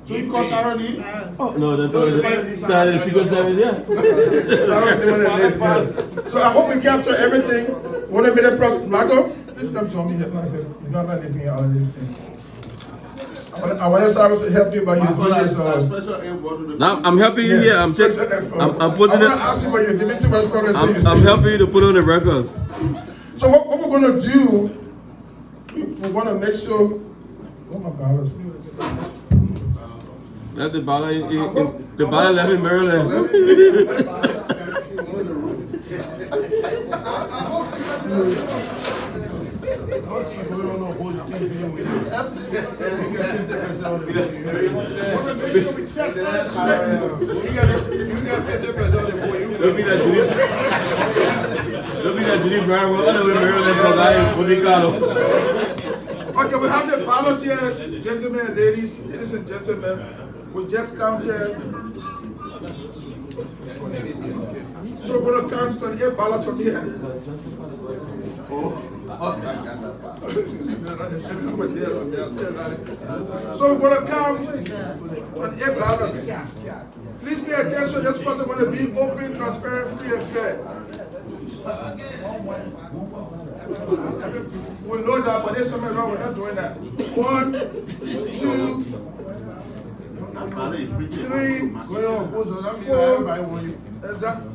S: Can you call Sarah name?
K: Oh, no, the Secret Service, yeah.
S: Sarah's the one that lists, yes. So I hope we capture everything. Want to be the person? Marco, please come join me here, Marco. You're not letting me all of these things. I want Sarah to help you by his videos.
K: Now, I'm helping you here. I'm putting it.
S: I'm going to ask you, but you're giving too much progress.
K: I'm helping you to put on the records.
S: So what we're going to do, we're going to make sure. What my balance?
K: Let the ballot left in Maryland. Don't be that Judy Brown. We're all over Maryland because I am Bonicano.
S: Okay, we have the ballots here, gentlemen and ladies and gentlemen. We just counted. So we're going to count 28 ballots from here. So we're going to count 28 ballots. Please pay attention. This person going to be open, transparent, free, and fair. We know that, but there's something wrong. We're not doing that. 1, 2, 3, 4, exactly.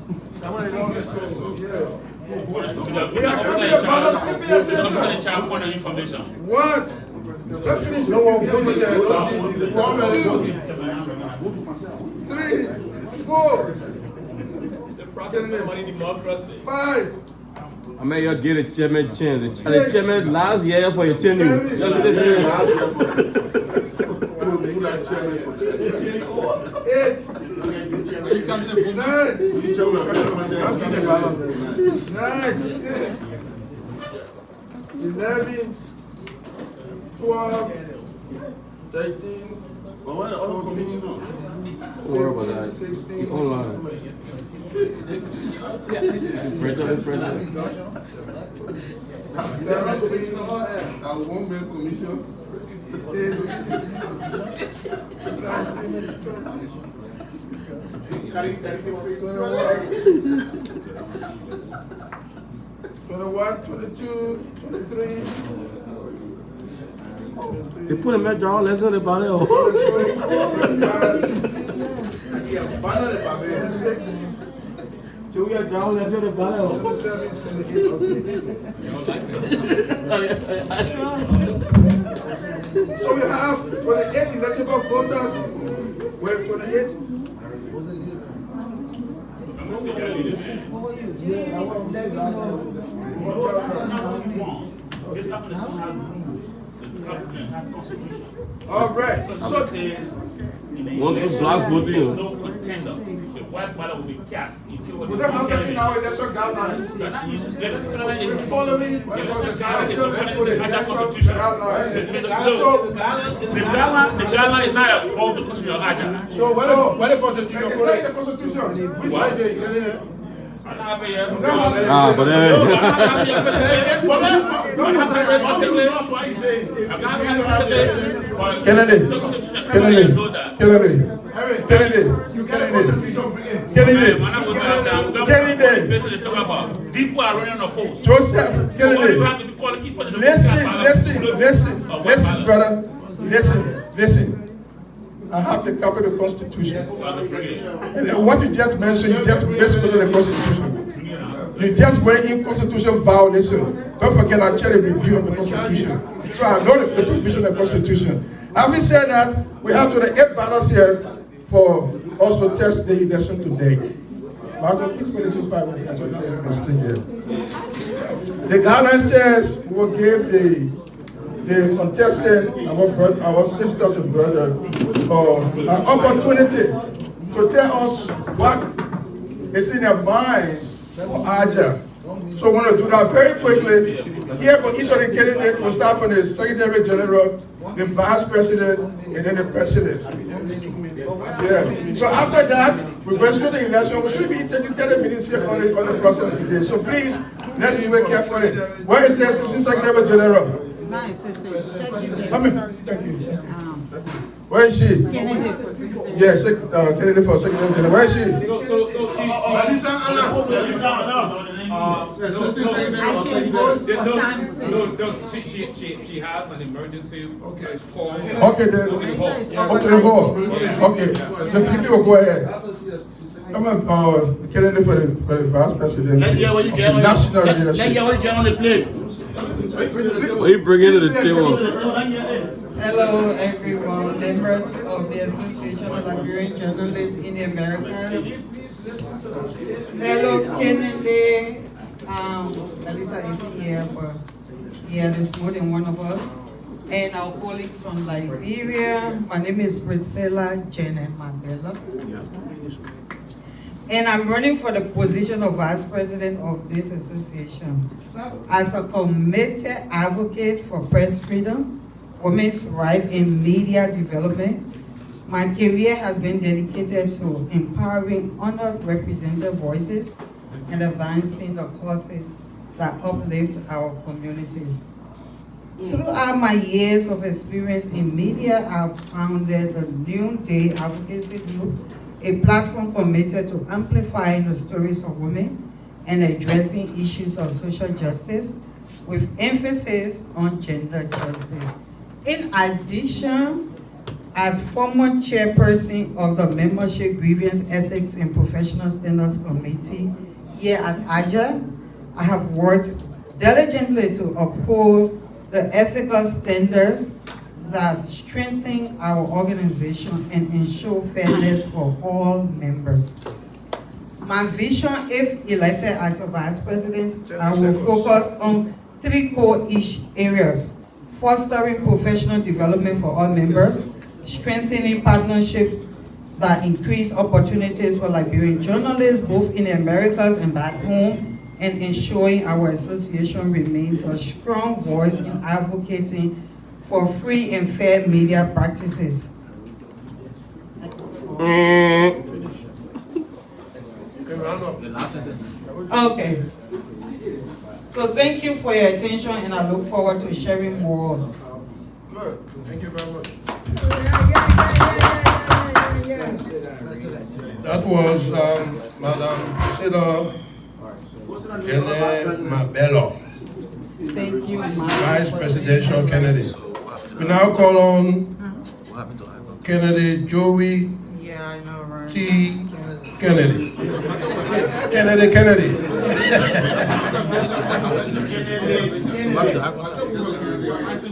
S: We are counting the ballots. Please pay attention. 1. Let's finish. No one voted there. 2, 3, 4. The process of money democracy. 5.
K: I may y'all get a chairman chance. The chairman last year for your tenure.
S: 8. 11, 12, 13, 14, 15, 16.
K: President.
S: 17. One-man commission. 18, 19, 20. 21, 22, 23.
K: They put a major all less on the ballot.
S: 26.
K: So we are down less on the ballot.
S: 27, 28. So we have 28 eligible voters. We're 28. All right. So,
K: Want to block voting?
H: No contender. The white ballot will be cast. If you were
S: we don't have that in our election guidelines.
H: the election guidelines is
S: Follow me.
H: the election guidelines is supported in the Constitution. The guideline is not above the Constitution of ALJA.
S: So when the Constitution, it's not the Constitution. Which
H: What?
S: day you get it?
K: But
H: People are running opposed.
B: Joseph Kennedy, listen, brother, listen. I have the copy of the Constitution. And what you just mentioned, you just basically the Constitution. You just went in constitutional violation. Don't forget I chair the review of the Constitution. So I know the provision of the Constitution. Having said that, we have to the 8 ballots here for us to test the election today. Margaret, please put it to 5 minutes. We're not listening here. The guideline says we will give the contestant, our sisters and brothers, an opportunity to tell us what is in their mind for ALJA. So we want to do that very quickly. Here for each of the candidates, we'll start from the Secretary General, the Vice President, and then the President. Yeah. So after that, we go through the election. We should be taking 30 minutes here on the process today. So please, let's do it carefully. Where is the Assistant Secretary General?
L: My assistant,
B: Thank you. Where is she?
L: Kennedy for secretary.
B: Yes, Kennedy for Secretary General. Where is she?
C: She has an emergency call.
B: Okay, then. Okay, the hall. Okay, the VP will go ahead. Come on, Kennedy for the Vice President. National leadership.
K: on the plate. What you bring into the table?
L: Hello, everyone, members of the Association of Liberian Journalists in the Americas. Fellow Kennedy, Melissa isn't here, but there's more than one of us. And our colleagues from Liberia. My name is Priscilla Janet Mabella. And I'm running for the position of Vice President of this association. As a committed advocate for press freedom, women's rights and media development, my career has been dedicated to empowering underrepresented voices and advancing the causes that uplift our communities. Throughout my years of experience in media, I've founded the Noonday Advocacy Group, a platform committed to amplifying the stories of women and addressing issues of social justice with emphasis on gender justice. In addition, as former chairperson of the Membership Grievance Ethics and Professional Standards Committee here at ALJA, I have worked diligently to uphold the ethical standards that strengthen our organization and ensure fairness for all members. My vision, if elected as a Vice President, I will focus on 3 core areas: fostering professional development for all members, strengthening partnerships that increase opportunities for Liberian journalists, both in the Americas and back home, and ensuring our association remains a strong voice in advocating for free and fair media practices. Okay. So thank you for your attention, and I look forward to sharing more.
S: Good. Thank you very much. That was Madam Priscilla Janet Mabella,
L: Thank you,
S: Vice Presidential candidate. We now call on candidate Joey T. Kennedy. Kennedy.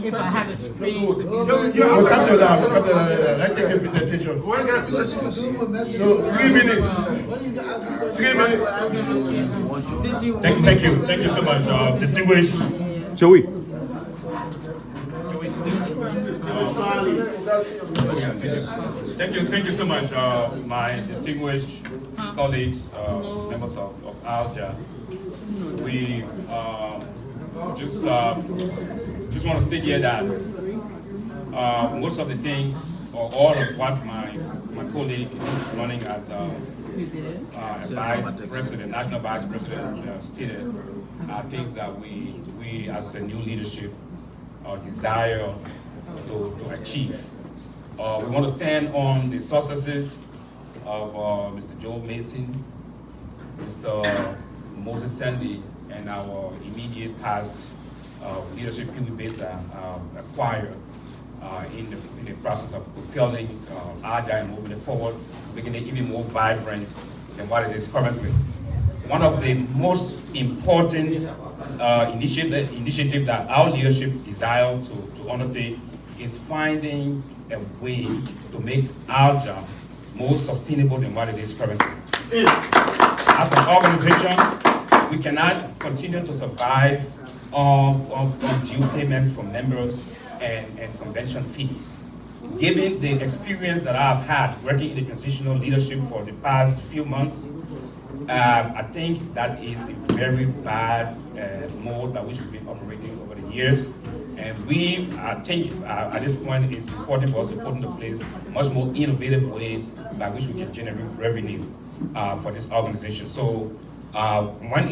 L: If I have a screen.
Q: We'll come to that. Let's take a presentation. So, 3 minutes. 3 minutes.
H: Thank you so much, distinguished.
K: Joey.
C: Thank you so much, my distinguished colleagues, members of ALJA. We just want to state here that most of the things, or all of what my colleague is running as a vice president, national vice president, stated, are things that we as a new leadership desire to achieve. We want to stand on the successes of Mr. Joe Mason, Mr. Moses Sandy, and our immediate past leadership Pee Wee Besa acquired in the process of propelling ALJA and moving it forward, making it even more vibrant than what it is currently. One of the most important initiative that our leadership desire to undertake is finding a way to make ALJA more sustainable than what it is currently. As an organization, we cannot continue to survive on due payments from members and convention fees. Given the experience that I've had working in the transitional leadership for the past few months, I think that is a very bad mode by which we've been operating over the years. And I think at this point it's important for us to put into place much more innovative ways by which we can generate revenue for this organization. So when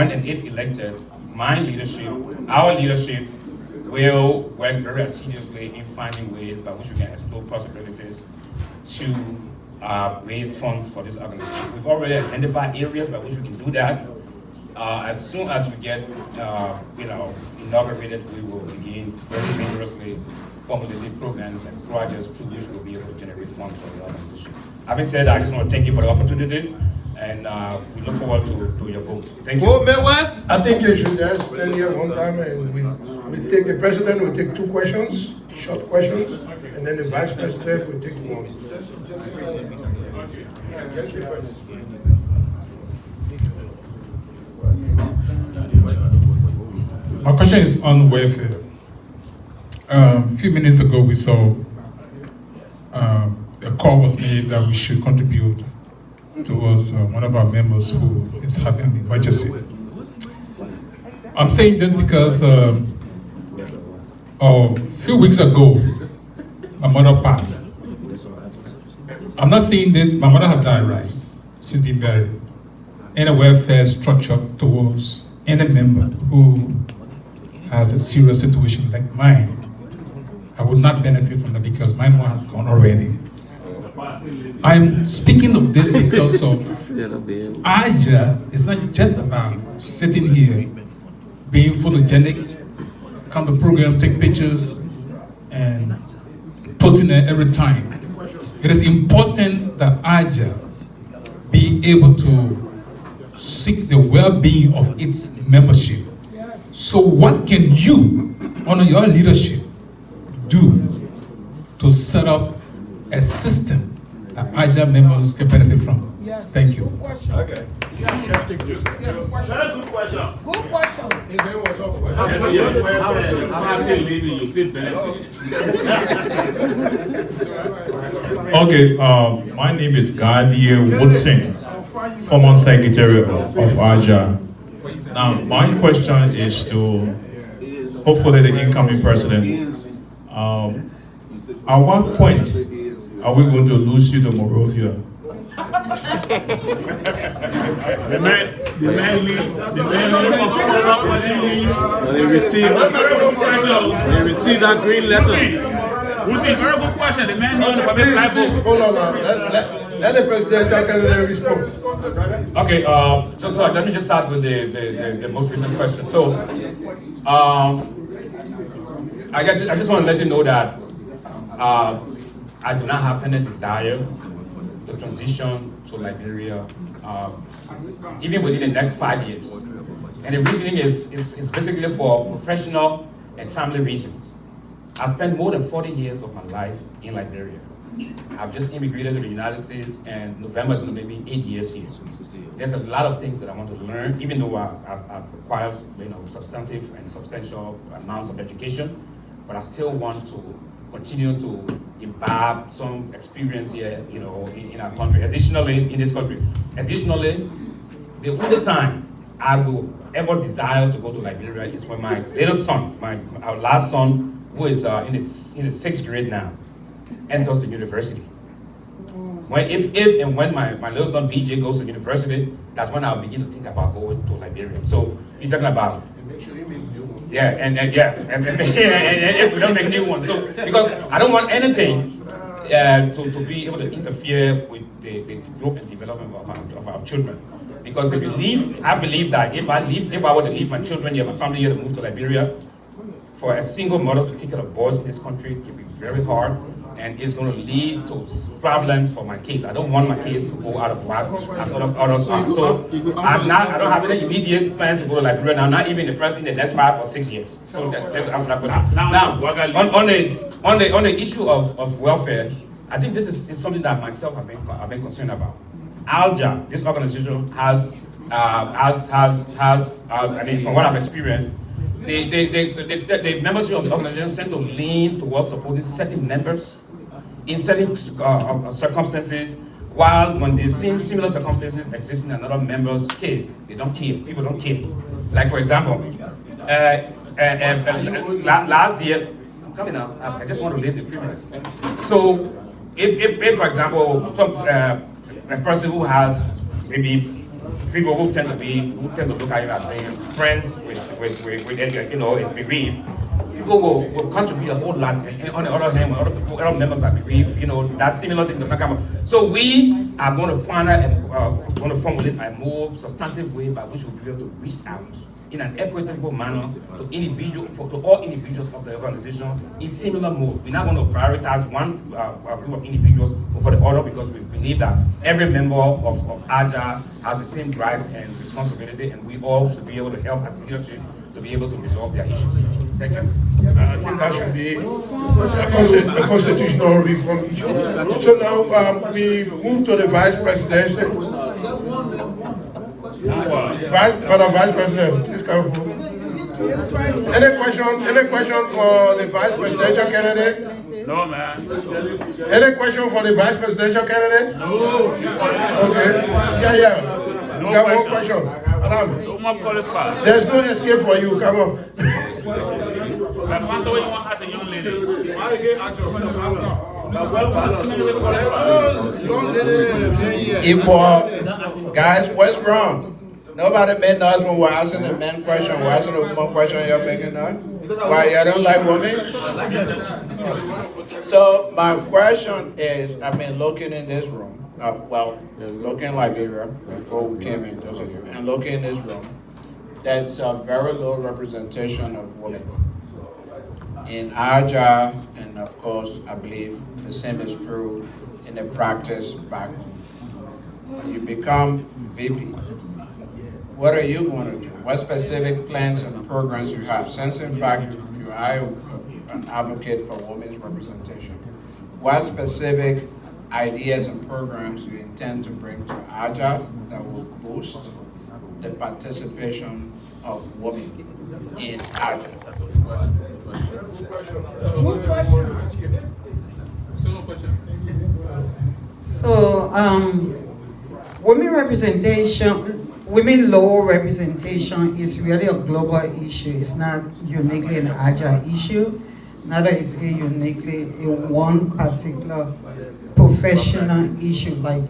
C: and if elected, my leadership, our leadership, will work very assiduously in finding ways by which we can explore possibilities to raise funds for this organization. We've already identified areas by which we can do that. As soon as we get inaugurated, we will begin very vigorously formulating programs and projects through which we'll be able to generate funds for the organization. Having said that, I just want to thank you for the opportunities, and we look forward to your vote. Thank you.
Q: I think you should just stand here one time and we take the president, we take 2 questions, short questions, and then the vice president will take 1.
O: My question is on welfare. A few minutes ago, we saw a call was made that we should contribute towards one of our members who is having an emergency. I'm saying this because a few weeks ago, my mother passed. I'm not saying this, my mother had died, right? She's been buried. In a welfare structure towards any member who has a serious situation like mine, I would not benefit from that because my mom has gone already. I'm speaking of this because of ALJA is not just about sitting here, being photogenic, come to program, take pictures, and posting it every time. It is important that ALJA be able to seek the well-being of its membership. So what can you, under your leadership, do to set up a system that ALJA members can benefit from? Thank you.
K: Okay.
L: Very good question. Good question.
T: Okay, my name is Gadier Woodson, former secretary of ALJA. Now, my question is to hopefully the incoming president. At what point are we going to lose you to Monrovia?
K: The man when they receive that green letter.
O: Who's a very good question? The man knows about
Q: Please, hold on now. Let the presidential candidate respond.
C: Okay, so let me just start with the most recent question. So, I just want to let you know that I do not have any desire to transition to Liberia even within the next 5 years. And the reasoning is basically for professional and family reasons. I spent more than 40 years of my life in Liberia. I've just immigrated to the United States, and November is going to be 8 years here. There's a lot of things that I want to learn, even though I've acquired substantive and substantial amounts of education, but I still want to continue to imbibe some experience here, in our country. Additionally, in this country. Additionally, the only time I will ever desire to go to Liberia is when my little son, our last son, who is in the 6th grade now, enters the university. When my little son BJ goes to university, that's when I'll begin to think about going to Liberia. So you're talking about, and if we don't make new ones, so because I don't want anything to be able to interfere with the growth and development of our children. Because if you leave, I believe that if I were to leave my children here, my family here to move to Liberia, for a single mother to take care of boys in this country can be very hard, and it's going to lead to problems for my kids. I don't want my kids to go out of whack as others are. So I don't have any immediate plans to go to Liberia now, not even in the next 5 or 6 years. So that's that question. Now, on the issue of welfare, I think this is something that myself have been concerned about. ALJA, this organization has I mean, from what I've experienced, the membership of the organization tend to lean towards supporting certain members in certain circumstances, while when they see similar circumstances existing in another member's case, they don't care. People don't care. Like, for example, last year, I'm coming now, I just want to leave the premise. So, if for example, a person who has maybe people who tend to look at you as being friends with is bereaved, people will contribute a whole lot. And on the other hand, when other members are bereaved, that similar thing doesn't come up. So we are going to formulate a more substantive way by which we'll be able to reach out in an equitable manner to all individuals of the organization in similar mode. We're not going to prioritize one group of individuals over the other, because we believe that every member of ALJA has the same right and responsibility, and we all should be able to help as leadership to be able to resolve their issues. Thank you.
Q: I think that should be a constitutional reform issue. So now we move to the vice presidential. Vice President, please come forward. Any question for the vice presidential candidate?
H: No, man.
Q: Any question for the vice presidential candidate?
H: No.
Q: Okay. Yeah.
H: No,
Q: we got one question. Adam.
H: No more qualified.
Q: There's no escape for you. Come on.
H: But first, what you want as a young lady?
R: Equal. Guys, what's wrong? Nobody made us when we're asking the men question. We're asking the woman question. You're making us. Why you don't like women? So my question is, I've been looking in this room. Looking in Liberia before we came in, those of you, and looking in this room. That's a very low representation of women. In ALJA, and of course, I believe the same is true in the practice back home. When you become VP, what are you going to do? What specific plans and programs you have? Since in fact you are an advocate for women's representation, what specific ideas and programs you intend to bring to ALJA that will boost the participation of women in ALJA?
L: So, women representation, women law representation is really a global issue. It's not uniquely an ALJA issue. Neither is it uniquely a one particular professional issue, like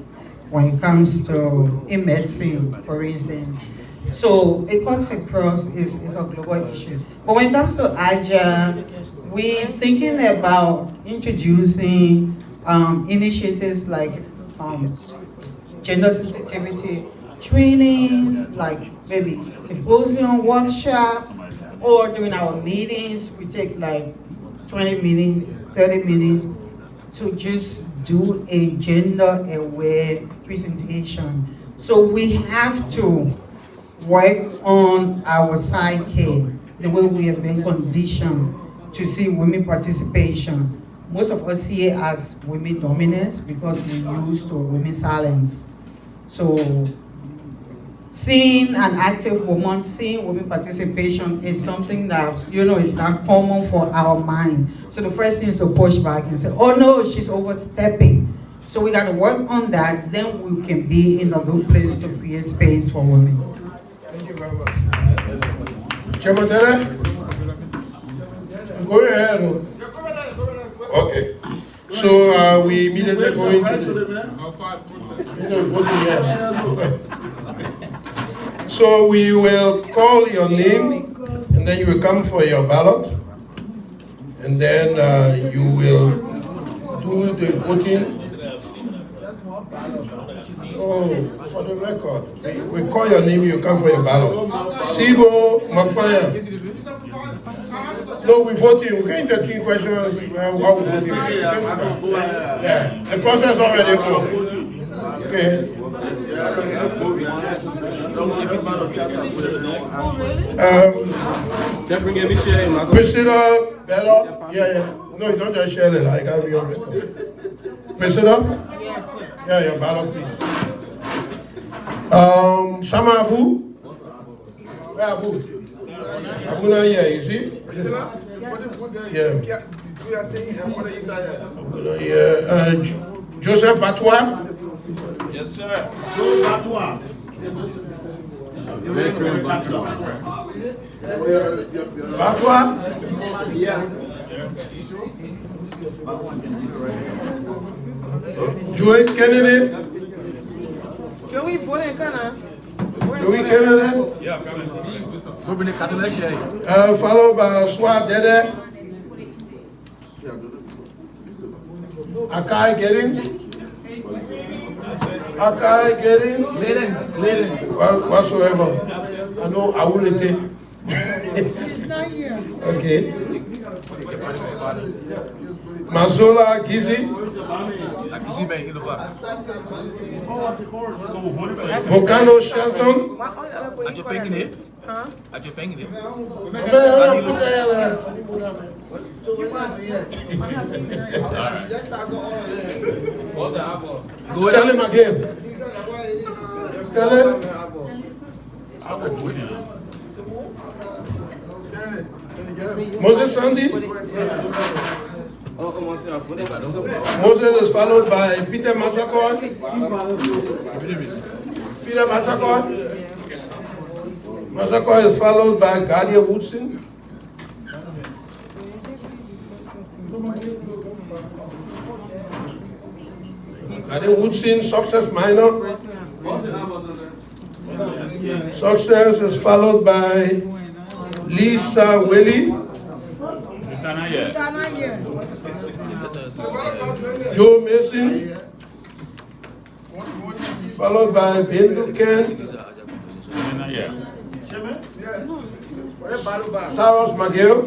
L: when it comes to in medicine, for instance. So it cuts across, is a global issue. But when it comes to ALJA, we're thinking about introducing initiatives like gender sensitivity trainings, like maybe symposium, workshop, or during our meetings, we take like 20 minutes, 30 minutes to just do a gender-aware presentation So we have to work on our psyche, the way we have been conditioned to see women participation. Most of us see it as women dominance because we're used to women silence. So seeing an active woman, seeing women participation is something that, is not common for our minds. So the first thing is to push back and say, oh no, she's overstepping. So we got to work on that, then we can be in a good place to create space for women.
Q: Thank you very much. Chairman Tere? Go ahead. Okay. So we immediately go into the voting here. So we will call your name, and then you will come for your ballot, and then you will do the voting. Oh, for the record, we call your name, you come for your ballot. Sibo Makpaya. No, we're voting. We're going to 13 questions while we're voting. Yeah, the process already go. Okay. Priscilla Bello. Yeah. No, you don't just share it. I can't be on record. Priscilla? Yeah, your ballot, please. Sama Abu? Where Abu? Abu not here, you see? Yeah. Joseph Batwa?
K: Yes, sir.
Q: Batwa?
K: Yeah.
Q: Joey Kennedy?
E: Joey voting,
Q: Joey Kennedy?
K: Yeah,
Q: Followed by Swat Dede? Akai Gettings?
K: Gladens.
Q: Whatsoever. I know I will take.
L: She's not here.
Q: Okay. Mazola Gizi? Volcano Shelton? Stanley McGill. Stanley? Moses Sandy? Moses is followed by Peter Massacoy. Peter Massacoy. Massacoy is followed by Gadia Woodson. Gadia Woodson, Success Minor. Success is followed by Lisa Willie. Joe Mason, followed by Bindu Ken. Saros McGill.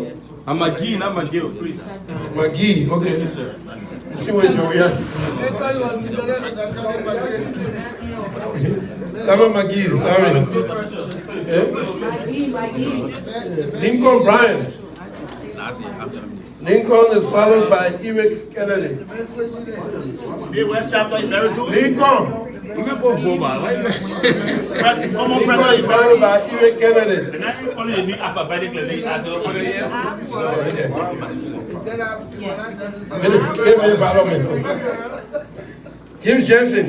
K: I'm McGee, not McGill, please.
Q: McGee, okay.
K: Yes, sir.
Q: Let's see where Joe is. Sama McGee, sorry. Lincoln Bryant. Lincoln is followed by Eric Kennedy.
K: West chapter emeritus.
Q: Lincoln. Lincoln is followed by Eric Kennedy. Give me environment. James Jensen.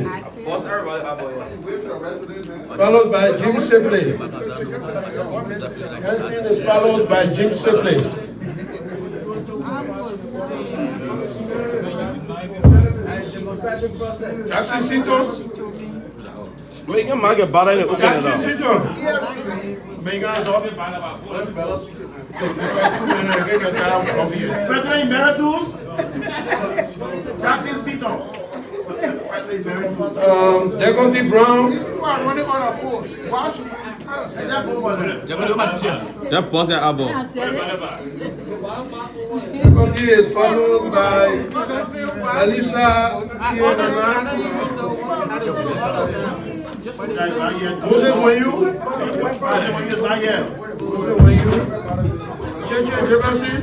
Q: Followed by Jim Sibley. Jensen is followed by Jim Sibley. Jackson Seaton. Jackson Seaton. Bring us up.
K: President Emeritus. Jackson Seaton.
Q: Degonti Brown.
K: That pause that album.
Q: Degonti is followed by Melissa Chienana. Moses, were you? Moses, were you? Change your Jefferson?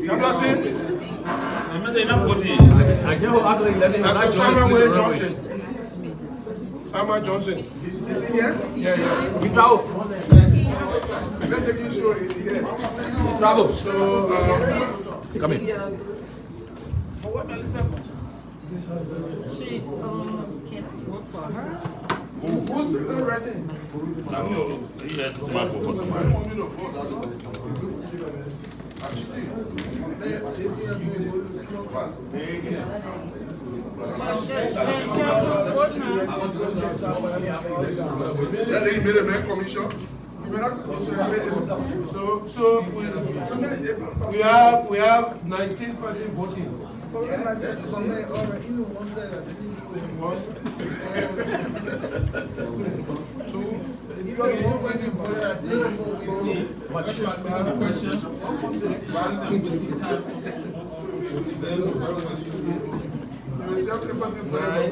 Q: Jefferson? Dr. Samuel Wayne Johnson. Samuel Johnson. Is he here? Yeah. We travel. I'm making sure he's here. Travel. So, come in.
L: She can work for her.
Q: Who's the writing?
H: Yes, it's my book.
Q: That ain't made a man commission. So we have 19 persons voting.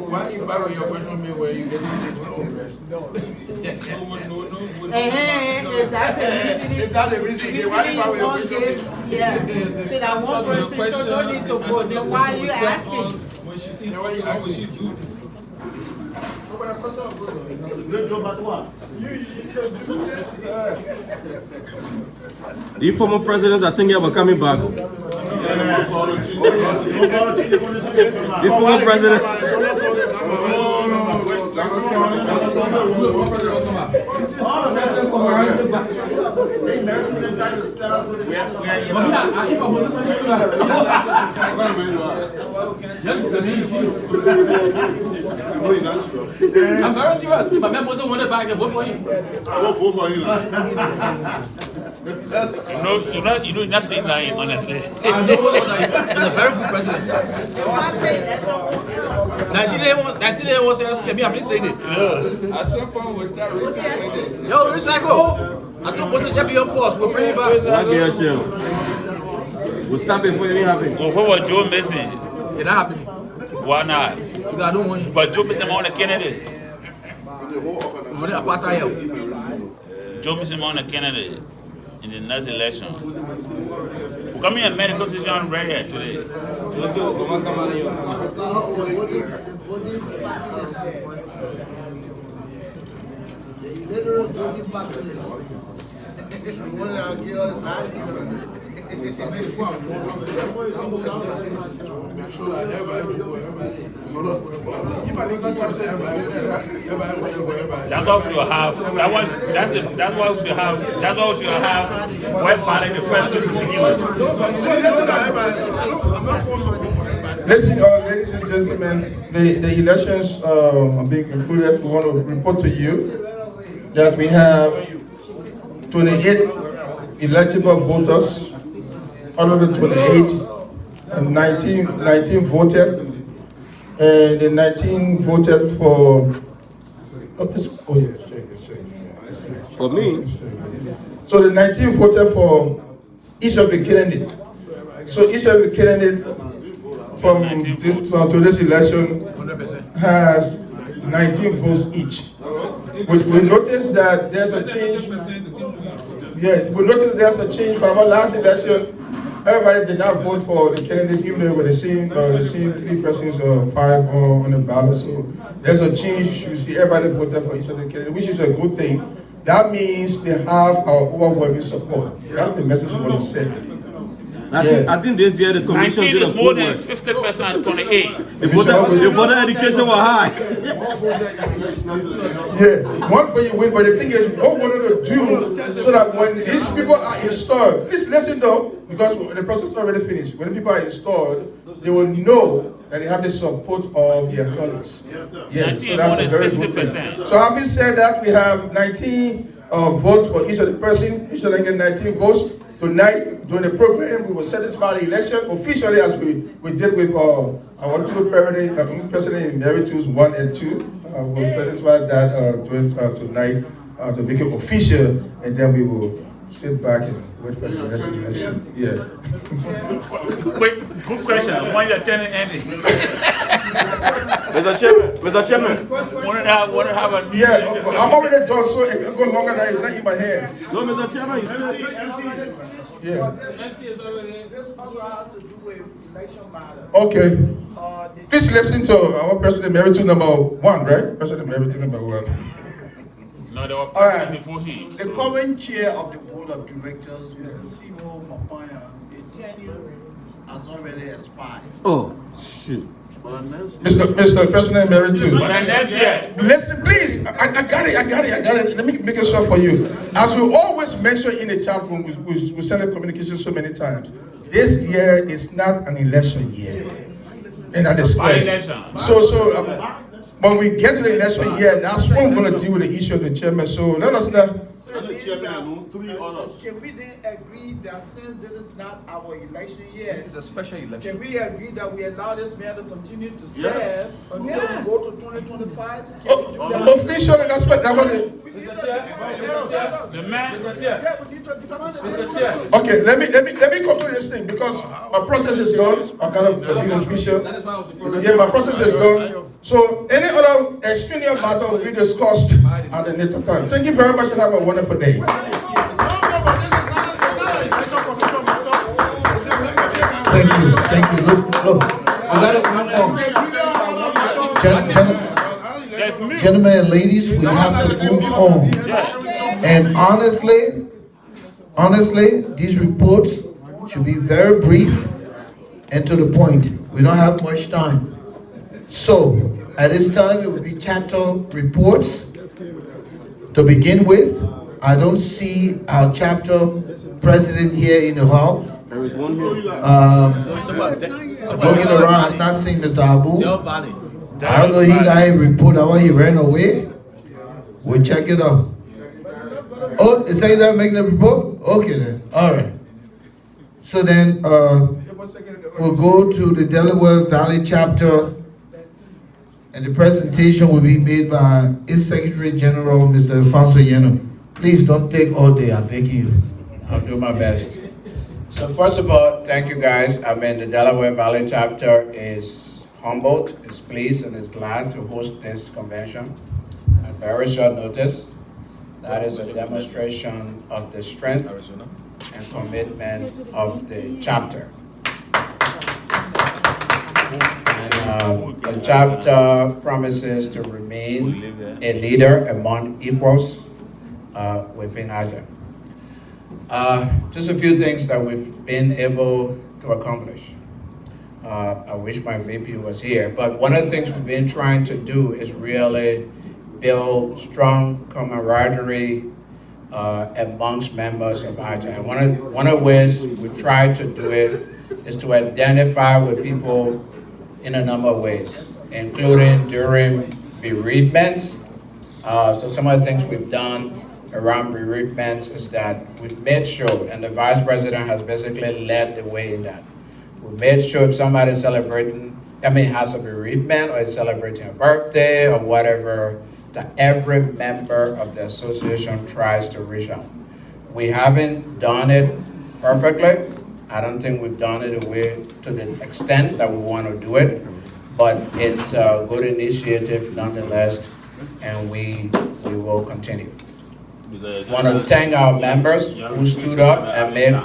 Q: Why you buy your question me where you get it? If that's the reason, why you buy your question?
L: Yeah. Say that one person so don't need to vote. Then why are you asking?
Q: When she see how she do.
K: The former presidents are thinking about coming back. This former president.
U: I'm very serious. If my man wasn't wanted back, I vote for him.
Q: I will vote for you.
H: You're not saying that honestly.
U: He's a very good president. 1981 was else can be I've been saying it.
M: At some point we'll start recycling.
U: Yo, recycle. I told what's the champion boss, we'll bring it back.
K: We'll stop it before it happens.
H: Well, what was Joe missing?
U: It not happening.
H: Why not?
U: Because I don't want you.
H: But Joe missing on the candidate. Joe missing on the candidate in the next election. We come here and medical decision ready here today. That's what we should have. That's what we should have. That's what we should have. When filing the first to begin with.
B: Listen, ladies and gentlemen, the elections are being concluded. We want to report to you that we have 28 eligible voters, out of the 28, and 19 voted, and the 19 voted for. Oh yes, check.
K: For me.
B: So the 19 voted for each of the candidates. So each of the candidates from to this election has 19 votes each. We noticed that there's a change. Yeah, we noticed there's a change from our last election. Everybody did not vote for the candidates, even though they were the same 3 persons or 5 on the ballot. So there's a change. You see, everybody voted for each of the candidates, which is a good thing. That means they have our overwhelming support. That's the message we want to send.
K: I think this year the commission
H: 19
K: did a
H: is more
K: good
H: than
K: work.
H: 50% 28.
K: The voter education was high.
B: Yeah, one for you win, but the thing is, what we wanted to do so that when these people are installed, please listen though, because the process is already finished. When people are installed, they will know that they have the support of their colleagues. Yeah, so that's a very good thing. So having said that, we have 19 votes for each of the person. Each of them get 19 votes. Tonight, during the program, we will satisfy the election officially as we did with our 2 president emeritus 1 and 2. We'll satisfy that tonight to make it official, and then we will
S: sit back and wait for the next election. Yeah.
A: Wait, good question. When you're turning Andy.
K: Mr. Chairman.
A: Want to have a.
S: Yeah, I'm already done, so if it go longer than it's not in my head.
K: No, Mr. Chairman, you still.
S: Yeah.
N: This also has to do with election matter.
S: Okay. Please listen to our President Emeritus number 1, right? President Emeritus number 1.
A: No, they were
N: All right.
A: before him.
N: The current chair of the board of directors, Mr. Simo Mapaya, the tenure has already expired.
K: Oh, shoot.
S: Mr. President Emeritus.
A: But next year.
S: Listen, please. I got it. Let me make it short for you. As we always mention in the chat room, we send a communication so many times. This year is not an election year. And that is clear. So when we get to the election year, that's when we're going to deal with the issue of the chairman. So let us know.
N: Can we then agree that since this is not our election year,
U: It's a special election.
N: can we agree that we allow this man to continue to serve until we go to 2025?
S: Officially, that's what that was.
A: The man.
N: Yeah, we need to determine
A: Mr. Chair.
S: Okay, let me conclude this thing because my process is done. I got a big official. Yeah, my process is done. So any other extraneous matter will be discussed at the later time. Thank you very much and have a wonderful day. Thank you. Look, we gotta move on. Gentlemen and ladies, we have to move on. And honestly, these reports should be very brief and to the point. We don't have much time. So, at this time, it will be chapter reports. To begin with, I don't see our chapter president here in the hall.
K: There is one here.
S: Looking around, I'm not seeing Mr. Abu. I don't know, he got a report about he ran away. We'll check it out. Oh, is that that making a report? Okay then, all right. So then, we'll go to the Delaware Valley chapter, and the presentation will be made by its Secretary General, Mr. Alfonso Yeno. Please don't take all day, I beg you.
R: I'll do my best. So first of all, thank you guys. I mean, the Delaware Valley chapter is humbled, is pleased, and is glad to host this convention at very short notice. That is a demonstration of the strength and commitment of the chapter. And the chapter promises to remain a leader among equals within ALJA. Just a few things that we've been able to accomplish. I wish my VP was here, but one of the things we've been trying to do is really build strong camaraderie amongst members of ALJA. And one of the ways we've tried to do it is to identify with people in a number of ways, including during bereavements. So some of the things we've done around bereavements is that we've made sure, and the Vice President has basically led the way in that. We made sure if somebody's celebrating, has a bereavement or is celebrating a birthday or whatever, that every member of the association tries to reach out. We haven't done it perfectly. I don't think we've done it to the extent that we want to do it, but it's a good initiative nonetheless, and we will continue. I want to thank our members who stood up and made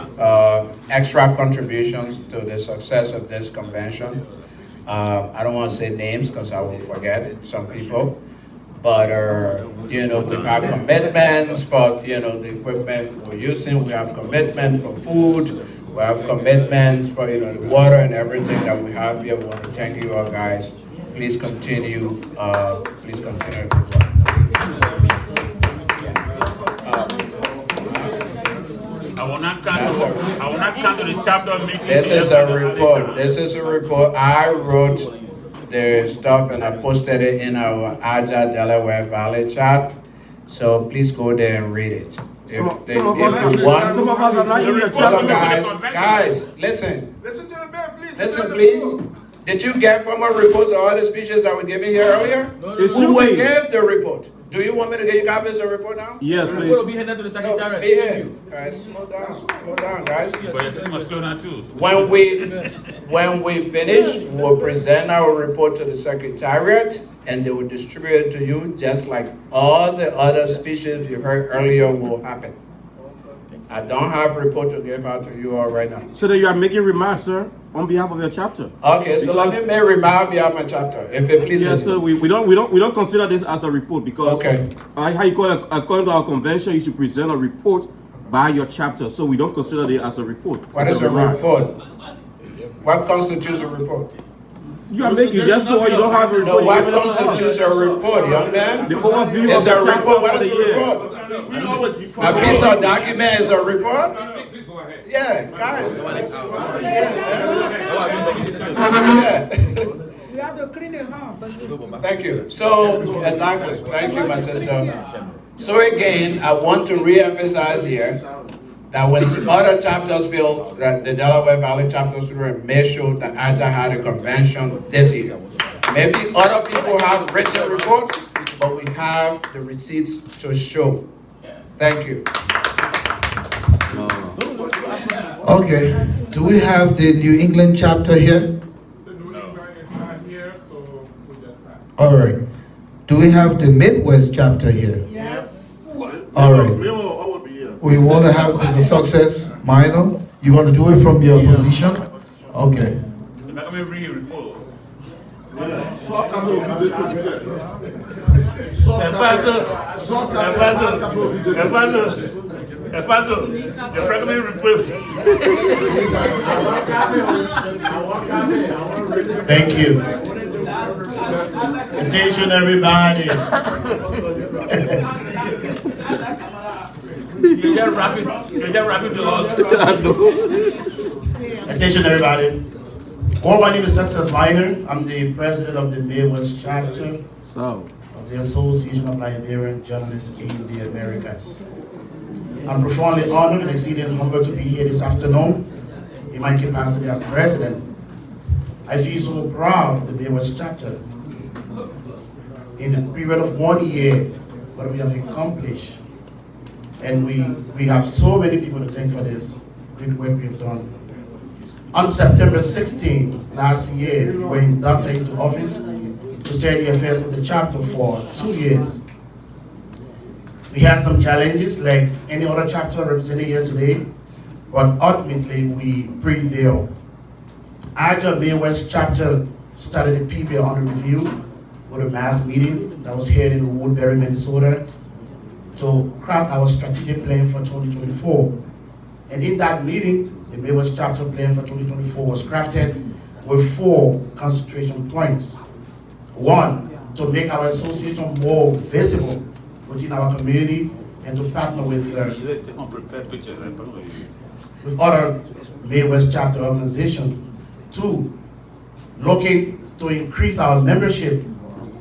R: extra contributions to the success of this convention. I don't want to say names because I will forget some people, but we've had commitments for the equipment we're using. We have commitment for food. We have commitments for the water and everything that we have here. We want to thank you all guys. Please continue. Please continue.
A: I will not come to the chapter meeting.
R: This is a report. I wrote the stuff and I posted it in our ALJA Delaware Valley chat. So please go there and read it. If you want, some of us are not in the chat. Guys, listen. Listen to the man, please. Listen, please. Did you get from our reports or other speeches that were given here earlier? Who gave the report? Do you want me to get you copies of the report now?
K: Yes,
U: We're
K: please.
U: going to be heading to the secretariat.
R: No, be here. Guys, slow down, guys.
A: But you said you must slow down too.
R: When we finish, we'll present our report to the secretariat, and they will distribute it to you, just like all the other speeches you heard earlier will happen. I don't have a report to give out to you all right now.
K: So that you are making remarks, sir, on behalf of your chapter.
R: Okay, so let me make a remark behind my chapter, if it pleases you.
K: Yes, sir. We don't consider this as a report because how you call it, according to our convention, you should present a report by your chapter. So we don't consider it as a report.
R: What is a report? What constitutes a report?
K: You are making just so you don't have a report.
R: No, what constitutes a report, young man?
K: The overview
R: Is
K: of
R: a
K: the
R: report. What
K: chapter
R: is
K: for
R: a
K: the year.
R: report? A piece of document is a report? Yeah, guys. Yeah.
L: We have to clean it up.
R: Thank you. So, exactly. Thank you, my sister. So again, I want to re-emphasize here that when other chapters feel that the Delaware Valley chapter should make sure that ALJA had a convention this year. Maybe other people have written reports, but we have the receipts to show. Thank you.
B: Okay. Do we have the New England chapter here? All right. Do we have the Midwest chapter here?
L: Yes.
B: All right. We want to have this a success minor. You want to do it from your position? Okay.
A: If I can read a report. The fragment report.
N: Thank you. Attention, everybody.
A: You just wrap it to us.
N: Attention, everybody. Well, my name is Success Minor. I'm the president of the Midwest chapter of the Association of Liberian Journalists in the Americas. I'm profoundly honored and exceedingly humbled to be here this afternoon in my capacity as president. I feel so proud of the Midwest chapter. In the period of 1 year, what we have accomplished, and we have so many people to thank for this great work we've done. On September 16 last year, we were inducted into office to steer the affairs of the chapter for 2 years. We had some challenges like any other chapter represented here today, but ultimately we prevailed. ALJA Midwest chapter started a PBL under review with a mass meeting that was held in Woodbury, Minnesota, to craft our strategic plan for 2024. And in that meeting, the Midwest chapter plan for 2024 was crafted with 4 concentration points. 1, to make our association more visible within our community and to partner with other Midwest chapter organizations. 2, looking to increase our membership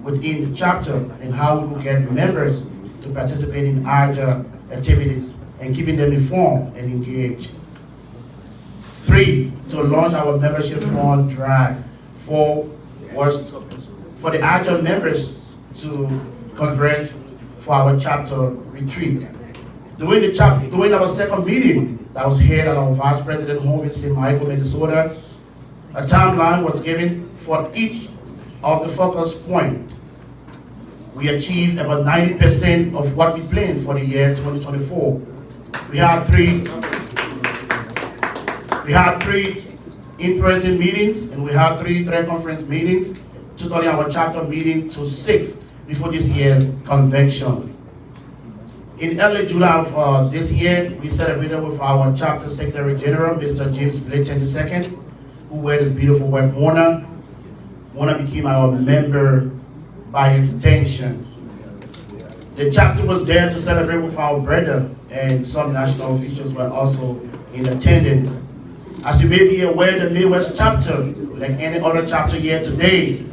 N: within the chapter and how we will get members to participate in ALJA activities and keeping them informed and engaged. 3, to launch our membership fund drive. 4 was for the ALJA members to converge for our chapter retreat. During our second meeting that was held at our Vice President home in St. Michael, Minnesota, a timeline was given for each of the focus points. We achieved about 90% of what we planned for the year 2024. We had three in-person meetings, and we had 3 conference meetings, totaling our chapter meeting to 6 before this year's convention. In early July of this year, we celebrated with our chapter Secretary General, Mr. James Blayton II, who wear his beautiful wife, Mona. Mona became our member by extension. The chapter was there to celebrate with our brother, and some national officials were also in attendance. As you may be aware, the Midwest chapter, like any other chapter here today,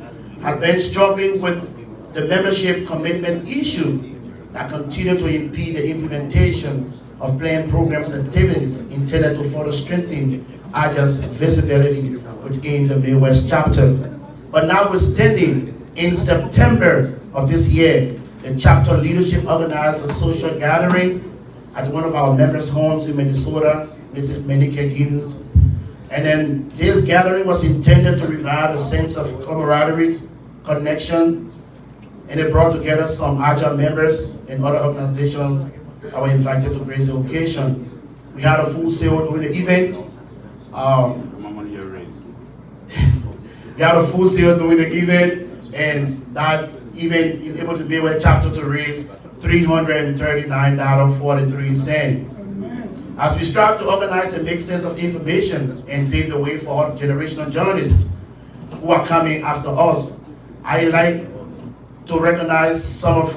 N: has been struggling with the membership commitment issue that continue to impede the implementation of planned programs and activities intended to further strengthen ALJA's visibility within the Midwest chapter. But notwithstanding, in September of this year,
B: the chapter leadership organized a social gathering at one of our members' homes in Minnesota, Mrs. Menike Giddens. And then this gathering was intended to revive a sense of camaraderie, connection, and it brought together some ALJA members and other organizations that were invited to grace the occasion. We had a full sale during the event. We had a full sale during the event, and that event enabled the Midwest chapter to raise $339.43. As we strive to organize and make sense of information and pave the way for our generational journalists who are coming after us, I like to recognize some of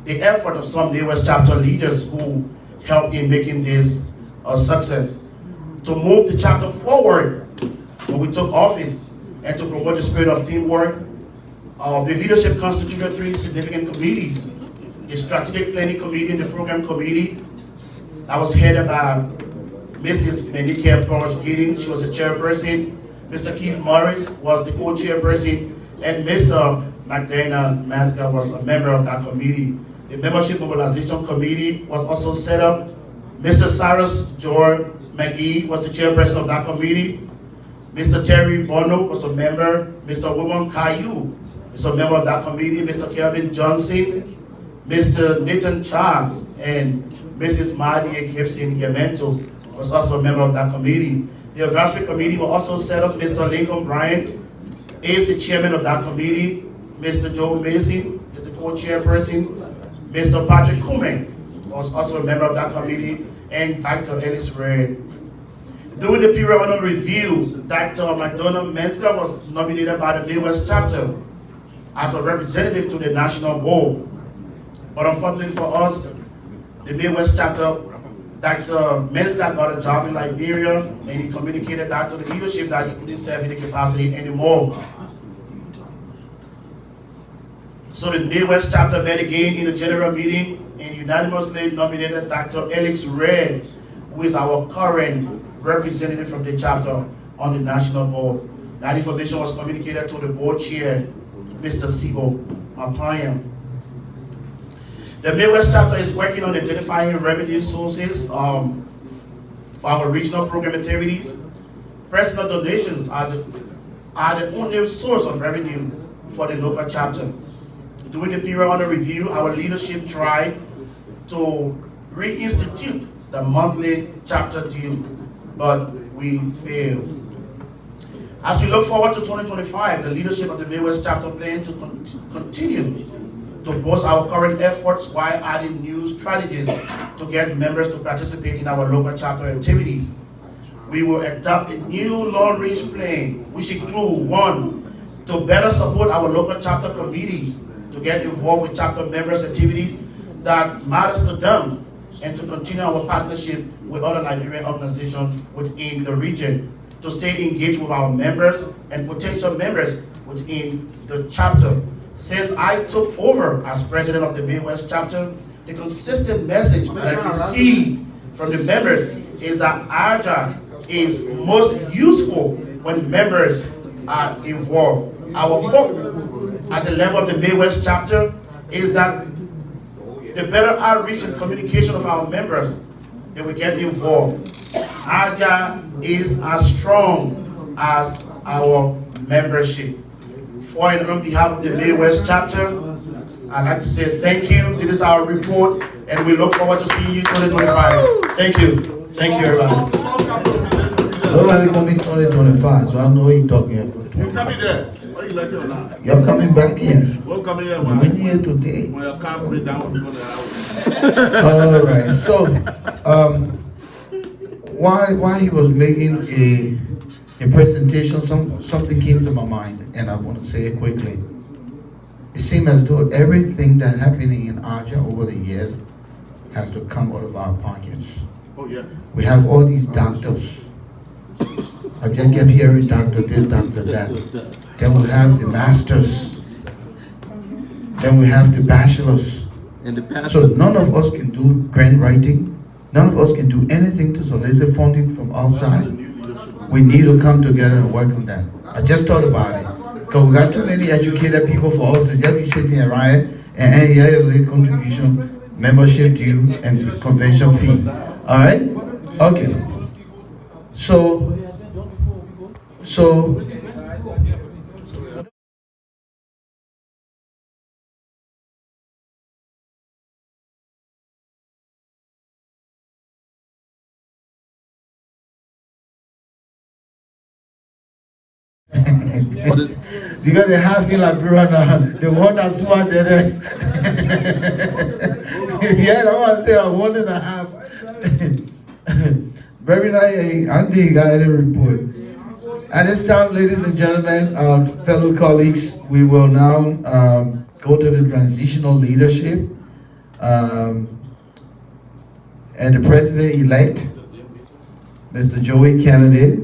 B: the effort of some Midwest chapter leaders who helped in making this a success. To move the chapter forward when we took office and to promote the spirit of teamwork, the leadership constituted 3 significant committees: the strategic planning committee and the program committee that was headed by Mrs. Menike Giddens. She was the chairperson. Mr. Keith Morris was the co-chairperson, and Mr. McDaniel Masca was a member of that committee. The membership mobilization committee was also set up. Mr. Cyrus George McGee was the chairperson of that committee. Mr. Terry Bono was a member. Mr. Woman Caillou is a member of that committee. Mr. Kevin Johnson, Mr. Nathan Charles, and Mrs. Madia Gibson Yamento was also a member of that committee. The advisory committee will also set up. Mr. Lincoln Bryant is the chairman of that committee. Mr. Joe Mason is the co-chairperson. Mr. Patrick Kumek was also a member of that committee, and Dr. Ellis Red. During the period under review, Dr. McDonald Menska was nominated by the Midwest chapter as a representative to the national board. But unfortunately for us, the Midwest chapter, Dr. Menska got a job in Liberia, and he communicated that to the leadership that he couldn't serve in the capacity anymore. So the Midwest chapter met again in a general meeting and unanimously nominated Dr. Ellis Red, who is our current representative from the chapter on the national board. That information was communicated to the board chair, Mr. Sibo Mapaya. The Midwest chapter is working on identifying revenue sources for our regional program activities. Personal donations are the only source of revenue for the local chapter. During the period under review, our leadership tried to reinstitute the monthly chapter due, but we failed. As we look forward to 2025, the leadership of the Midwest chapter plans to continue to boost our current efforts while adding new strategies to get members to participate in our local chapter activities. We will adopt a new long-range plan, which includes 1, to better support our local chapter committees, to get involved with chapter members' activities that matters to them, and to continue our partnership with other Liberian organizations within the region, to stay engaged with our members and potential members within the chapter. Since I took over as president of the Midwest chapter, the consistent message that I received from the members is that ALJA is most useful when members are involved. Our hope at the level of the Midwest chapter is that the better outreach and communication of our members, that we get involved. ALJA is as strong as our membership. For and on behalf of the Midwest chapter, I'd like to say thank you. This is our report, and we look forward to seeing you in 2025. Thank you. Thank you, everybody. Nobody coming 2025, so I know you're talking about.
I: You coming there? Or you like it or not?
B: You're coming back here.
I: We'll come here.
B: I'm in here today.
I: When your car coming down, we're going to
B: All right. So, while he was making a presentation, something came to my mind, and I want to say it quickly. It seemed as though everything that happening in ALJA over the years has to come out of our pockets.
I: Oh, yeah.
B: We have all these doctors. I just kept hearing doctor this, doctor that. Then we have the masters. Then we have the bachelors. So none of us can do grant writing. None of us can do anything to solicit funding from outside. We need to come together and work on that. I just thought about it. Because we got too many educated people for us to just be sitting around and hear your little contribution, membership due, and convention fee. All right? Okay. So because they have in Liberia now, the one that's smart there. Yeah, I want to say 1.5. Very nice. Andy got a report. At this time, ladies and gentlemen, fellow colleagues, we will now go to the transitional leadership. And the president-elect, Mr. Joey Kennedy,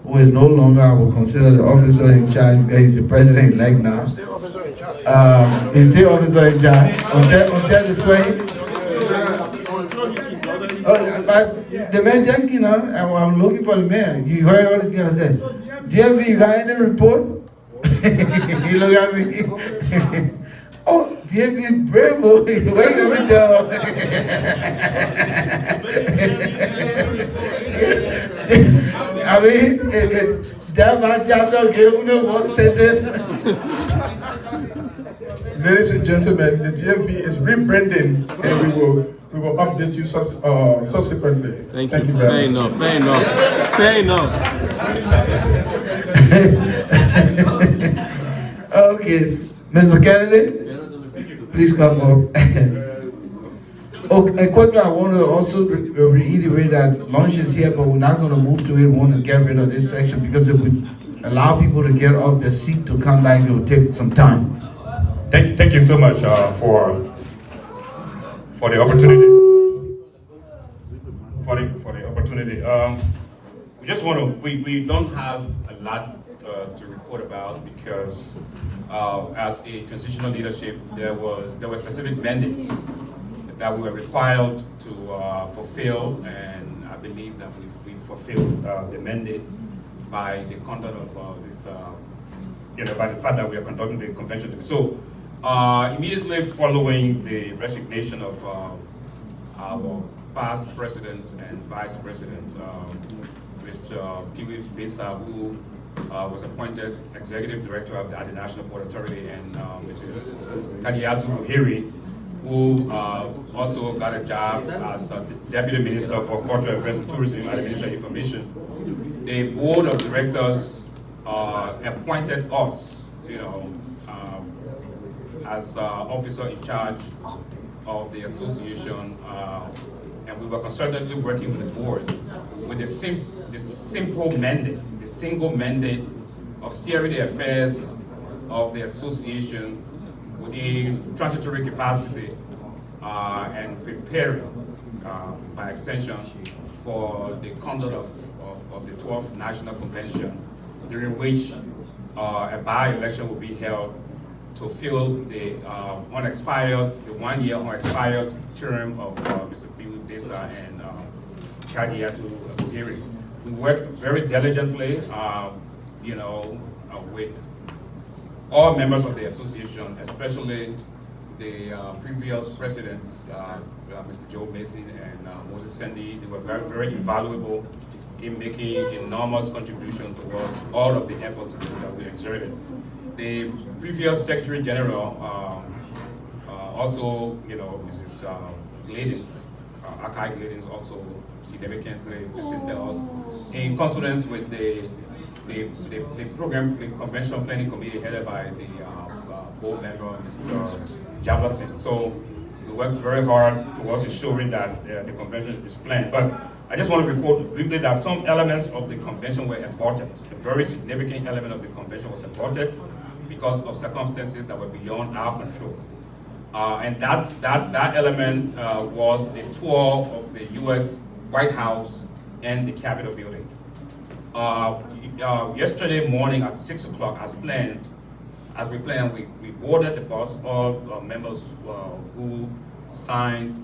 B: who is no longer, I will consider the officer in charge because he's the president-elect now. He's still officer in charge. Until this way. But the man Jack, you know, I'm looking for the man. You heard all the things I said. DMV, you got any report? He look at me. Oh, DMV Bravo, wait a minute. I mean, that man chapter gave one sentence.
S: Ladies and gentlemen, the DMV is rebranding, and we will update you subsequently. Thank you very much.
K: Fair enough.
B: Okay, Mr. Kennedy, please come up. Okay, quickly, I want to also reiterate that lunch is here, but we're not going to move to it. We want to get rid of this section because if we allow people to get off their seat to come back, it will take some time.
C: Thank you so much for the opportunity. For the opportunity. We just want to. We don't have a lot to report about because as a transitional leadership, there were specific mandates that we were required to fulfill, and I believe that we fulfilled the mandate by the conduct of this, by the fact that we are conducting the convention. So, immediately following the resignation of our past president and vice president, Mr. Pee-wee Besa, who was appointed executive director of the National Port Authority, and Mrs. Kadiatu Buhiri, who also got a job as Deputy Minister for Cultural Affairs and Tourism at the Ministry of Information. The board of directors appointed us, as officer in charge of the association, and we were concertedly working with the board with the single mandate of steering the affairs of the association in transitory capacity and preparing, by extension, for the conduct of the 12th National Convention, during which a by-election will be held to fill the 1-year unexpired term of Mr. Pee-wee Besa and Kadiatu Buhiri. We worked very diligently, with all members of the association, especially the previous presidents, Mr. Joe Mason and Moses Sandy. They were very, very invaluable in making enormous contribution towards all of the efforts that we exerted. The previous Secretary General, also, Mrs. Gladins, Akai Gladins, also, she delicately assisted us in consonance with the program, the convention planning committee headed by the board member, Mr. Jefferson. So we worked very hard towards ensuring that the convention is planned. But I just want to report briefly that some elements of the convention were aborted. A very significant element of the convention was aborted because of circumstances that were beyond our control. And that element was the tour of the U.S. White House and the Capitol building. Yesterday morning at 6 o'clock, as we planned, we boarded the bus. All members who signed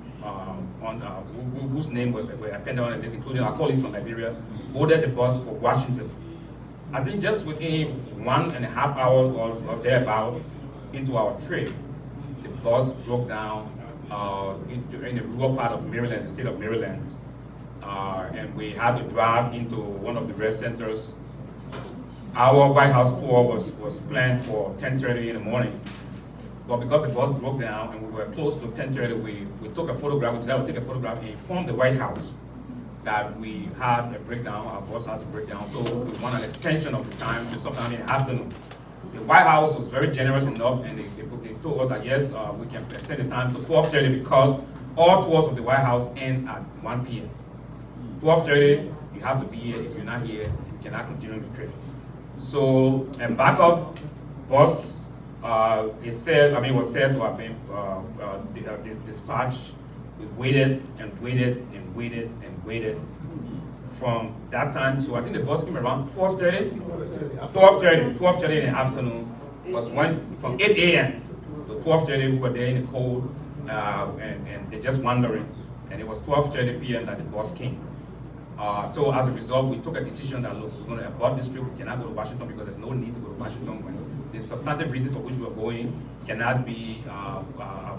C: whose name were appended on the list, including our colleagues from Liberia, boarded the bus for Washington. I think just within 1.5 hours or thereabout into our trip, the bus broke down in the rural part of Maryland, the state of Maryland. And we had to drive into one of the rest centers. Our White House tour was planned for 10:30 in the morning. But because the bus broke down and we were close to 10:30, we took a photograph, we decided to take a photograph and inform the White House that we had a breakdown, our bus has a breakdown, so we want an extension of the time to sometime in the afternoon. The White House was very generous enough, and they told us that yes, we can extend the time to 12:30 because all tours of the White House end at 1 p.m. 12:30, you have to be here. If you're not here, you cannot continue the trip. So a backup bus was said to have been dispatched. We waited and waited and waited and waited from that time to, I think the bus came around 12:30 in the afternoon. Was when from 8 a.m. to 12:30 we were there in the cold and they're just wandering. And it was 12:30 p.m. that the bus came. So as a result, we took a decision that, look, we're going to abort this trip. We cannot go to Washington because there's no need to go to Washington when the substantive reason for which we are going cannot be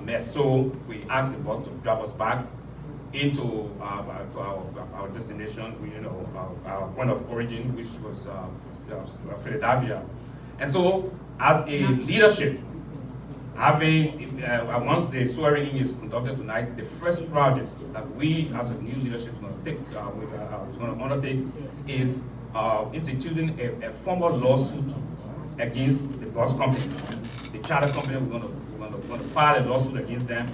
C: met. So we asked the bus to drop us back into our destination, our point of origin, which was Philadelphia. And so, as a leadership, once the swearing-in is conducted tonight, the first project that we, as a new leadership, is going to undertake is instituting a formal lawsuit against the bus company, the charter company. We're going to file a lawsuit against them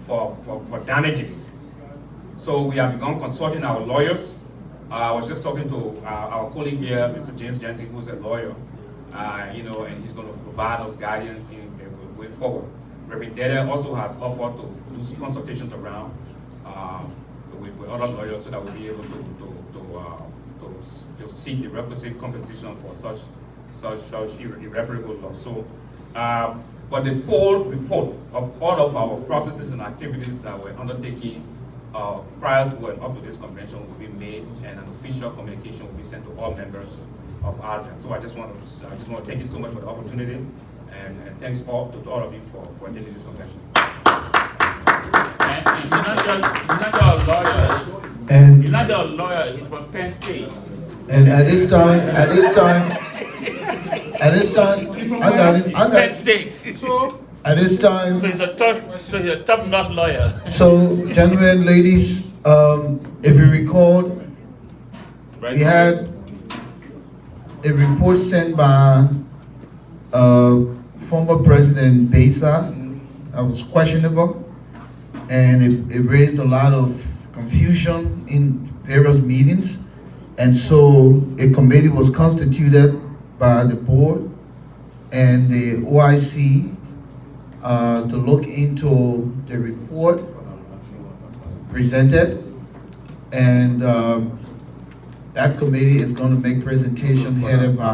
C: for damages. So we have begun consulting our lawyers. I was just talking to our colleague here, Mr. James Jensen, who's a lawyer, and he's going to provide us guidance in the way forward. Reverend Dede also has offered to do some consultations around with other lawyers so that we'll be able to seek the requisite compensation for such irreparable loss. So, but the full report of all of our processes and activities that we're undertaking prior to and up to this convention will be made, and an official communication will be sent to all members of ALJA. So I just want to thank you so much for the opportunity, and thanks to all of you for attending this convention.
A: And he's not just a lawyer.
B: And
A: he's not a lawyer. He's from Penn State.
B: And at this time, I got it.
A: Penn State.
B: At this time,
A: So he's a top-notch lawyer.
B: so gentlemen, ladies, if you recall, we had a report sent by former President Besa that was questionable, and it raised a lot of confusion in various meetings. And so a committee was constituted by the board and the OIC to look into the report presented, and that committee is going to make presentation headed by